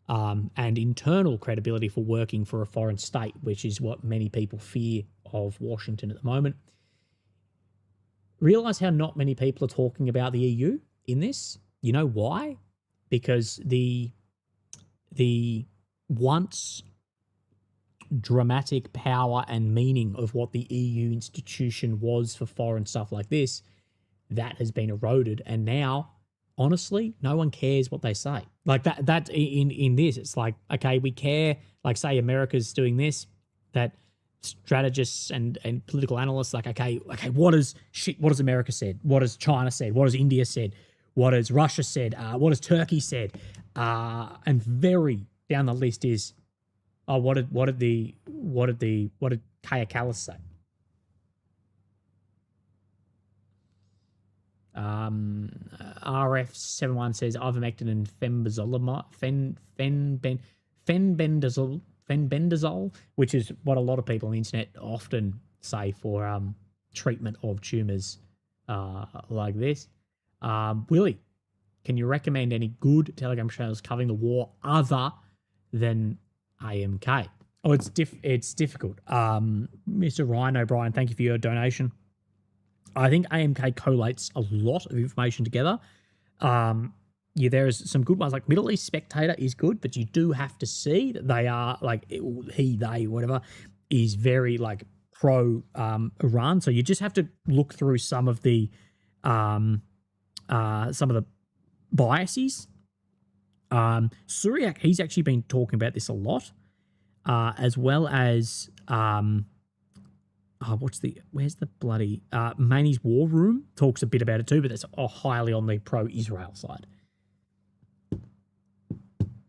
and internal credibility for working for a foreign state, which is what many people fear of Washington at the moment. Realize how not many people are talking about the EU in this. You know why? Because the once dramatic power and meaning of what the EU institution was for foreign stuff like this, that has been eroded, and now, honestly, no one cares what they say. Like that in this, it's like, okay, we care, like, say America's doing this, that strategists and political analysts, like, okay, what has America said? What has China said? What has India said? What has Russia said? What has Turkey said? And very down the list is, oh, what did Kaya Kallas say? RF71 says ivermectin and fenbendazole, which is what a lot of people on the internet often say for treatment of tumors like this. Willie, can you recommend any good Telegram channels covering the war other than AMK? Oh, it's difficult. Mr. Ryan O'Brien, thank you for your donation. I think AMK collates a lot of information together. There's some good ones, like Middle East Spectator is good, but you do have to see that they are, like, they, whatever, is very, like, pro Iran. So you just have to look through some of the biases. Suriak, he's actually been talking about this a lot, as well as where's the bloody Manny's War Room talks a bit about it too, but that's highly on the pro-Israel side.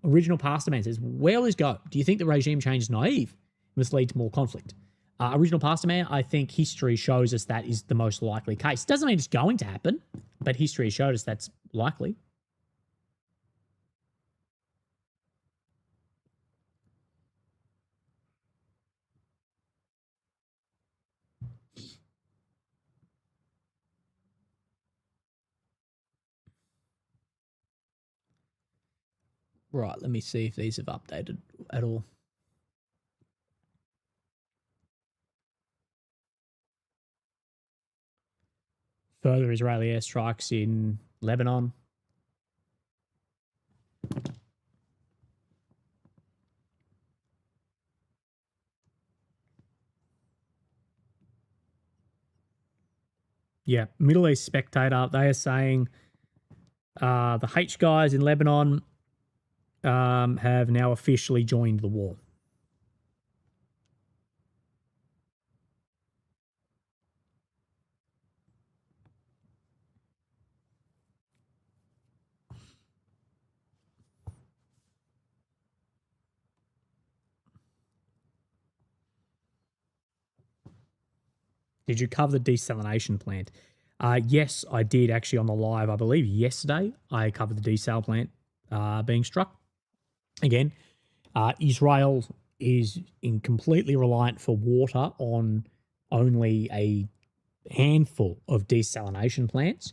Original Pastor Man says, where will this go? Do you think the regime change is naive? It must lead to more conflict. Original Pastor Man, I think history shows us that is the most likely case. Doesn't mean it's going to happen, but history has showed us that's likely. Right, let me see if these have updated at all. Further Israeli airstrikes in Lebanon. Yeah, Middle East Spectator, they are saying the H guys in Lebanon have now officially joined the war. Did you cover the desalination plant? Yes, I did actually on the live. I believe yesterday I covered the desal plant being struck. Again, Israel is completely reliant for water on only a handful of desalination plants,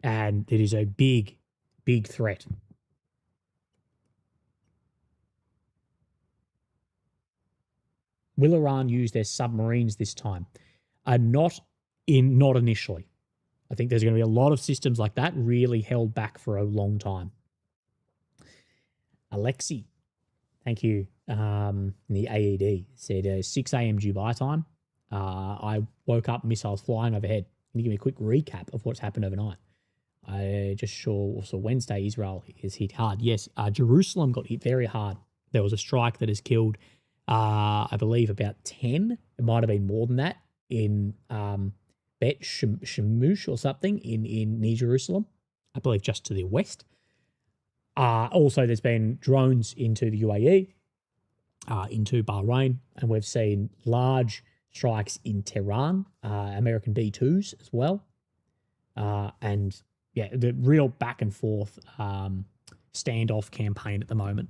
and it is a big, big threat. Will Iran use their submarines this time? Not initially. I think there's going to be a lot of systems like that really held back for a long time. Alexi, thank you. The AED said 6 a.m. Dubai time. I woke up, missiles flying overhead. Can you give me a quick recap of what's happened overnight? I just saw also Wednesday Israel is hit hard. Yes, Jerusalem got hit very hard. There was a strike that has killed, I believe, about 10. It might have been more than that in Bet Shemush or something in near Jerusalem. I believe just to the west. Also, there's been drones into the UAE, into Bahrain, and we've seen large strikes in Tehran, American B-2s as well. And yeah, the real back and forth standoff campaign at the moment.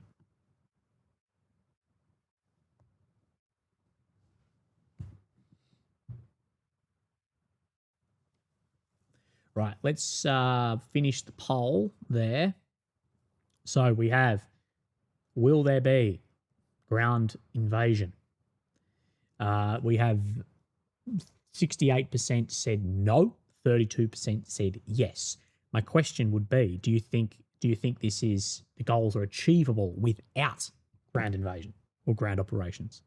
Right, let's finish the poll there. So we have, will there be ground invasion? We have 68% said no, 32% said yes. My question would be, do you think the goals are achievable without ground invasion or ground operations?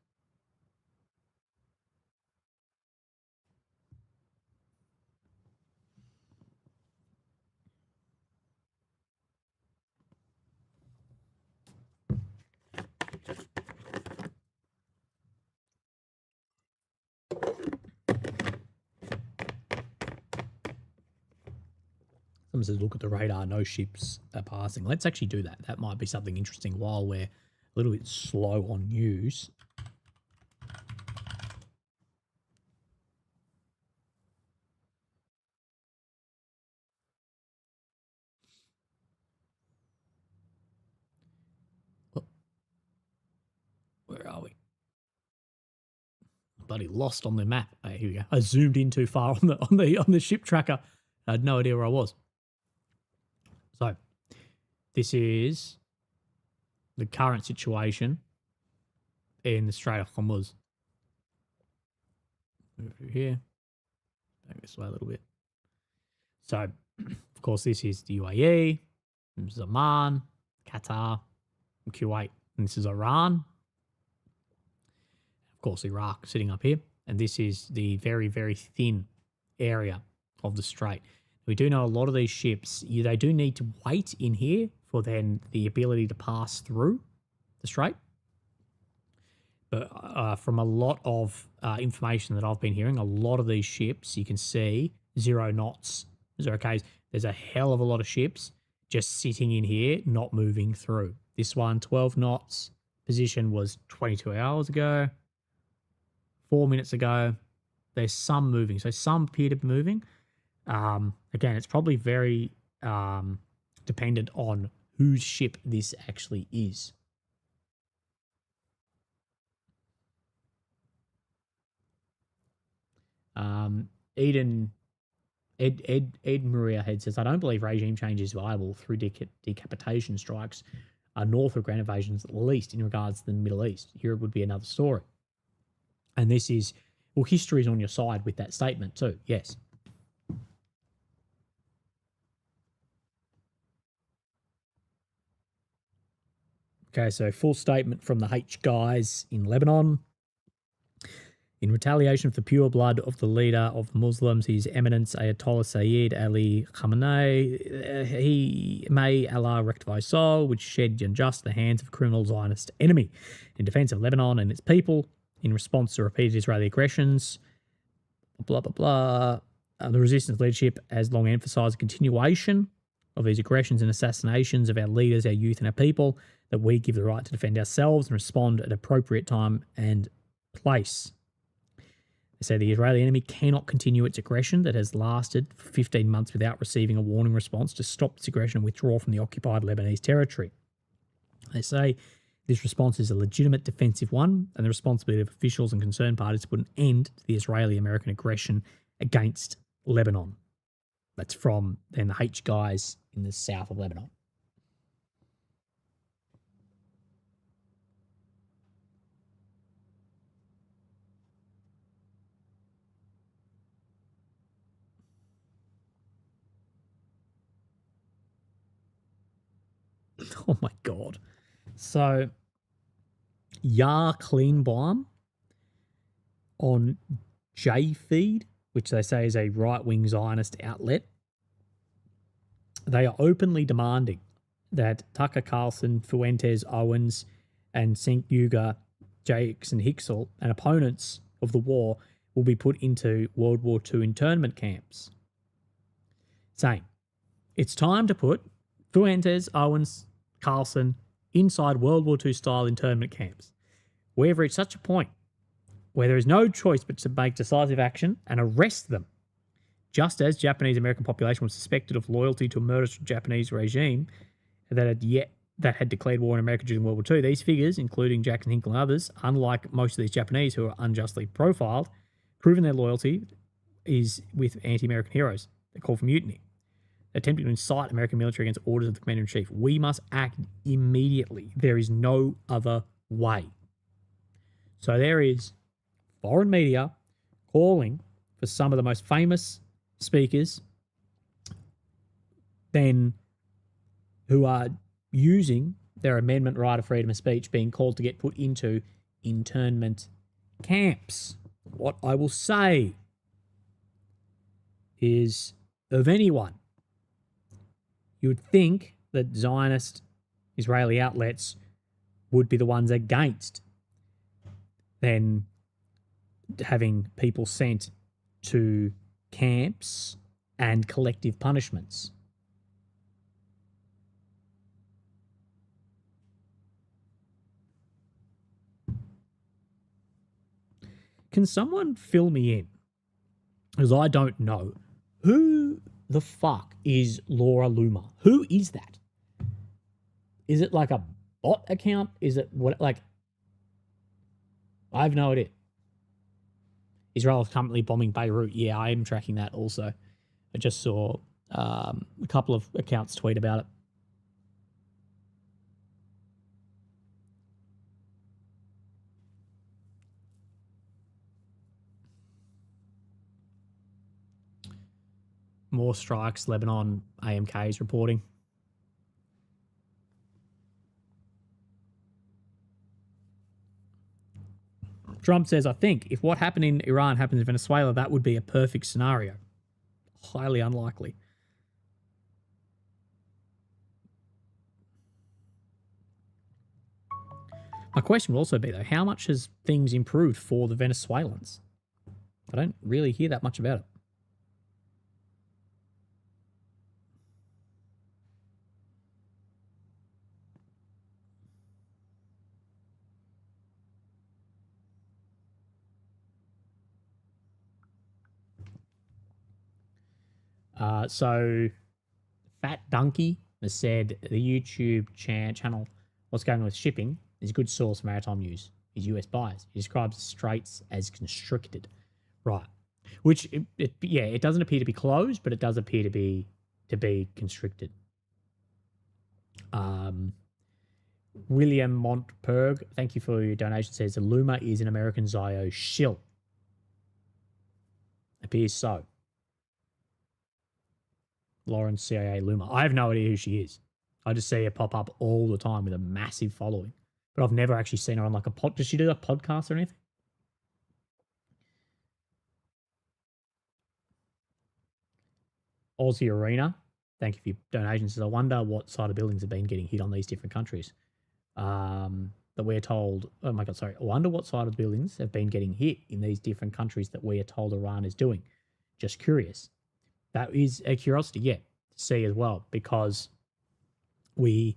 Someone says, look at the radar, no ships are passing. Let's actually do that. That might be something interesting while we're a little bit slow on news. Where are we? Bloody lost on the map. Hey, here we go. I zoomed in too far on the ship tracker. I had no idea where I was. So, this is the current situation in the Strait of Hormuz. Move through here. Back this way a little bit. So, of course, this is the UAE, this is Oman, Qatar, and Kuwait, and this is Iran. Of course, Iraq sitting up here, and this is the very, very thin area of the strait. We do know a lot of these ships, they do need to wait in here for then the ability to pass through the strait. But from a lot of information that I've been hearing, a lot of these ships, you can see 0 knots, 0 Ks. There's a hell of a lot of ships just sitting in here, not moving through. This one, 12 knots. Position was 22 hours ago, 4 minutes ago. There's some moving. So some appear to be moving. Again, it's probably very dependent on whose ship this actually is. Ed Maria Head says, I don't believe regime change is viable through decapitation strikes north of ground invasions, at least in regards to the Middle East. Europe would be another story. And this is, well, history is on your side with that statement too. Yes. Okay, so full statement from the H guys in Lebanon. In retaliation for the pure blood of the leader of the Muslims, His Eminence Ayatollah Sayyid Ali Khamenei, he may Allah rectify his soul, which shed unjust the hands of a criminal Zionist enemy in defense of Lebanon and its people in response to repeated Israeli aggressions. Blah, blah, blah. The resistance leadership has long emphasized a continuation of these aggressions and assassinations of our leaders, our youth, and our people, that we give the right to defend ourselves and respond at appropriate time and place. say the Israeli enemy cannot continue its aggression that has lasted for 15 months without receiving a warning response to stop its aggression and withdraw from the occupied Lebanese territory. They say this response is a legitimate defensive one, and the responsibility of officials and concerned parties to put an end to the Israeli-American aggression against Lebanon. That's from then the H guys in the south of Lebanon. Oh my God. So, Yar Kleinbaum on JFeed, which they say is a right-wing Zionist outlet, they are openly demanding that Tucker Carlson, Fuentes Owens, and Cenk Uygur, Jackson Hicksel, and opponents of the war will be put into World War II internment camps, saying it's time to put Fuentes, Owens, Carlson inside World War II style internment camps. We have reached such a point where there is no choice but to make decisive action and arrest them. Just as Japanese American population was suspected of loyalty to a murderous Japanese regime that had declared war on America during World War II, these figures, including Jackson Hinkle and others, unlike most of these Japanese who are unjustly profiled, proven their loyalty is with anti-American heroes. They call for mutiny, attempting to incite American military against orders of the commander-in-chief. We must act immediately. There is no other way. So there is foreign media calling for some of the most famous speakers then who are using their amendment right of freedom of speech being called to get put into internment camps. What I will say is, of anyone, you would think that Zionist Israeli outlets would be the ones against then having people sent to camps and collective punishments. Can someone fill me in? Because I don't know. Who the fuck is Laura Loomer? Who is that? Is it like a bot account? Is it what, like, I have no idea. Israel is currently bombing Beirut. Yeah, I am tracking that also. I just saw a couple of accounts tweet about it. More strikes, Lebanon, AMK is reporting. Trump says, I think if what happened in Iran happens in Venezuela, that would be a perfect scenario. Highly unlikely. My question will also be, though, how much has things improved for the Venezuelans? I don't really hear that much about it. So Fat Donkey has said the YouTube channel, What's Going On with Shipping, is a good source for maritime news. Is US buyers. He describes the straits as constricted. Right. Which, it doesn't appear to be closed, but it does appear to be constricted. William Montperg, thank you for your donation, says the Luma is an American Zio shill. Appears so. Lauren CIA Luma. I have no idea who she is. I just see her pop up all the time with a massive following. But I've never actually seen her on like a pod. Does she do a podcast or anything? Aussie Arena. Thank you for your donations. I wonder what side of buildings have been getting hit on these different countries. That we're told, oh my God, sorry. I wonder what side of buildings have been getting hit in these different countries that we are told Iran is doing. Just curious. That is a curiosity, to see as well, because we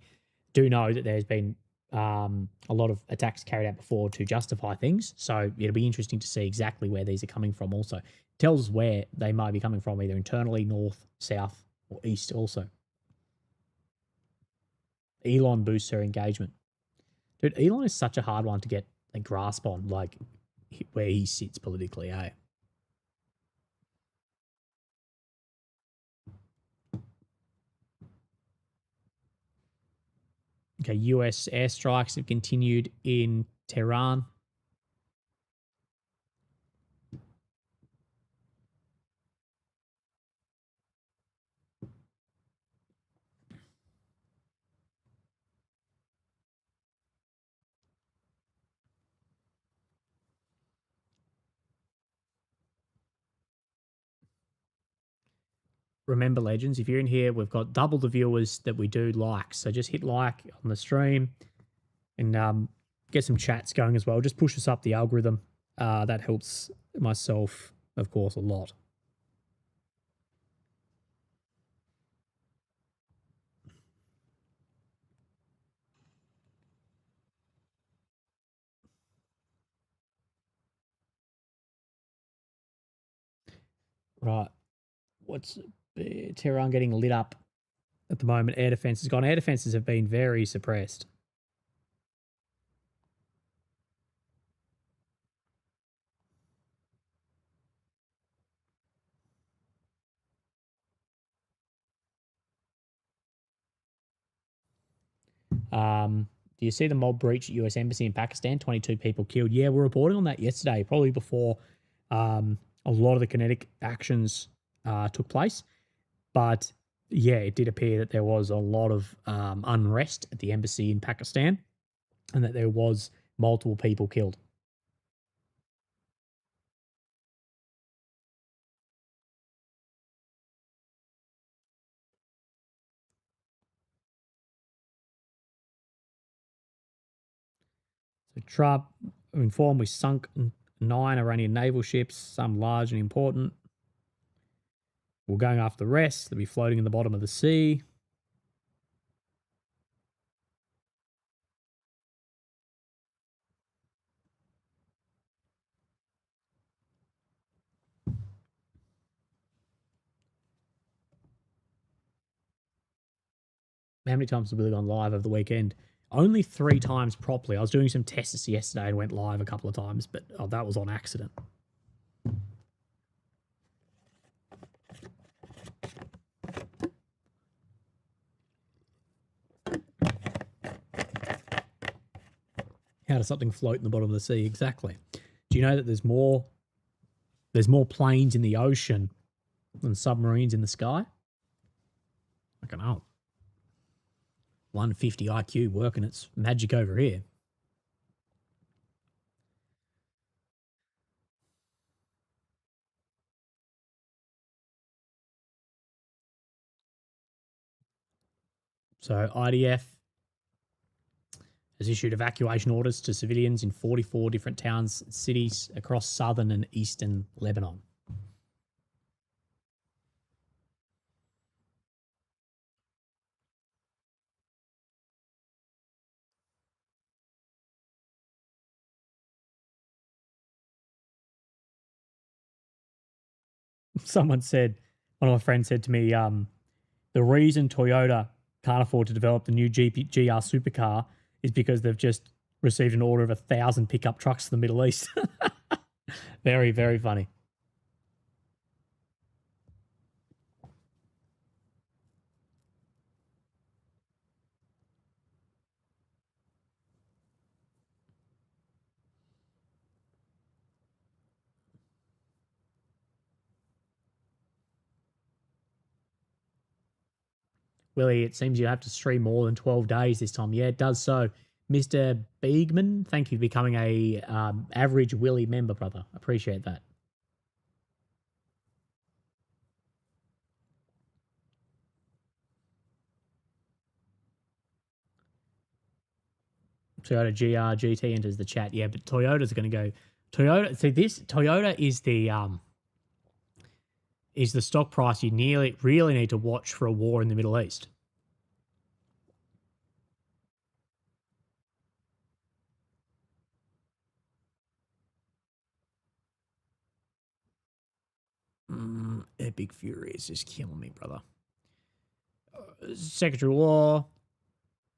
do know that there's been a lot of attacks carried out before to justify things. So it'll be interesting to see exactly where these are coming from. Also, tells us where they might be coming from, either internally, north, south, or east. Also, Elon boosts her engagement. Dude, Elon is such a hard one to get a grasp on, like where he sits politically. Eh? Okay, US airstrikes have continued in Tehran. Remember, legends, if you're in here, we've got double the viewers that we do likes. So just hit like on the stream and get some chats going as well. Just push us up the algorithm. That helps myself, of course, a lot. Right. What's Tehran getting lit up at the moment? Air defense has gone. Air defenses have been very suppressed. Do you see the mob breach at US Embassy in Pakistan? 22 people killed. Yeah, we're reporting on that yesterday, probably before a lot of the kinetic actions took place. But yeah, it did appear that there was a lot of unrest at the embassy in Pakistan and that there was multiple people killed. So Trump informed we sunk 9 Iranian naval ships, some large and important. We're going after the rest. They'll be floating in the bottom of the sea. How many times have we gone live over the weekend? Only 3 times properly. I was doing some tests yesterday and went live a couple of times, but that was on accident. How does something float in the bottom of the sea? Exactly. Do you know that there's more planes in the ocean than submarines in the sky? I don't know. 150 IQ working its magic over here. So IDF has issued evacuation orders to civilians in 44 different towns and cities across southern and eastern Lebanon. Someone said, one of my friends said to me, the reason Toyota can't afford to develop the new GR supercar is because they've just received an order of 1,000 pickup trucks to the Middle East. Very, very funny. Willie, it seems you have to stream more than 12 days this time. Yeah, it does so. Mr. Beegman, thank you for becoming a average Willie member, brother. Appreciate that. Toyota GR GT enters the chat. Yeah, but Toyota's going to go. Toyota. See, this Toyota is the stock price you really need to watch for a war in the Middle East. Epic Fury is just killing me, brother. Secretary of War,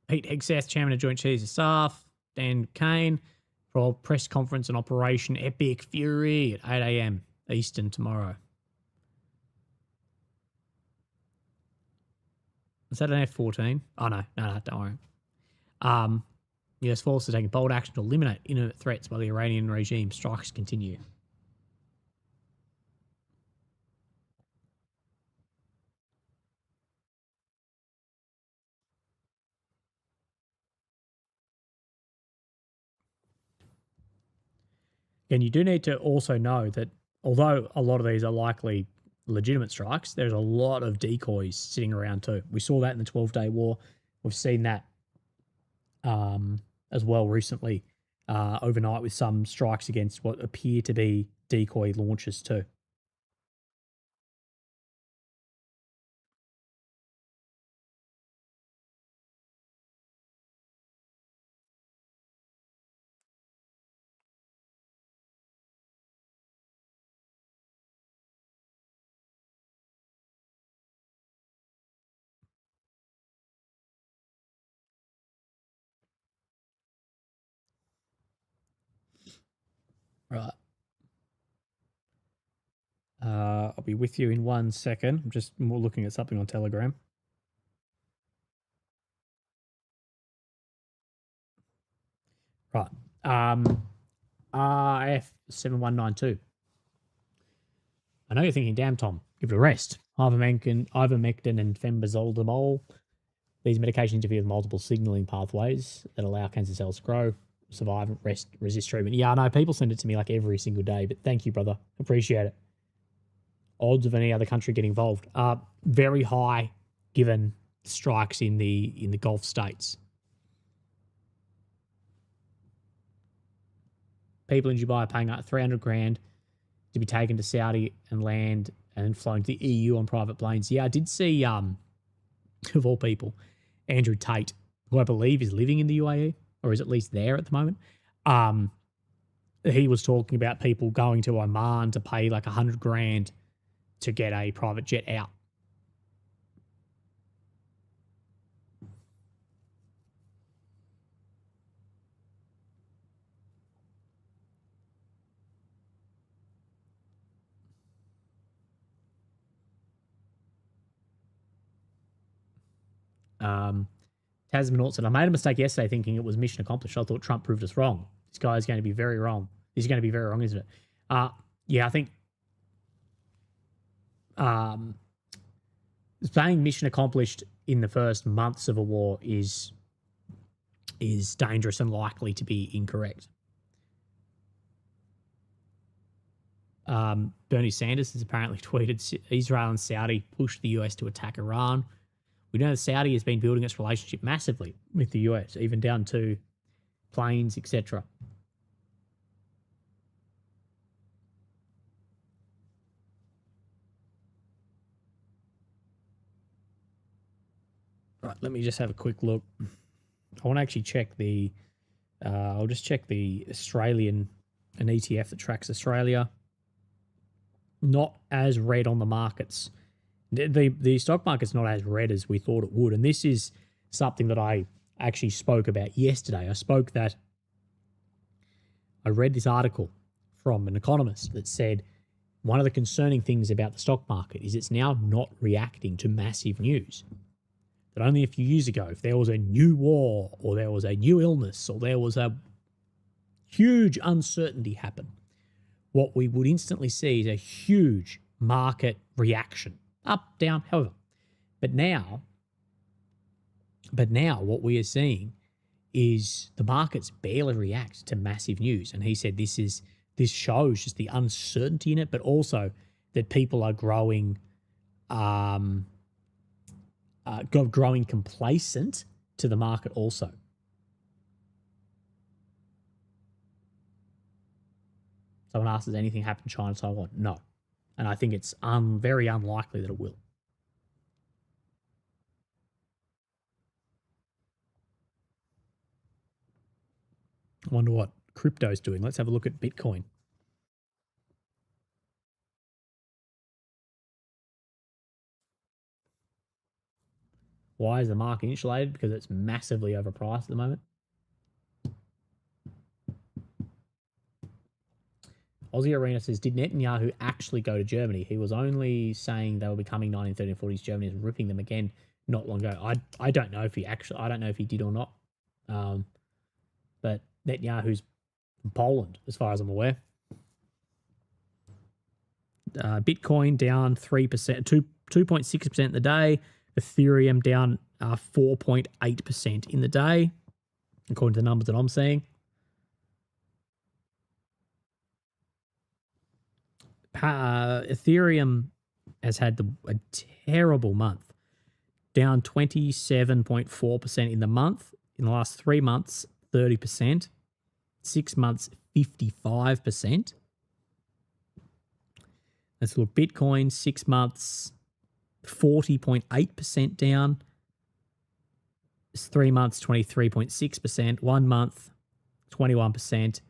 Pete Hegseth, Chairman of Joint Chiefs of Staff, Dan Kane, for a press conference and Operation Epic Fury at 8 a.m. Eastern tomorrow. Is that an F-14? Oh, no, don't worry. US forces are taking bold action to eliminate imminent threats while the Iranian regime strikes continue. And you do need to also know that although a lot of these are likely legitimate strikes, there's a lot of decoys sitting around too. We saw that in the 12-day war. We've seen that as well recently overnight with some strikes against what appear to be decoy launches too. Right. I'll be with you in 1 second. I'm just more looking at something on Telegram. Right. RF7192. I know you're thinking, damn, Tom, give it a rest. Ivermectin and fenbazolidimol. These medications interfere with multiple signaling pathways that allow cancer cells to grow, survive, resist treatment. Yeah, I know people send it to me like every single day, but thank you, brother. Appreciate it. Odds of any other country getting involved are very high given strikes in the Gulf states. People in Dubai are paying up 300 grand to be taken to Saudi and land and flown to the EU on private planes. Yeah, I did see, of all people, Andrew Tate, who I believe is living in the UAE, or is at least there at the moment. He was talking about people going to Oman to pay like 100 grand to get a private jet out. Tasman said, I made a mistake yesterday thinking it was mission accomplished. I thought Trump proved us wrong. This guy is going to be very wrong. This is going to be very wrong, isn't it? Yeah, I think saying mission accomplished in the first months of a war is dangerous and likely to be incorrect. Bernie Sanders has apparently tweeted Israel and Saudi pushed the US to attack Iran. We know that Saudi has been building its relationship massively with the US, even down to planes, etc. Right, let me just have a quick look. I want to actually check the. I'll just check the Australian, an ETF that tracks Australia. Not as red on the markets. The stock market's not as red as we thought it would, and this is something that I actually spoke about yesterday. I read this article from an economist that said one of the concerning things about the stock market is it's now not reacting to massive news. That only a few years ago, if there was a new war or there was a new illness or there was a huge uncertainty happen, what we would instantly see is a huge market reaction, up, down, however. But now what we are seeing is the markets barely react to massive news. And he said this shows just the uncertainty in it, but also that people are growing complacent to the market also. Someone asked, has anything happened in China, Taiwan? No. And I think it's very unlikely that it will. I wonder what crypto's doing. Let's have a look at Bitcoin. Why is the market insulated? Because it's massively overpriced at the moment. Aussie Arena says, did Netanyahu actually go to Germany? He was only saying they were becoming 1940s Germany is ripping them again not long ago. I don't know if he actually, I don't know if he did or not. But Netanyahu's from Poland, as far as I'm aware. Bitcoin down 3%, 2.6% in the day. Ethereum down 4.8% in the day, according to the numbers that I'm seeing. Ethereum has had a terrible month, down 27.4% in the month. In the last 3 months, 30%. 6 months, 55%. Let's look. Bitcoin, 6 months, 40.8% down. 3 months, 23.6%. 1 month, 21%.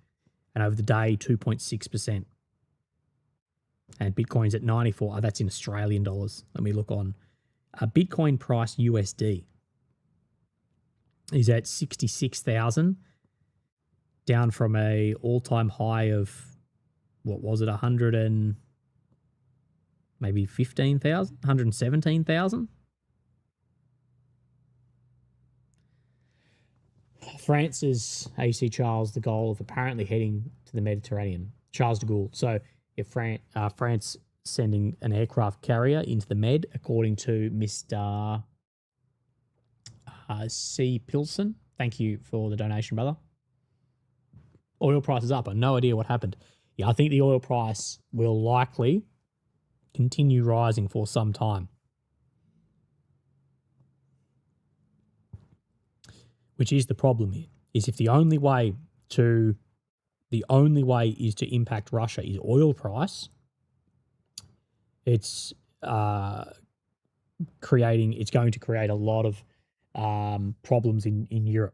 And over the day, 2.6%. And Bitcoin's at 94. Oh, that's in Australian dollars. Let me look on. Bitcoin price USD is at 66,000, down from a all-time high of, what was it, 100 and maybe 15,000, 117,000. France's AC Charles de Gaulle of apparently heading to the Mediterranean. Charles de Gaulle. So if France sending an aircraft carrier into the Med, according to Mr. C. Pilson. Thank you for the donation, brother. Oil price is up. I have no idea what happened. Yeah, I think the oil price will likely continue rising for some time. Which is the problem here, is if the only way is to impact Russia is oil price, it's going to create a lot of problems in Europe.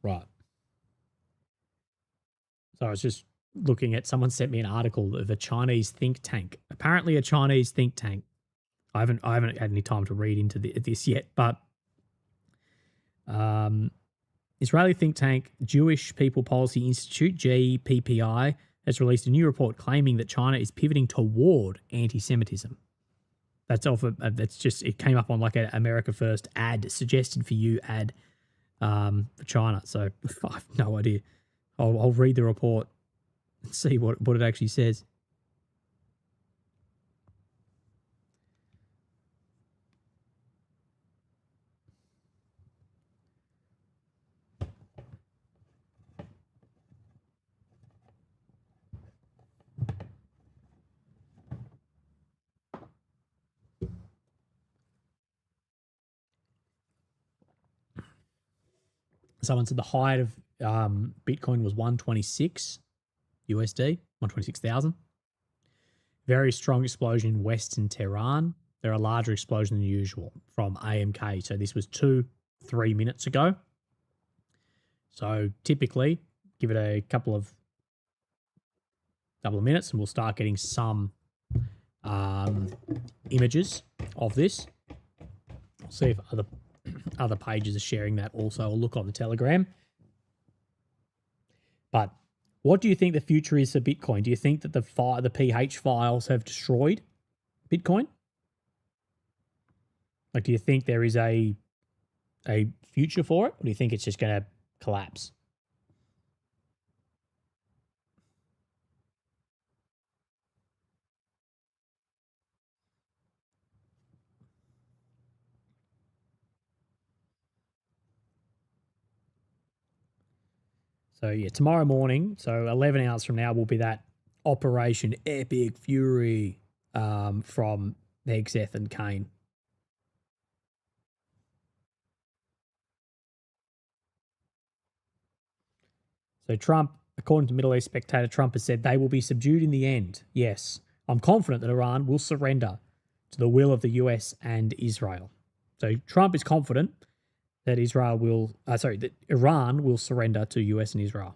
Right. So I was just looking at, someone sent me an article of a Chinese think tank. Apparently a Chinese think tank. I haven't had any time to read into this yet, but Israeli think tank Jewish People Policy Institute, JPPI, has released a new report claiming that China is pivoting toward anti-Semitism. It came up on like an America First ad, suggested for you ad for China. So I have no idea. I'll read the report and see what it actually says. Someone said the height of Bitcoin was 126 USD, 126,000. Very strong explosion in Western Tehran. There are a larger explosion than usual from AMK. So this was 2-3 minutes ago. So typically, give it a couple of minutes and we'll start getting some images of this. I'll see if other pages are sharing that also. I'll look on the Telegram. But what do you think the future is for Bitcoin? Do you think that the PH files have destroyed Bitcoin? Like, do you think there is a future for it? Or do you think it's just going to collapse? So yeah, tomorrow morning, so 11 hours from now, will be that Operation Epic Fury from Hegseth and Kane. So Trump According to Middle East Spectator, Trump has said they will be subdued in the end. Yes, I'm confident that Iran will surrender to the will of the US and Israel. So Trump is confident that that Iran will surrender to US and Israel.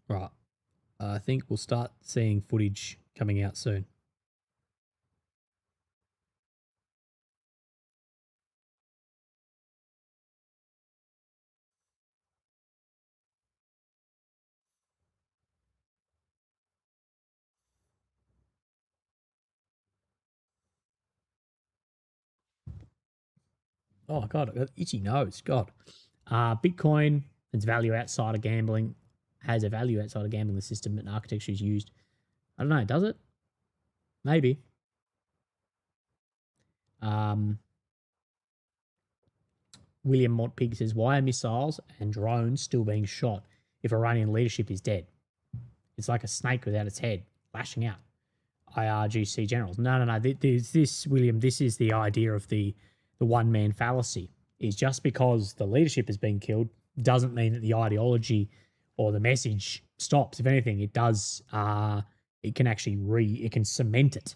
Right. I think we'll start seeing footage coming out soon. Oh, God, I've got itchy nose. God. Bitcoin has value outside of gambling, has a value outside of gambling. The system and architecture is used. I don't know, does it? Maybe. Um, William Montpig says, why are missiles and drones still being shot if Iranian leadership is dead? It's like a snake without its head, lashing out. IRGC generals. No. This, William, this is the idea of the one-man fallacy. Is just because the leadership has been killed doesn't mean that the ideology or the message stops. If anything, it does. It can actually it can cement it.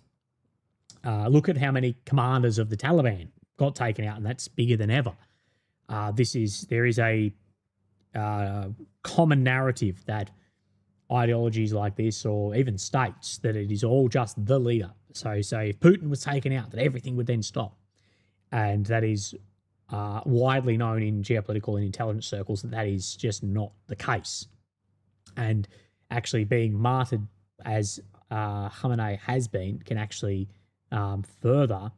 Look at how many commanders of the Taliban got taken out, and that's bigger than ever. There is a common narrative that ideologies like this, or even states, that it is all just the leader. So if Putin was taken out, that everything would then stop, and that is widely known in geopolitical and intelligence circles that is just not the case. And actually being martyred as Khamenei has been can actually further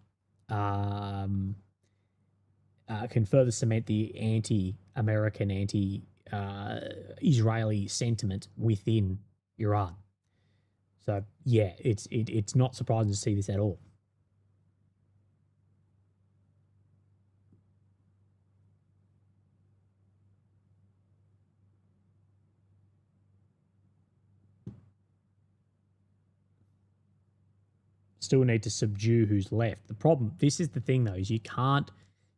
cement the anti-American, anti-Israeli sentiment within Iran. So yeah, it's not surprising to see this at all. Still need to subdue who's left. The problem, this is the thing though, is you can't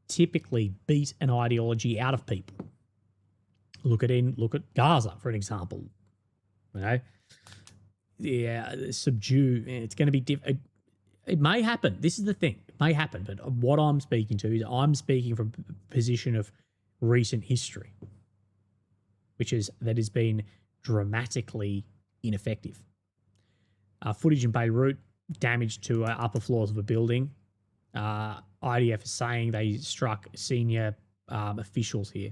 typically beat an ideology out of people. Look at Gaza for an example. You know, subdue. It's going to be it may happen. This is the thing. It may happen, but what I'm speaking to is I'm speaking from a position of recent history, that has been dramatically ineffective. Footage in Beirut, damage to upper floors of a building. IDF is saying they struck senior officials here.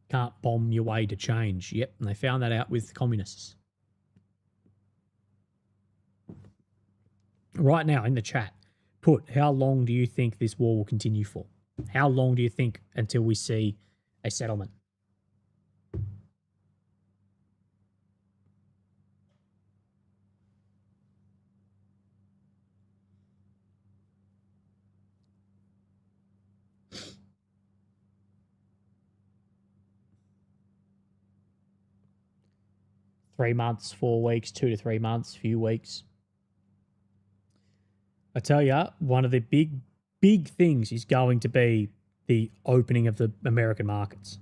Can't bomb your way to change. Yep, and they found that out with communists. Right now in the chat, put how long do you think this war will continue for? How long do you think until we see a settlement? Three months, 4 weeks, 2 to 3 months, few weeks. I tell you, one of the big things is going to be the opening of the American markets.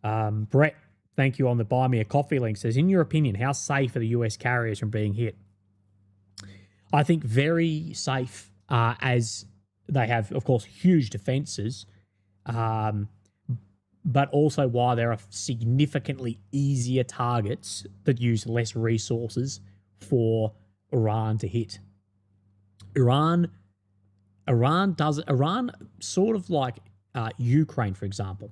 Brett, thank you on the Buy Me a Coffee link, says, in your opinion, how safe are the US carriers from being hit? I think very safe, as they have, of course, huge defenses, but also why there are significantly easier targets that use less resources for Iran to hit. Iran sort of like Ukraine, for example,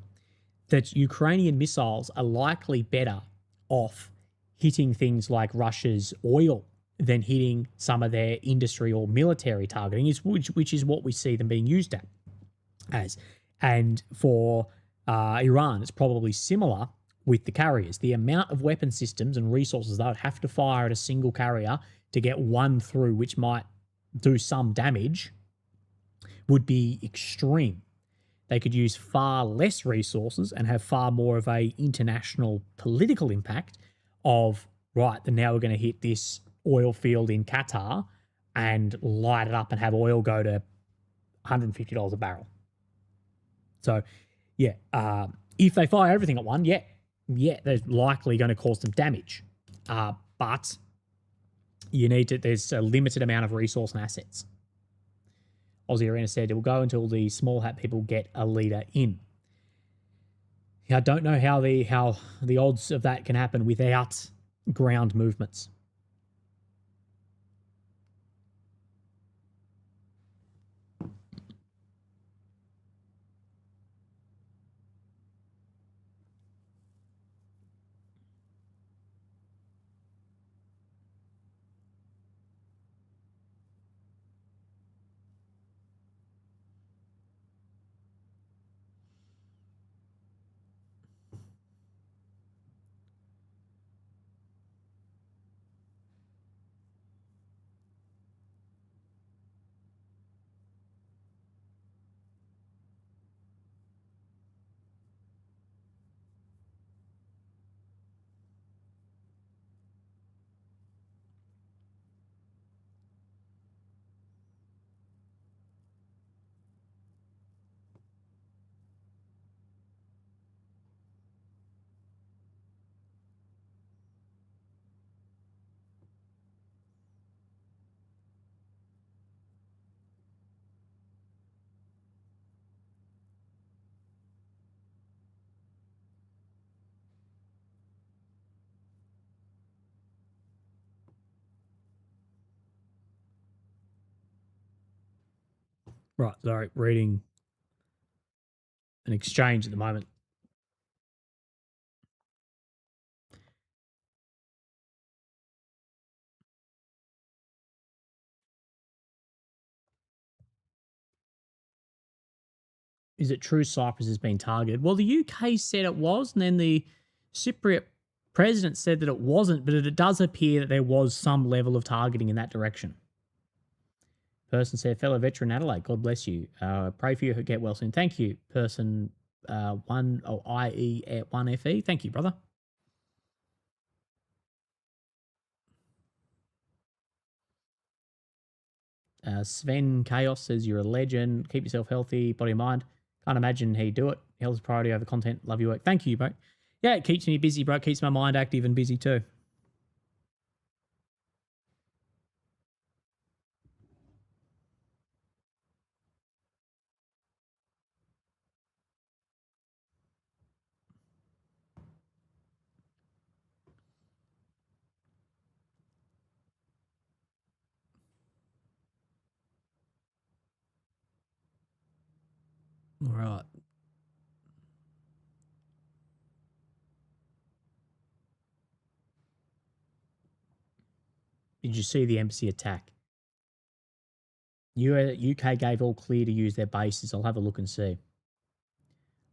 that Ukrainian missiles are likely better off hitting things like Russia's oil than hitting some of their industry or military targeting, which is what we see them being used as. And for Iran, it's probably similar with the carriers. The amount of weapon systems and resources they would have to fire at a single carrier to get one through, which might do some damage, would be extreme. they could use far less resources and have far more of a international political impact of, right, then now we're going to hit this oil field in Qatar and light it up and have oil go to $150 a barrel. So, yeah, if they fire everything at one, yeah, they're likely going to cause some damage. But you need to, there's a limited amount of resource and assets. Aussie Arena said it will go until the small hat people get a leader in. I don't know how the odds of that can happen without ground movements. Right, sorry, reading an exchange at the moment. Is it true Cyprus has been targeted? Well, the UK said it was, and then the Cypriot president said that it wasn't, but it does appear that there was some level of targeting in that direction. Person said, fellow veteran Adelaide, God bless you. Pray for you, get well soon. Thank you, person IE1FE. Thank you, brother. Sven Chaos says, you're a legend. Keep yourself healthy, body and mind. Can't imagine he'd do it. Health's priority over content. Love your work. Thank you, bro. Yeah, it keeps me busy, bro. It keeps my mind active and busy too. All right. Did you see the embassy attack? UK gave all clear to use their bases. I'll have a look and see.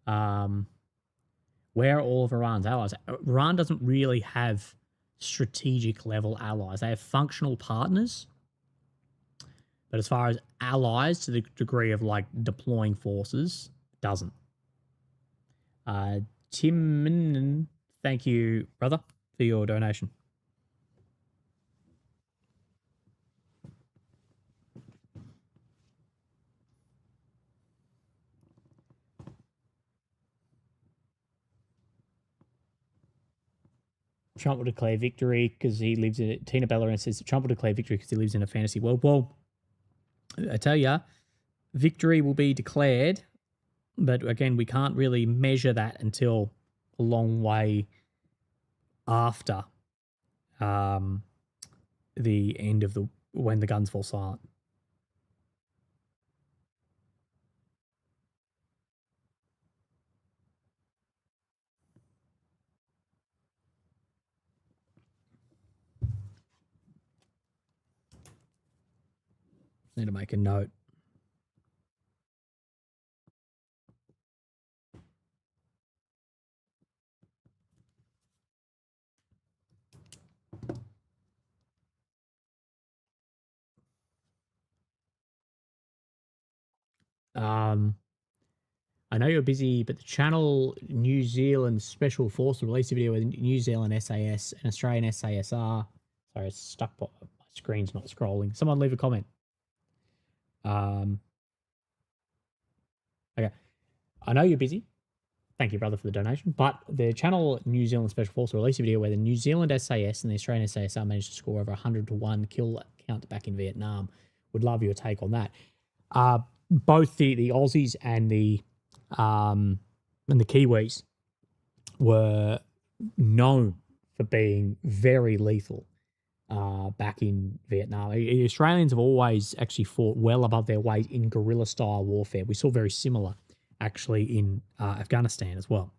Where are all of Iran's allies? Iran doesn't really have strategic level allies. They have functional partners. But as far as allies to the degree of like deploying forces, doesn't. Tim, thank you, brother, for your donation. Trump will declare victory because he lives in it. Tina Bellerin says Trump will declare victory because he lives in a fantasy world. Well, I tell you, victory will be declared, but again, we can't really measure that until a long way after the end of the when the guns fall silent. Need to make a note. I know you're busy, but the channel New Zealand Special Force released a video with New Zealand SAS and Australian SASR. Sorry, it's stuck. My screen's not scrolling. Someone leave a comment. Okay. I know you're busy. Thank you, brother, for the donation. But the channel New Zealand Special Force released a video where the New Zealand SAS and the Australian SASR managed to score over 100-1 kill count back in Vietnam. Would love your take on that. Both the Aussies and the Kiwis were known for being very lethal back in Vietnam. The Australians have always actually fought well above their weight in guerrilla-style warfare. We saw very similar, actually, in Afghanistan as well.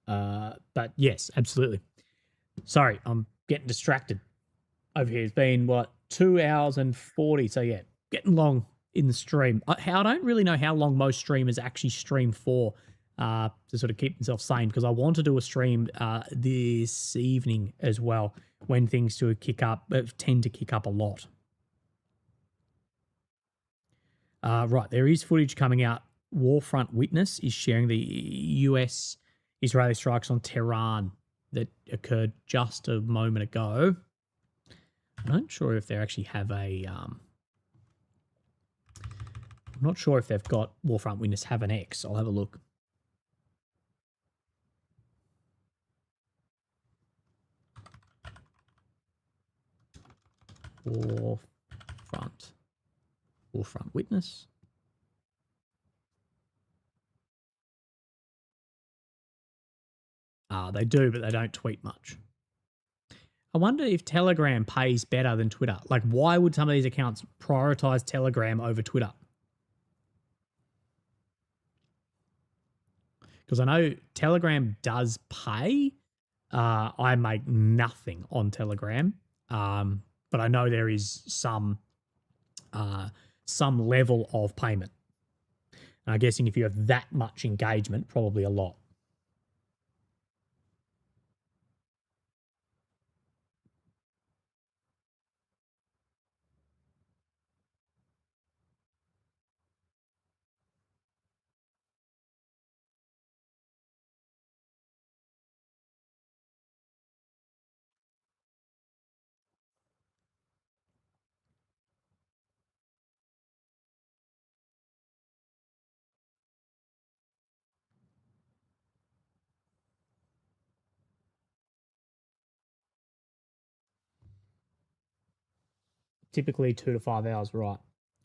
But yes, absolutely. Sorry, I'm getting distracted over here. It's been, 2 hours and 40. So yeah, getting long in the stream. I don't really know how long most streamers actually stream for to sort of keep themselves sane, because I want to do a stream this evening as well when things tend to kick up a lot. Right, there is footage coming out. Warfront Witness is sharing the US Israeli strikes on Tehran that occurred just a moment ago. I'm not sure if they actually have a. I'm not sure if they've got Warfront Witness have an X. I'll have a look. Warfront Witness. They do, but they don't tweet much. I wonder if Telegram pays better than Twitter. Like, why would some of these accounts prioritize Telegram over Twitter? Because I know Telegram does pay. I make nothing on Telegram, but I know there is some level of payment. And I'm guessing if you have that much engagement, probably a lot. Typically 2 to 5 hours, right?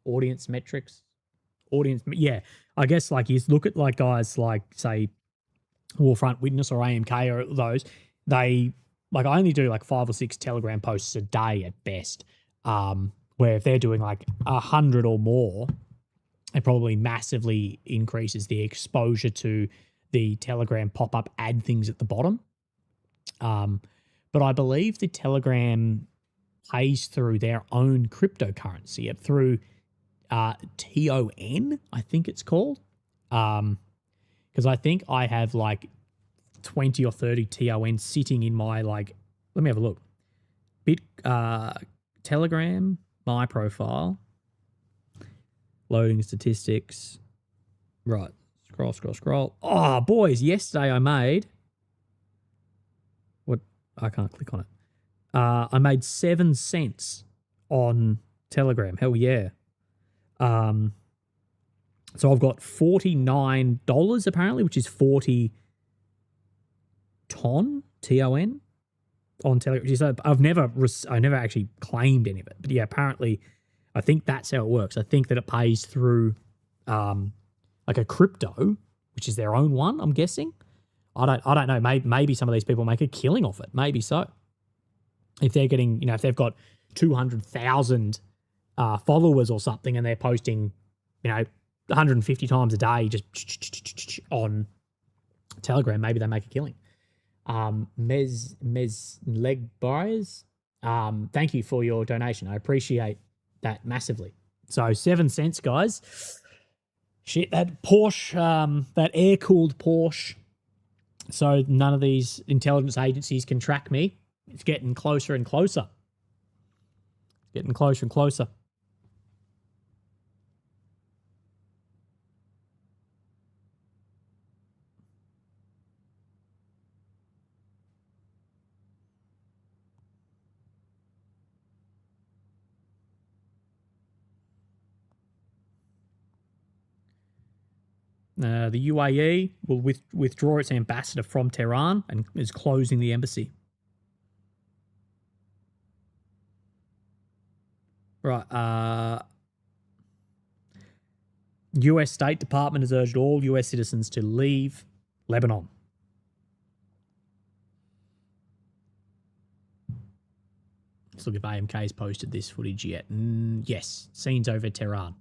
Audience metrics. Yeah. I guess like you look at like guys like, say, Warfront Witness or AMK or those, they like I only do like 5 or 6 Telegram posts a day at best. Where if they're doing like 100 or more, it probably massively increases the exposure to the Telegram pop-up ad things at the bottom. But I believe the Telegram pays through their own cryptocurrency, through TON, I think it's called. Because I think I have like 20 or 30 TON sitting in my, like, let me have a look. Telegram, my profile, loading statistics. Right, scroll. Oh, boys, yesterday I made, what, I can't click on it. I made 7 cents on Telegram. Hell yeah. So I've got $49 apparently, which is 40 TON on Telegram. So I never actually claimed any of it, but yeah, apparently I think that's how it works. I think that it pays through like a crypto, which is their own one, I'm guessing. I don't know. Maybe some of these people make a killing off it. Maybe so. if they're getting, if they've got 200,000 followers or something and they're posting, 150 times a day just on Telegram, maybe they make a killing. Mes Leg Buyers, thank you for your donation. I appreciate that massively. So 7 cents, guys. Shit, that Porsche, that air-cooled Porsche, so none of these intelligence agencies can track me. It's getting closer and closer. Getting closer and closer. The UAE will withdraw its ambassador from Tehran and is closing the embassy. Right. US State Department has urged all US citizens to leave Lebanon. Let's look if AMK has posted this footage yet. Yes, scenes over Tehran.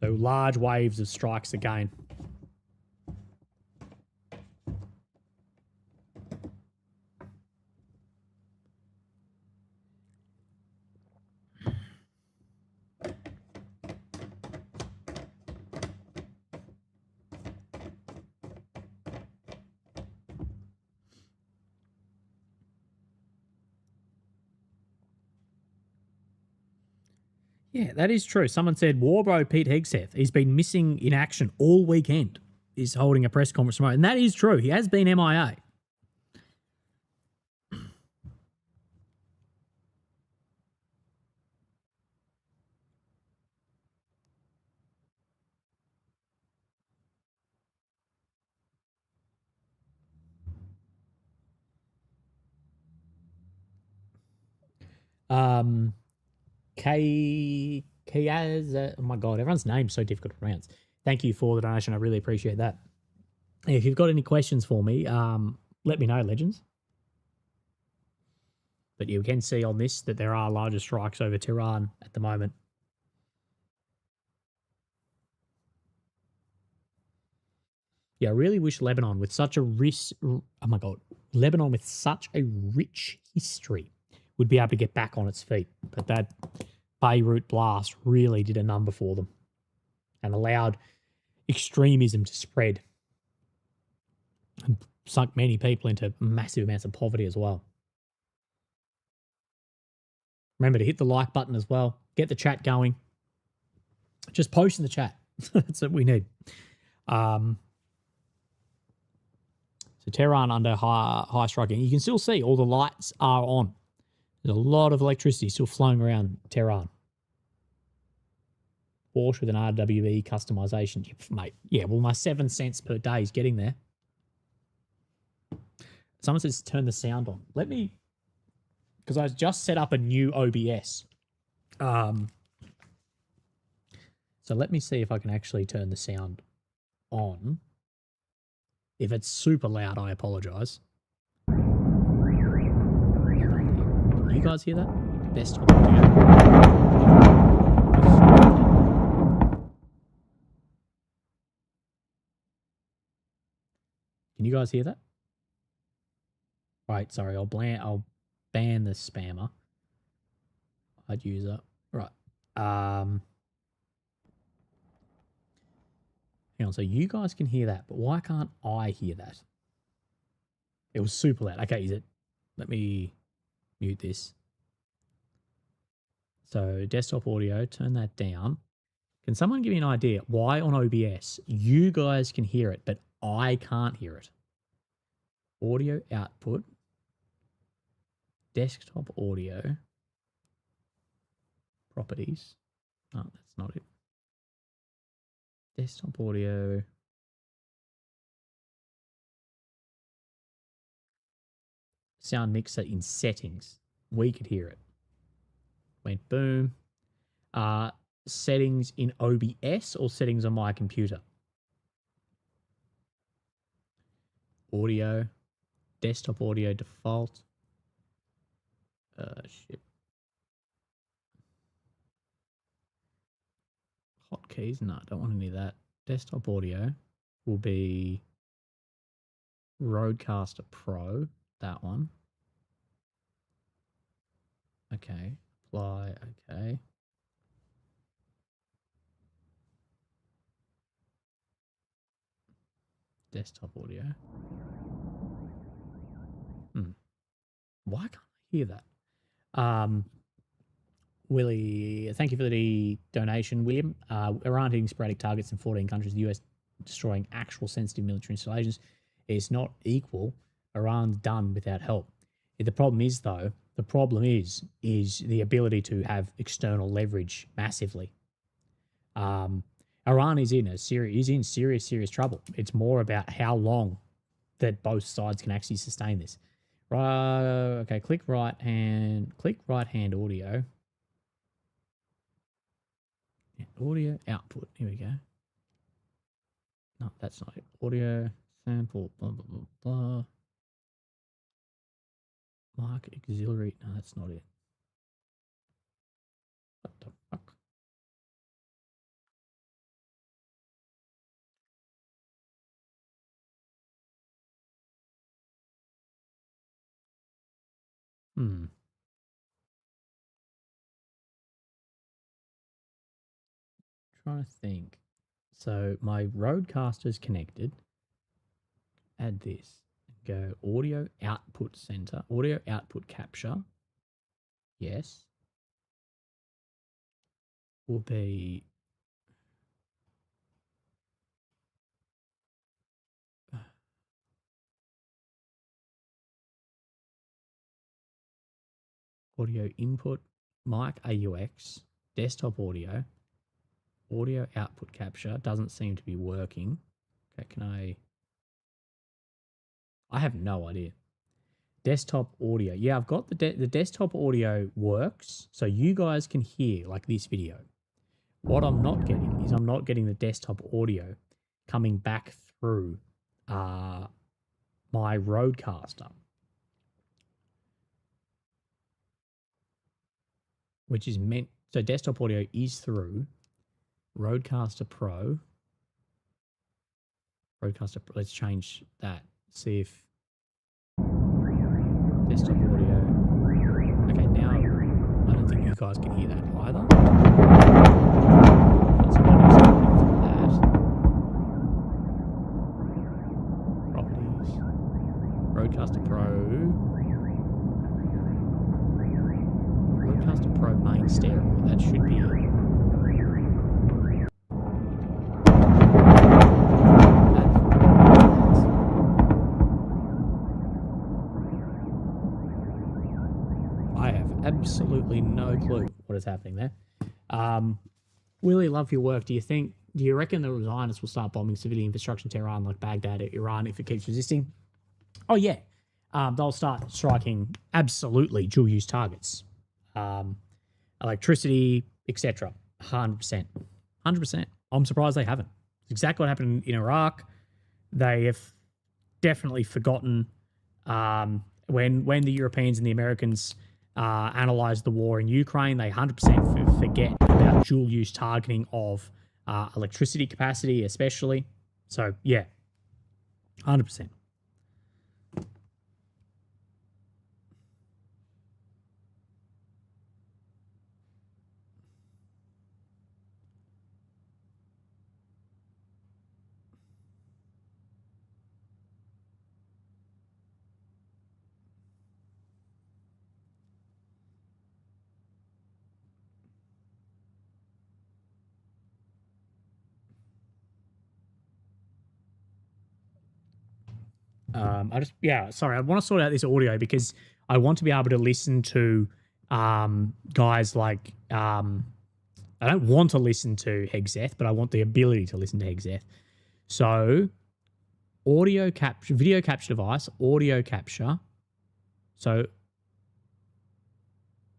So large waves of strikes again. Yeah, that is true. Someone said Warbro Pete Hegseth, he's been missing in action all weekend, is holding a press conference tomorrow. And that is true. He has been MIA. Kaz, oh my God, everyone's name's so difficult to pronounce. Thank you for the donation. I really appreciate that. If you've got any questions for me, let me know, legends. But you can see on this that there are larger strikes over Tehran at the moment. Yeah, I really wish Lebanon with such a rich, Lebanon with such a rich history would be able to get back on its feet. But that Beirut blast really did a number for them and allowed extremism to spread and sunk many people into massive amounts of poverty as well. Remember to hit the like button as well. Get the chat going. Just post in the chat. That's what we need. So Tehran under high striking. You can still see all the lights are on. There's a lot of electricity still flowing around Tehran. Porsche with an RWE customization. Mate, yeah, well, my 7 cents per day is getting there. Someone says turn the sound on. Let me, because I just set up a new OBS. So let me see if I can actually turn the sound on. If it's super loud, I apologize. Can you guys hear that? Desktop audio. Can you guys hear that? Right, sorry, I'll ban the spammer. I'd user. Right. Hang on, so you guys can hear that, but why can't I hear that? It was super loud. Okay, is it? Let me mute this. So desktop audio, turn that down. Can someone give me an idea why on OBS you guys can hear it, but I can't hear it? Audio output. Desktop audio. Properties. Oh, that's not it. Desktop audio. Sound mixer in settings. We could hear it. Went boom. Settings in OBS or settings on my computer? Audio. Desktop audio default. Shit. Hotkeys? No, I don't want any of that. Desktop audio will be Rodecaster Pro. That one. Okay. Apply. Okay. Desktop audio. Why can't I hear that? Willie, thank you for the donation, William. Iran hitting sporadic targets in 14 countries, the US destroying actual sensitive military installations. It's not equal. Iran's done without help. The problem is, though, is the ability to have external leverage massively. Iran is in serious trouble. It's more about how long that both sides can actually sustain this. Right. Okay. Click right hand audio. Audio output. Here we go. No, that's not it. Audio sample. Blah blah blah blah. Mark auxiliary. No, that's not it. What the fuck? Trying to think. So my Rodecaster's connected. Add this. Go audio output center. Audio output capture. Yes. Will be audio input, mic AUX, desktop audio, audio output capture. Doesn't seem to be working. Okay, can I have no idea. Desktop audio. Yeah, I've got the desktop audio works, so you guys can hear like this video. What I'm not getting is I'm not getting the desktop audio coming back through my Rodecaster, which is meant, so desktop audio is through Rodecaster Pro. Let's change that. See if desktop audio. Okay, now I don't think you guys can hear that either. That's properties. Rodecaster Pro main stereo. That should be it. Absolutely no clue what is happening there. Willie, love your work. Do you reckon the Zionists will start bombing civilian infrastructure in Tehran like Baghdad or Iran if it keeps resisting? Oh yeah. They'll start striking absolutely dual use targets. Electricity, etc. 100%. 100%. I'm surprised they haven't. It's exactly what happened in Iraq. They have definitely forgotten when the Europeans and the Americans analyze the war in Ukraine, they 100% forget about dual-use targeting of electricity capacity, especially. So, yeah, 100%. I want to sort out this audio because I want to be able to listen to guys like, I don't want to listen to Hexeth, but I want the ability to listen to Hexeth. So audio capture, video capture device, audio capture. So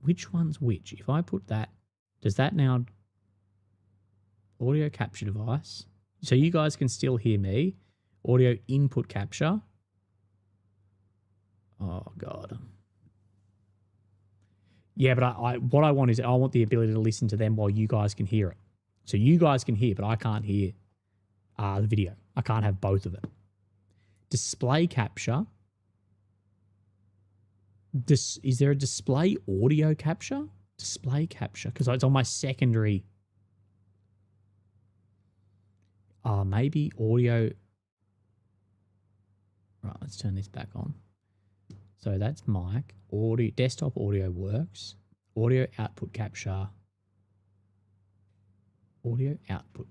which one's which? If I put that, does that now audio capture device? So you guys can still hear me. Audio input capture. Oh, God. Yeah, but I what I want is I want the ability to listen to them while you guys can hear it. So you guys can hear, but I can't hear the video. I can't have both of it. Display capture. Is there a display audio capture? Display capture, because it's on my secondary. Maybe audio. Right, let's turn this back on. So that's mic. Audio, desktop audio works. Audio output capture. Audio output.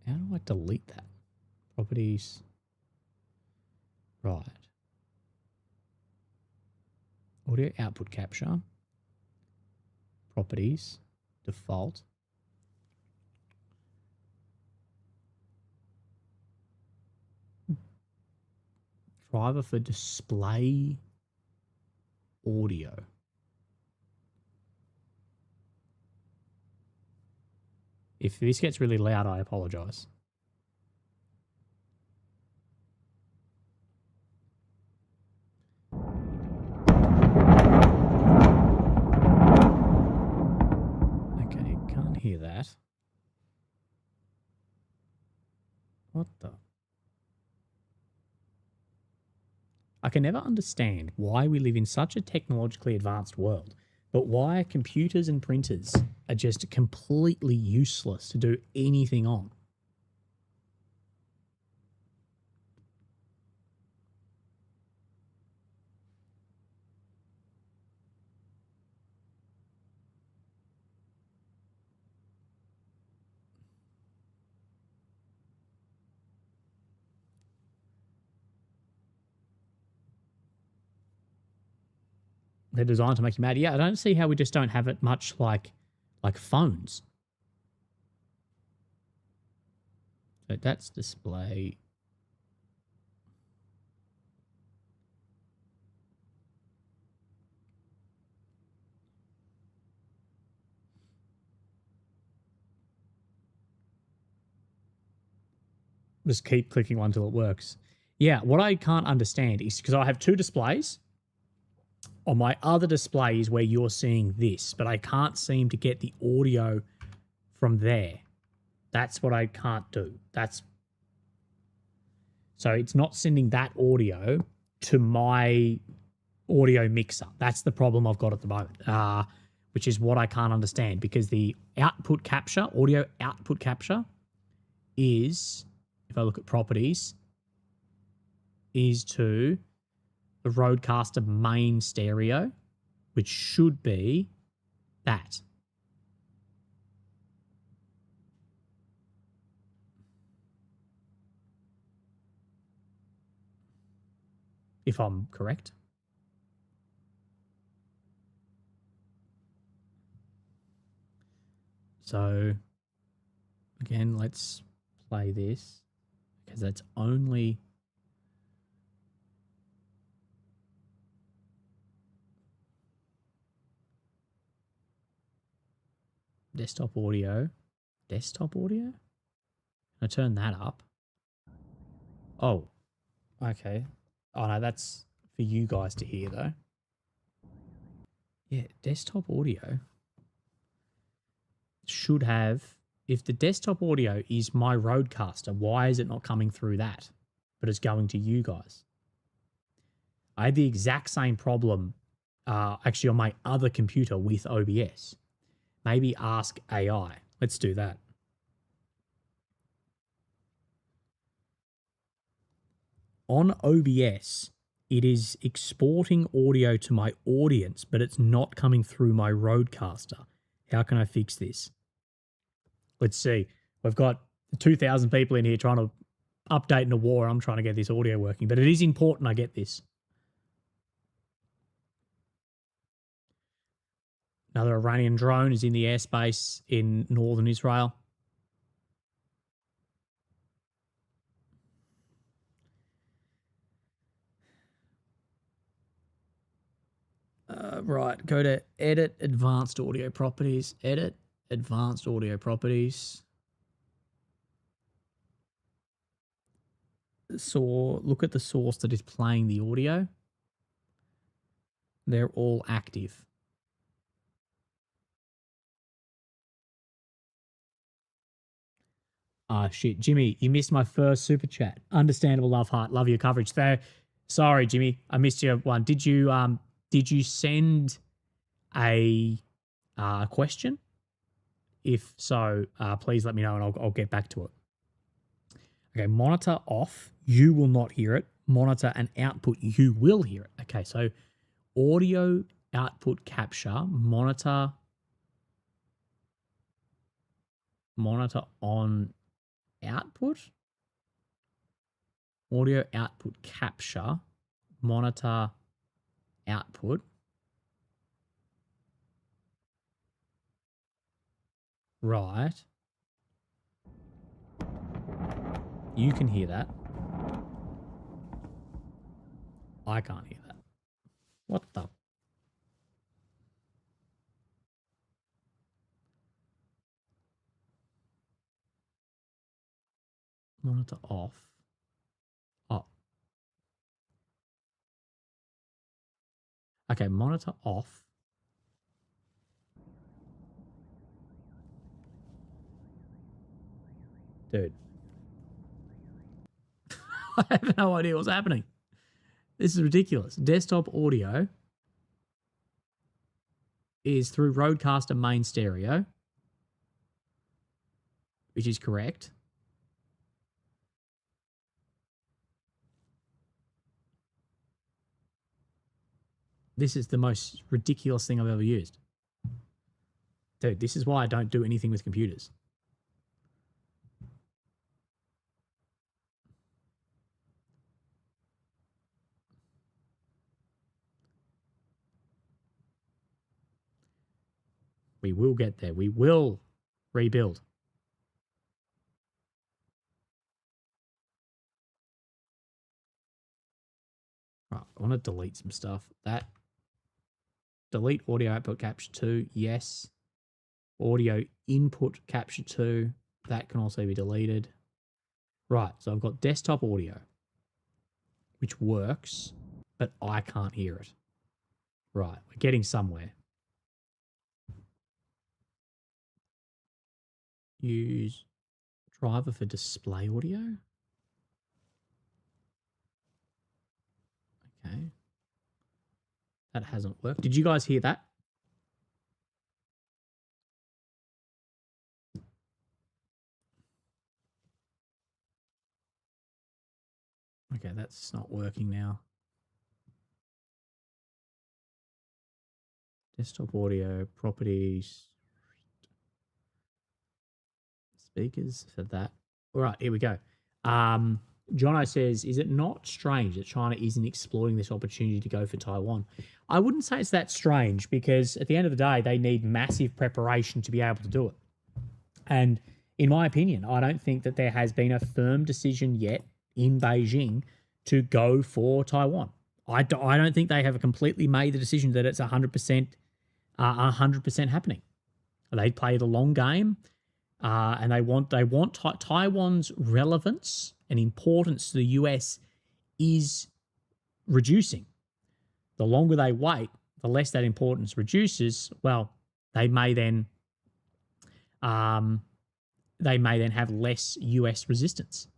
How do I delete that? Properties. Right. Audio output capture. Properties. Default. Driver for display audio. If this gets really loud, I apologize. Okay, can't hear that. What the? I can never understand why we live in such a technologically advanced world, but why computers and printers are just completely useless to do anything on. They're designed to make you mad. Yeah, I don't see how we just don't have it much like phones. So that's display. Just keep clicking one until it works. Yeah, what I can't understand is because I have two displays. On my other display is where you're seeing this, but I can't seem to get the audio from there. That's what I can't do. So it's not sending that audio to my audio mixer. That's the problem I've got at the moment, which is what I can't understand, because the output capture, audio output capture is, if I look at properties, is to the Rodecaster main stereo, which should be that. If I'm correct. So again, let's play this because that's only desktop audio. Desktop audio? I turn that up. Oh, okay. Oh no, that's for you guys to hear though. Yeah, desktop audio should have, if the desktop audio is my Rodecaster, why is it not coming through that? But it's going to you guys. I had the exact same problem actually on my other computer with OBS. Maybe ask AI. Let's do that. On OBS, it is exporting audio to my audience, but it's not coming through my Rodecaster. How can I fix this? Let's see. We've got 2,000 people in here trying to update in a war. I'm trying to get this audio working, but it is important I get this. Another Iranian drone is in the airspace in northern Israel. Right, go to Edit Advanced Audio Properties. Edit Advanced Audio Properties. So look at the source that is playing the audio. They're all active. Ah, shit. Jimmy, you missed my first super chat. Understandable love heart. Love your coverage. There. Sorry, Jimmy. I missed your one. Did you send a question? If so, please let me know and I'll get back to it. Okay, monitor off. You will not hear it. Monitor and output. You will hear it. Okay, so audio output capture, monitor on output, audio output capture, monitor output. Right. You can hear that. I can't hear that. What the? Monitor off. Oh. Okay, monitor off. Dude. I have no idea what's happening. This is ridiculous. Desktop audio is through Rodecaster main stereo, which is correct. This is the most ridiculous thing I've ever used. Dude, this is why I don't do anything with computers. We will get there. We will rebuild. Right, I want to delete some stuff. That delete audio output capture 2, yes. Audio input capture 2, that can also be deleted. Right, so I've got desktop audio, which works, but I can't hear it. Right, we're getting somewhere. Use driver for display audio. Okay. That hasn't worked. Did you guys hear that? Okay, that's not working now. Desktop audio, properties, speakers, said that. All right, here we go. Jono says, is it not strange that China isn't exploiting this opportunity to go for Taiwan? I wouldn't say it's that strange because at the end of the day, they need massive preparation to be able to do it. And in my opinion, I don't think that there has been a firm decision yet in Beijing to go for Taiwan. I don't think they have completely made the decision that it's 100% happening. They play the long game, and they want Taiwan's relevance and importance to the US is reducing. The longer they wait, the less that importance reduces. Well, they may then have less US resistance.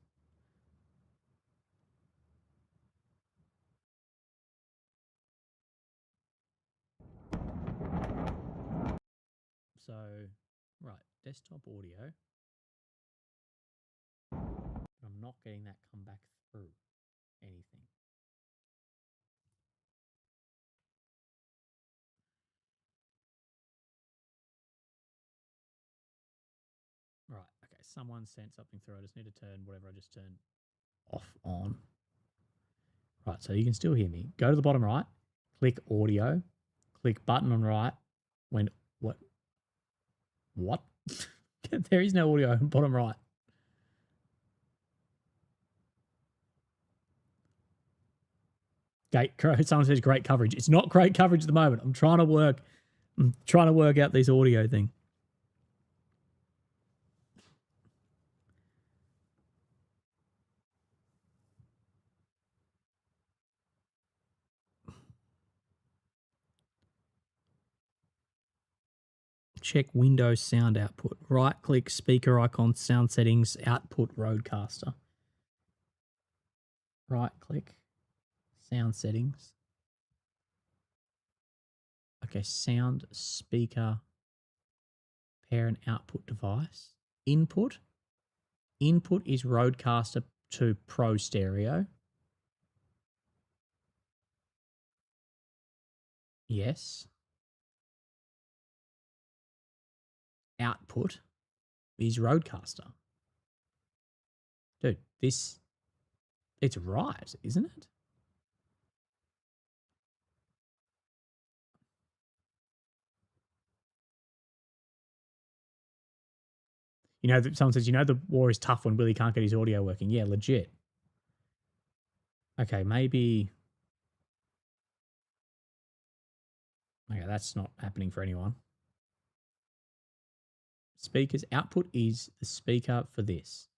So, right, desktop audio. I'm not getting that come back through anything. Right, okay, someone sent something through. I just need to turn whatever I just turned off on. Right, so you can still hear me. Go to the bottom right, click audio, click button on right. What? There is no audio on bottom right. Someone says great coverage. It's not great coverage at the moment. I'm trying to work out this audio thing. check Windows sound output. Right click speaker icon, sound settings, output Rodecaster. Right click, sound settings. Okay, sound speaker, parent output device. Input. Input is Rodecaster to Pro Stereo. Yes. Output is Rodecaster. Dude, it's right, isn't it? You know, someone says, the war is tough when Willie can't get his audio working. Yeah, legit. Okay, maybe. Okay, that's not happening for anyone. Speakers output is the speaker for this.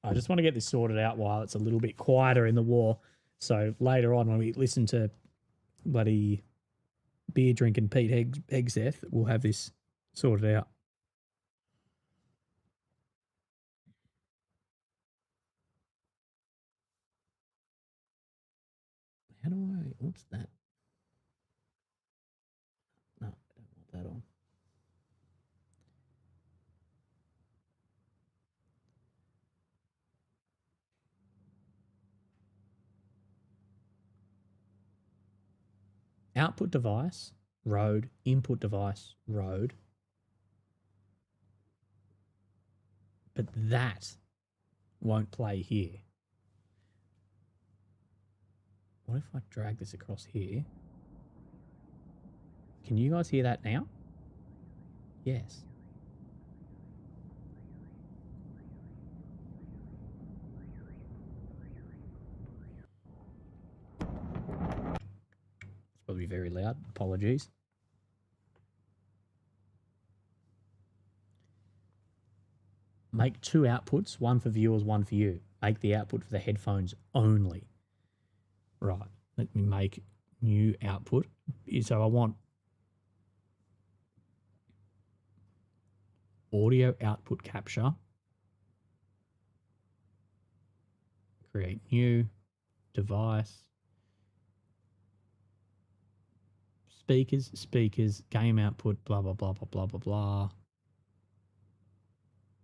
I just want to get this sorted out while it's a little bit quieter in the war. So later on, when we listen to bloody beer drinking Pete Hegseth, we'll have this sorted out. How do I? What's that? No, I don't want that on. Output device, Rode. Input device, Rode. But that won't play here. What if I drag this across here? Can you guys hear that now? Yes. It's probably very loud. Apologies. Make two outputs, one for viewers, one for you. Make the output for the headphones only. Right. Let me make new output. So I want audio output capture. Create new device. Speakers, game output, blah, blah, blah, blah, blah, blah, blah.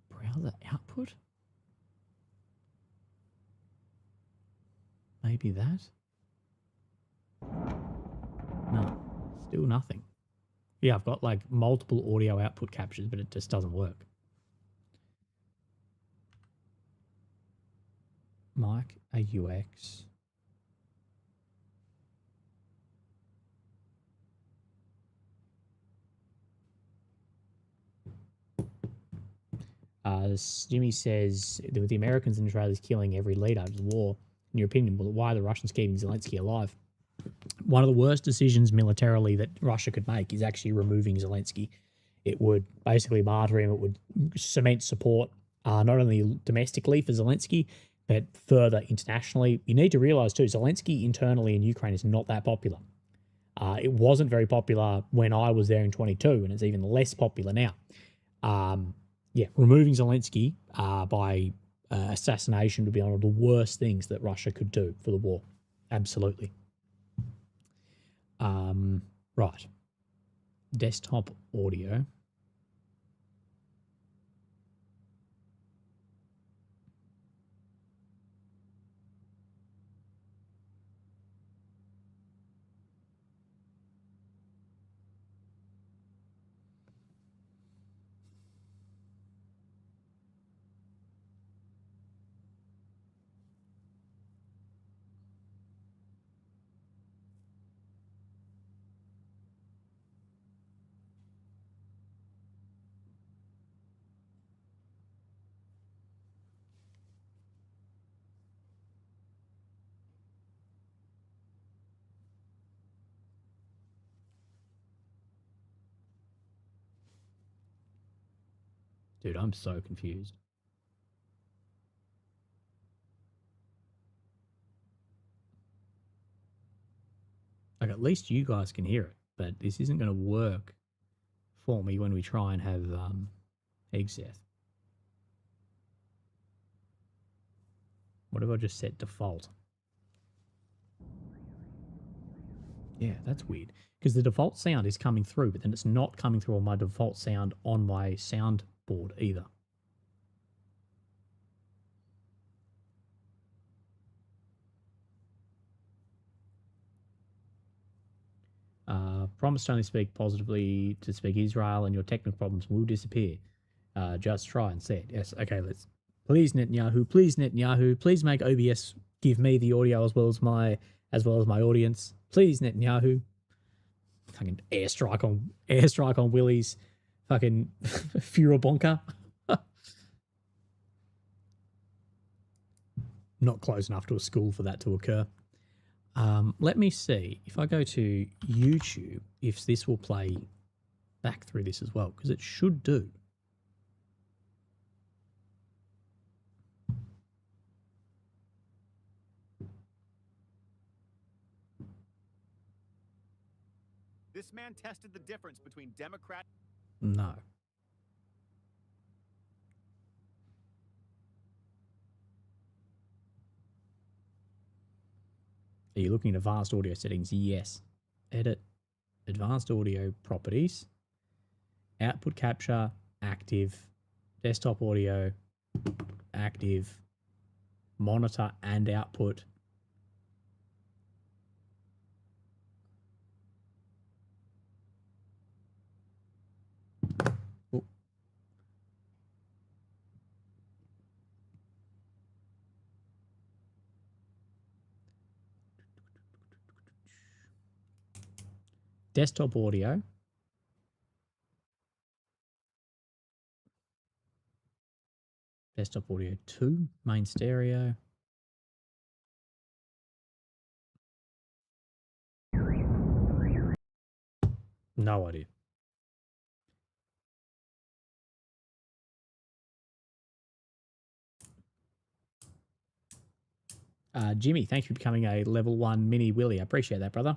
Browser output? Maybe that? No, still nothing. Yeah, I've got like multiple audio output captures, but it just doesn't work. Mic AUX. Jimmy says, with the Americans and Israelis killing every leader of the war, in your opinion, why are the Russians keeping Zelensky alive? One of the worst decisions militarily that Russia could make is actually removing Zelensky. It would basically martyr him. It would cement support, not only domestically for Zelensky, but further internationally. You need to realize too, Zelensky internally in Ukraine is not that popular. It wasn't very popular when I was there in 22, and it's even less popular now. Removing Zelensky by assassination would be one of the worst things that Russia could do for the war. Absolutely. Right. Desktop audio. Dude, I'm so confused. Like, at least you guys can hear it, but this isn't going to work for me when we try and have exec. What if I just set default? Yeah, that's weird. Because the default sound is coming through, but then it's not coming through on my default sound on my soundboard either. Promise to only speak positively to speak Israel and your technical problems will disappear. Just try and say it. Yes, okay, let's. Please Netanyahu, please make OBS give me the audio as well as my audience. Please Netanyahu. Fucking airstrike on Willie's fucking Furabonka. Not close enough to a school for that to occur. Let me see if I go to YouTube if this will play back through this as well, because it should do. This man tested the difference between Democrat. No. Are you looking at advanced audio settings? Yes. Edit, advanced audio properties, output capture, active, desktop audio, active, monitor and output. Oh. Desktop audio. Desktop audio 2, main stereo. No idea. Jimmy, thank you for becoming a level 1 mini Willy. I appreciate that, brother.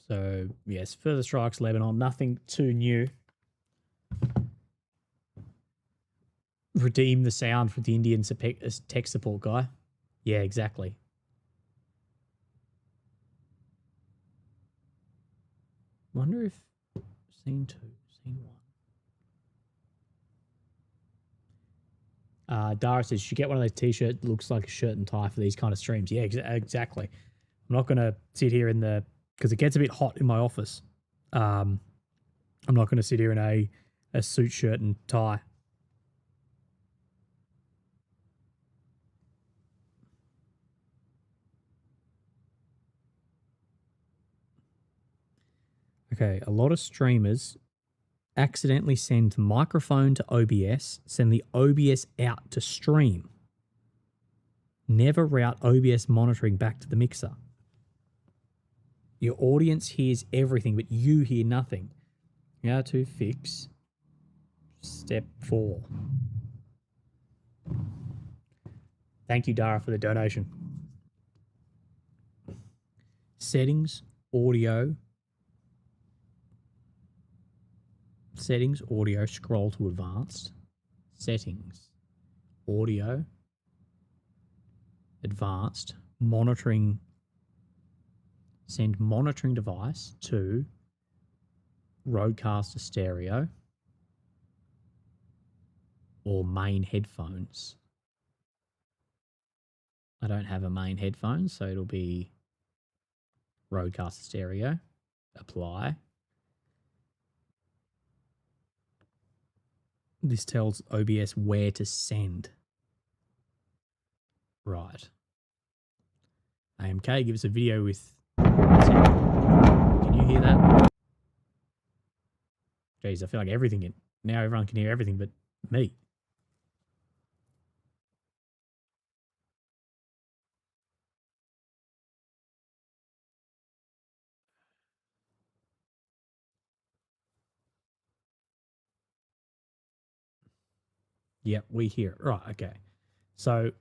So, yes, further strikes, Lebanon. Nothing too new. Redeem the sound for the Indian tech support guy. Yeah, exactly. Wonder if scene 2, scene 1. Dara says, you should get one of those t-shirts that looks like a shirt and tie for these kind of streams. Yeah, exactly. I'm not going to sit here in the, because it gets a bit hot in my office. I'm not going to sit here in a suit shirt and tie. Okay, a lot of streamers accidentally send microphone to OBS, send the OBS out to stream. Never route OBS monitoring back to the mixer. Your audience hears everything, but you hear nothing. How to fix step 4. Thank you, Dara, for the donation. Settings, audio. Settings, audio, scroll to advanced. Settings, audio, advanced, monitoring. Send monitoring device to Rodecaster stereo or main headphones. I don't have a main headphone, so it'll be Rodecaster stereo. Apply. This tells OBS where to send. Right. AMK gives a video with... Can you hear that? Jeez, I feel like everything... Now everyone can hear everything but me. Yep, we hear it. Right, okay. So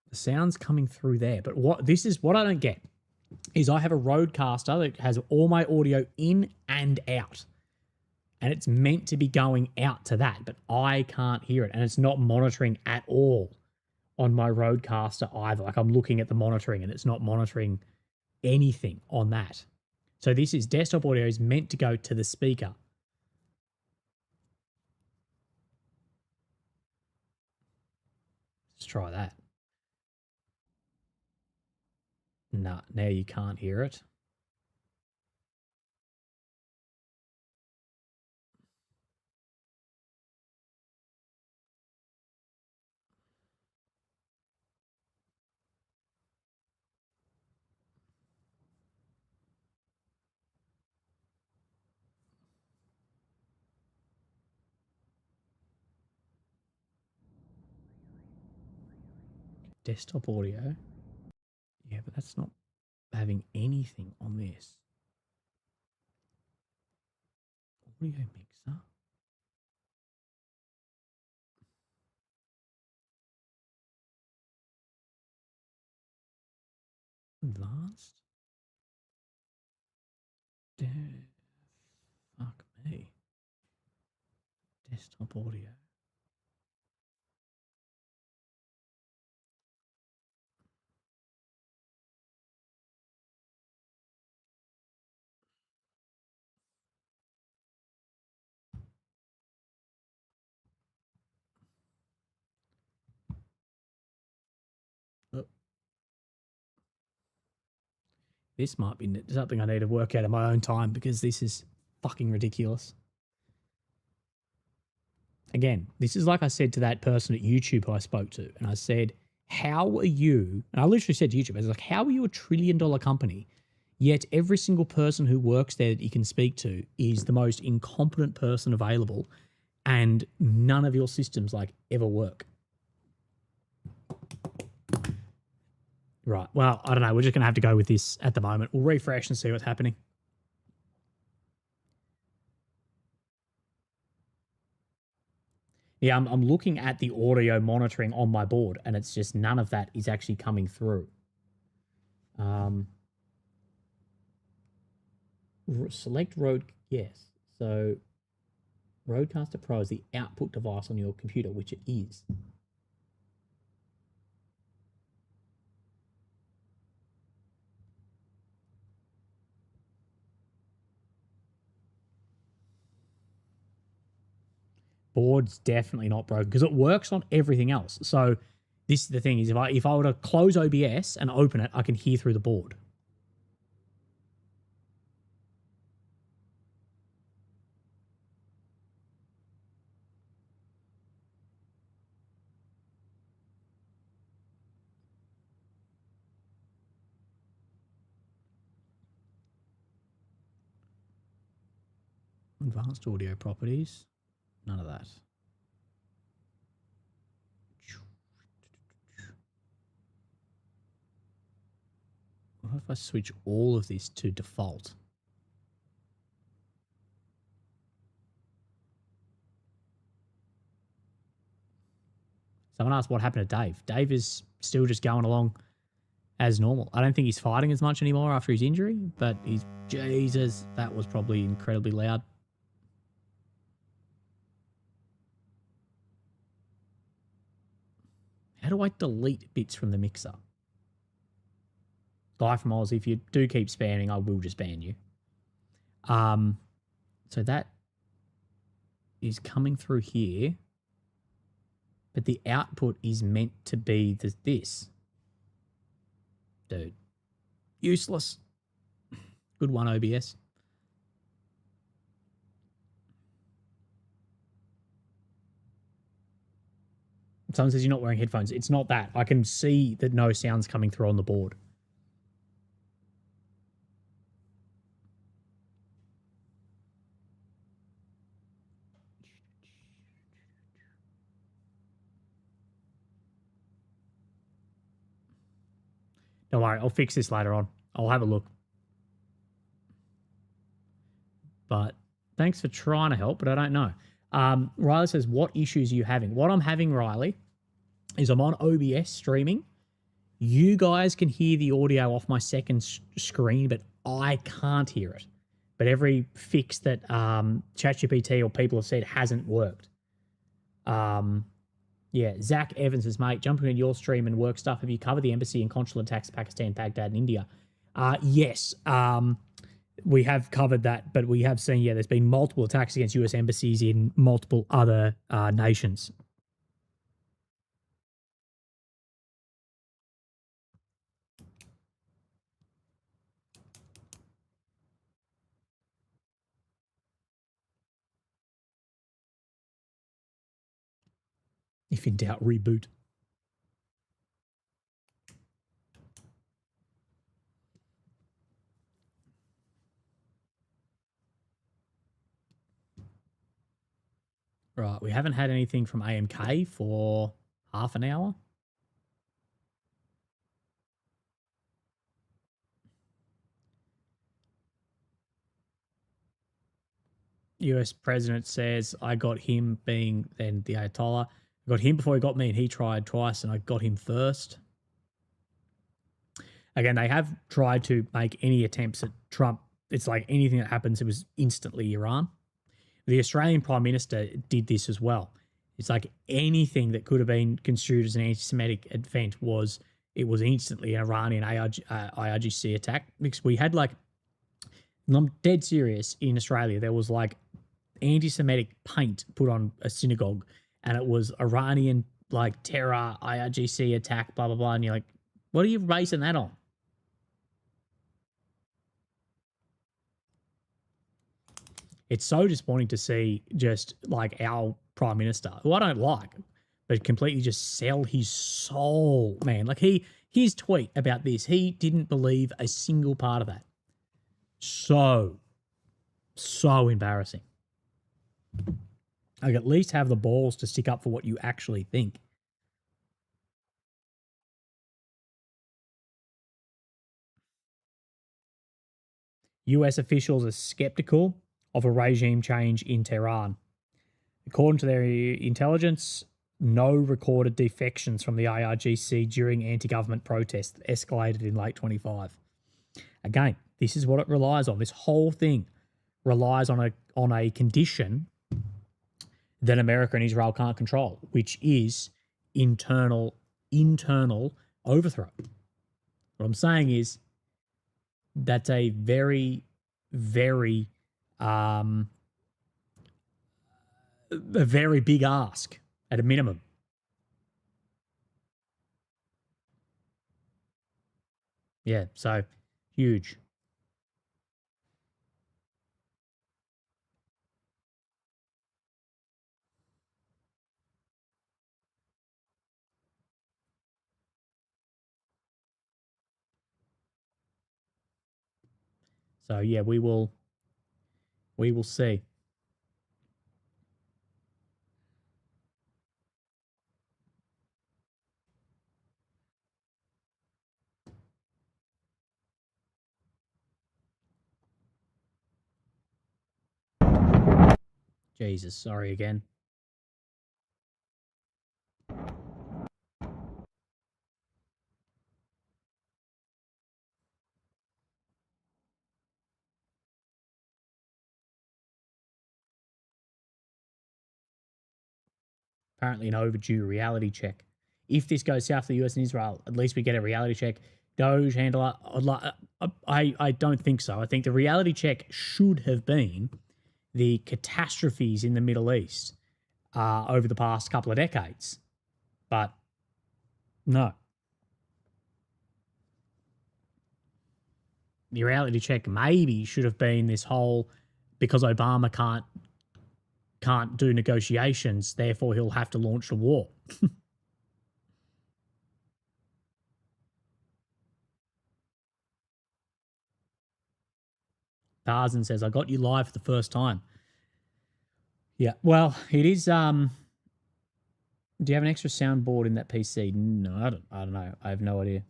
the sound's coming through there. But what I don't get is I have a Rodecaster that has all my audio in and out. And it's meant to be going out to that, but I can't hear it. And it's not monitoring at all on my Rodecaster either. Like I'm looking at the monitoring and it's not monitoring anything on that. So this is desktop audio is meant to go to the speaker. Let's try that. Nah, now you can't hear it. Desktop audio. Yeah, but that's not having anything on this. Audio mixer. Advanced. Fuck me. Desktop audio. Oh. This might be something I need to work out in my own time because this is fucking ridiculous. Again, this is like I said to that person at YouTube who I spoke to, and I said, how are you, and I literally said to YouTube, I was like, how are you $1 trillion company, yet every single person who works there that you can speak to is the most incompetent person available, and none of your systems like ever work? Right. Well, I don't know. We're just going to have to go with this at the moment. We'll refresh and see what's happening. Yeah, I'm looking at the audio monitoring on my board, and it's just none of that is actually coming through. Select Rode, yes. So Rodecaster Pro is the output device on your computer, which it is. Board's definitely not broken because it works on everything else. So this is the thing: is if I were to close OBS and open it, I can hear through the board. Advanced audio properties, none of that. What if I switch all of this to default? Someone asked what happened to Dave. Dave is still just going along as normal. I don't think he's fighting as much anymore after his injury, but he's, Jesus, that was probably incredibly loud. How do I delete bits from the mixer? Guy from Oz, if you do keep spamming, I will just ban you. So that is coming through here, but the output is meant to be this. Dude, useless. Good one, OBS. Someone says you're not wearing headphones. It's not that. I can see that no sound's coming through on the board. Don't worry, I'll fix this later on. I'll have a look. But thanks for trying to help, but I don't know. Riley says, what issues are you having? What I'm having, Riley, is I'm on OBS streaming. You guys can hear the audio off my second screen, but I can't hear it. But every fix that ChatGPT or people have said hasn't worked. Yeah, Zach Evans says, mate, jumping in your stream and work stuff. Have you covered the embassy and consular attacks in Pakistan, Baghdad, and India? Yes, we have covered that, but we have seen, there's been multiple attacks against US embassies in multiple other nations. If in doubt, reboot. Right, we haven't had anything from AMK for half an hour. US president says, I got him being then the Ayatollah. I got him before he got me, and he tried twice, and I got him first. Again, they have tried to make any attempts at Trump. It's like anything that happens, it was instantly Iran. The Australian Prime Minister did this as well. It's like anything that could have been construed as an anti-Semitic event was instantly an Iranian IRGC attack, because we had, like, I'm dead serious, in Australia, there was like anti-Semitic paint put on a synagogue, and it was Iranian, like, terror, IRGC attack, blah, blah, blah. And you're like, what are you basing that on? It's so disappointing to see just like our prime minister, who I don't like, but completely just sell his soul, man. Like his tweet about this, he didn't believe a single part of that. So embarrassing. Like, at least have the balls to stick up for what you actually think. US officials are skeptical of a regime change in Tehran. According to their intelligence, no recorded defections from the IRGC during anti-government protests that escalated in late 25. Again, this is what it relies on. This whole thing relies on a condition that America and Israel can't control, which is internal overthrow. What I'm saying is that's a very, very a very big ask at a minimum. Yeah, so huge. So yeah, we will see. Jesus, sorry again. Apparently an overdue reality check. If this goes south for the US and Israel, at least we get a reality check. Doge handler, I don't think so. I think the reality check should have been the catastrophes in the Middle East over the past couple of decades. But no. The reality check maybe should have been this whole, because Obama can't do negotiations, therefore he'll have to launch a war. Tarzan says, I got you live for the first time. Yeah, well, it is. Do you have an extra soundboard in that PC? No, I don't know. I have no idea.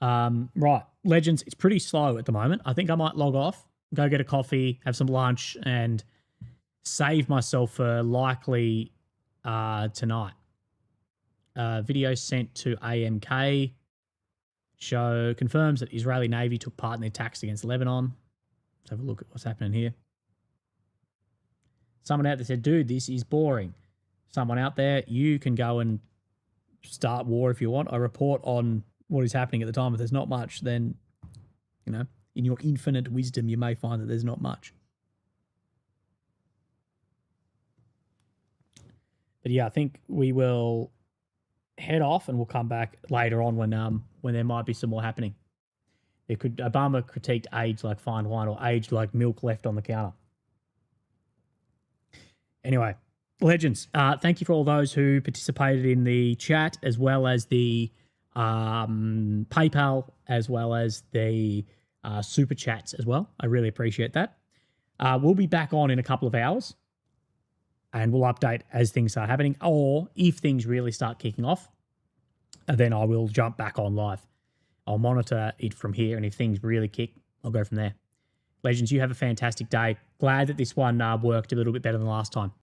Right. Legends, it's pretty slow at the moment. I think I might log off, go get a coffee, have some lunch, and save myself for likely tonight. Video sent to AMK. Show confirms that Israeli Navy took part in the attacks against Lebanon. Let's have a look at what's happening here. Someone out there said, dude, this is boring. Someone out there, you can go and start war if you want. I report on what is happening at the time. If there's not much, then, you know, in your infinite wisdom, you may find that there's not much. But yeah, I think we will head off and we'll come back later on when there might be some more happening. Obama critiqued aged like fine wine or aged like milk left on the counter. Anyway, legends, thank you for all those who participated in the chat, as well as the PayPal, as well as the super chats as well. I really appreciate that. We'll be back on in a couple of hours and we'll update as things start happening, or if things really start kicking off, then I will jump back on live. I'll monitor it from here, and if things really kick, I'll go from there. Legends, you have a fantastic day. Glad that this one worked a little bit better than last time.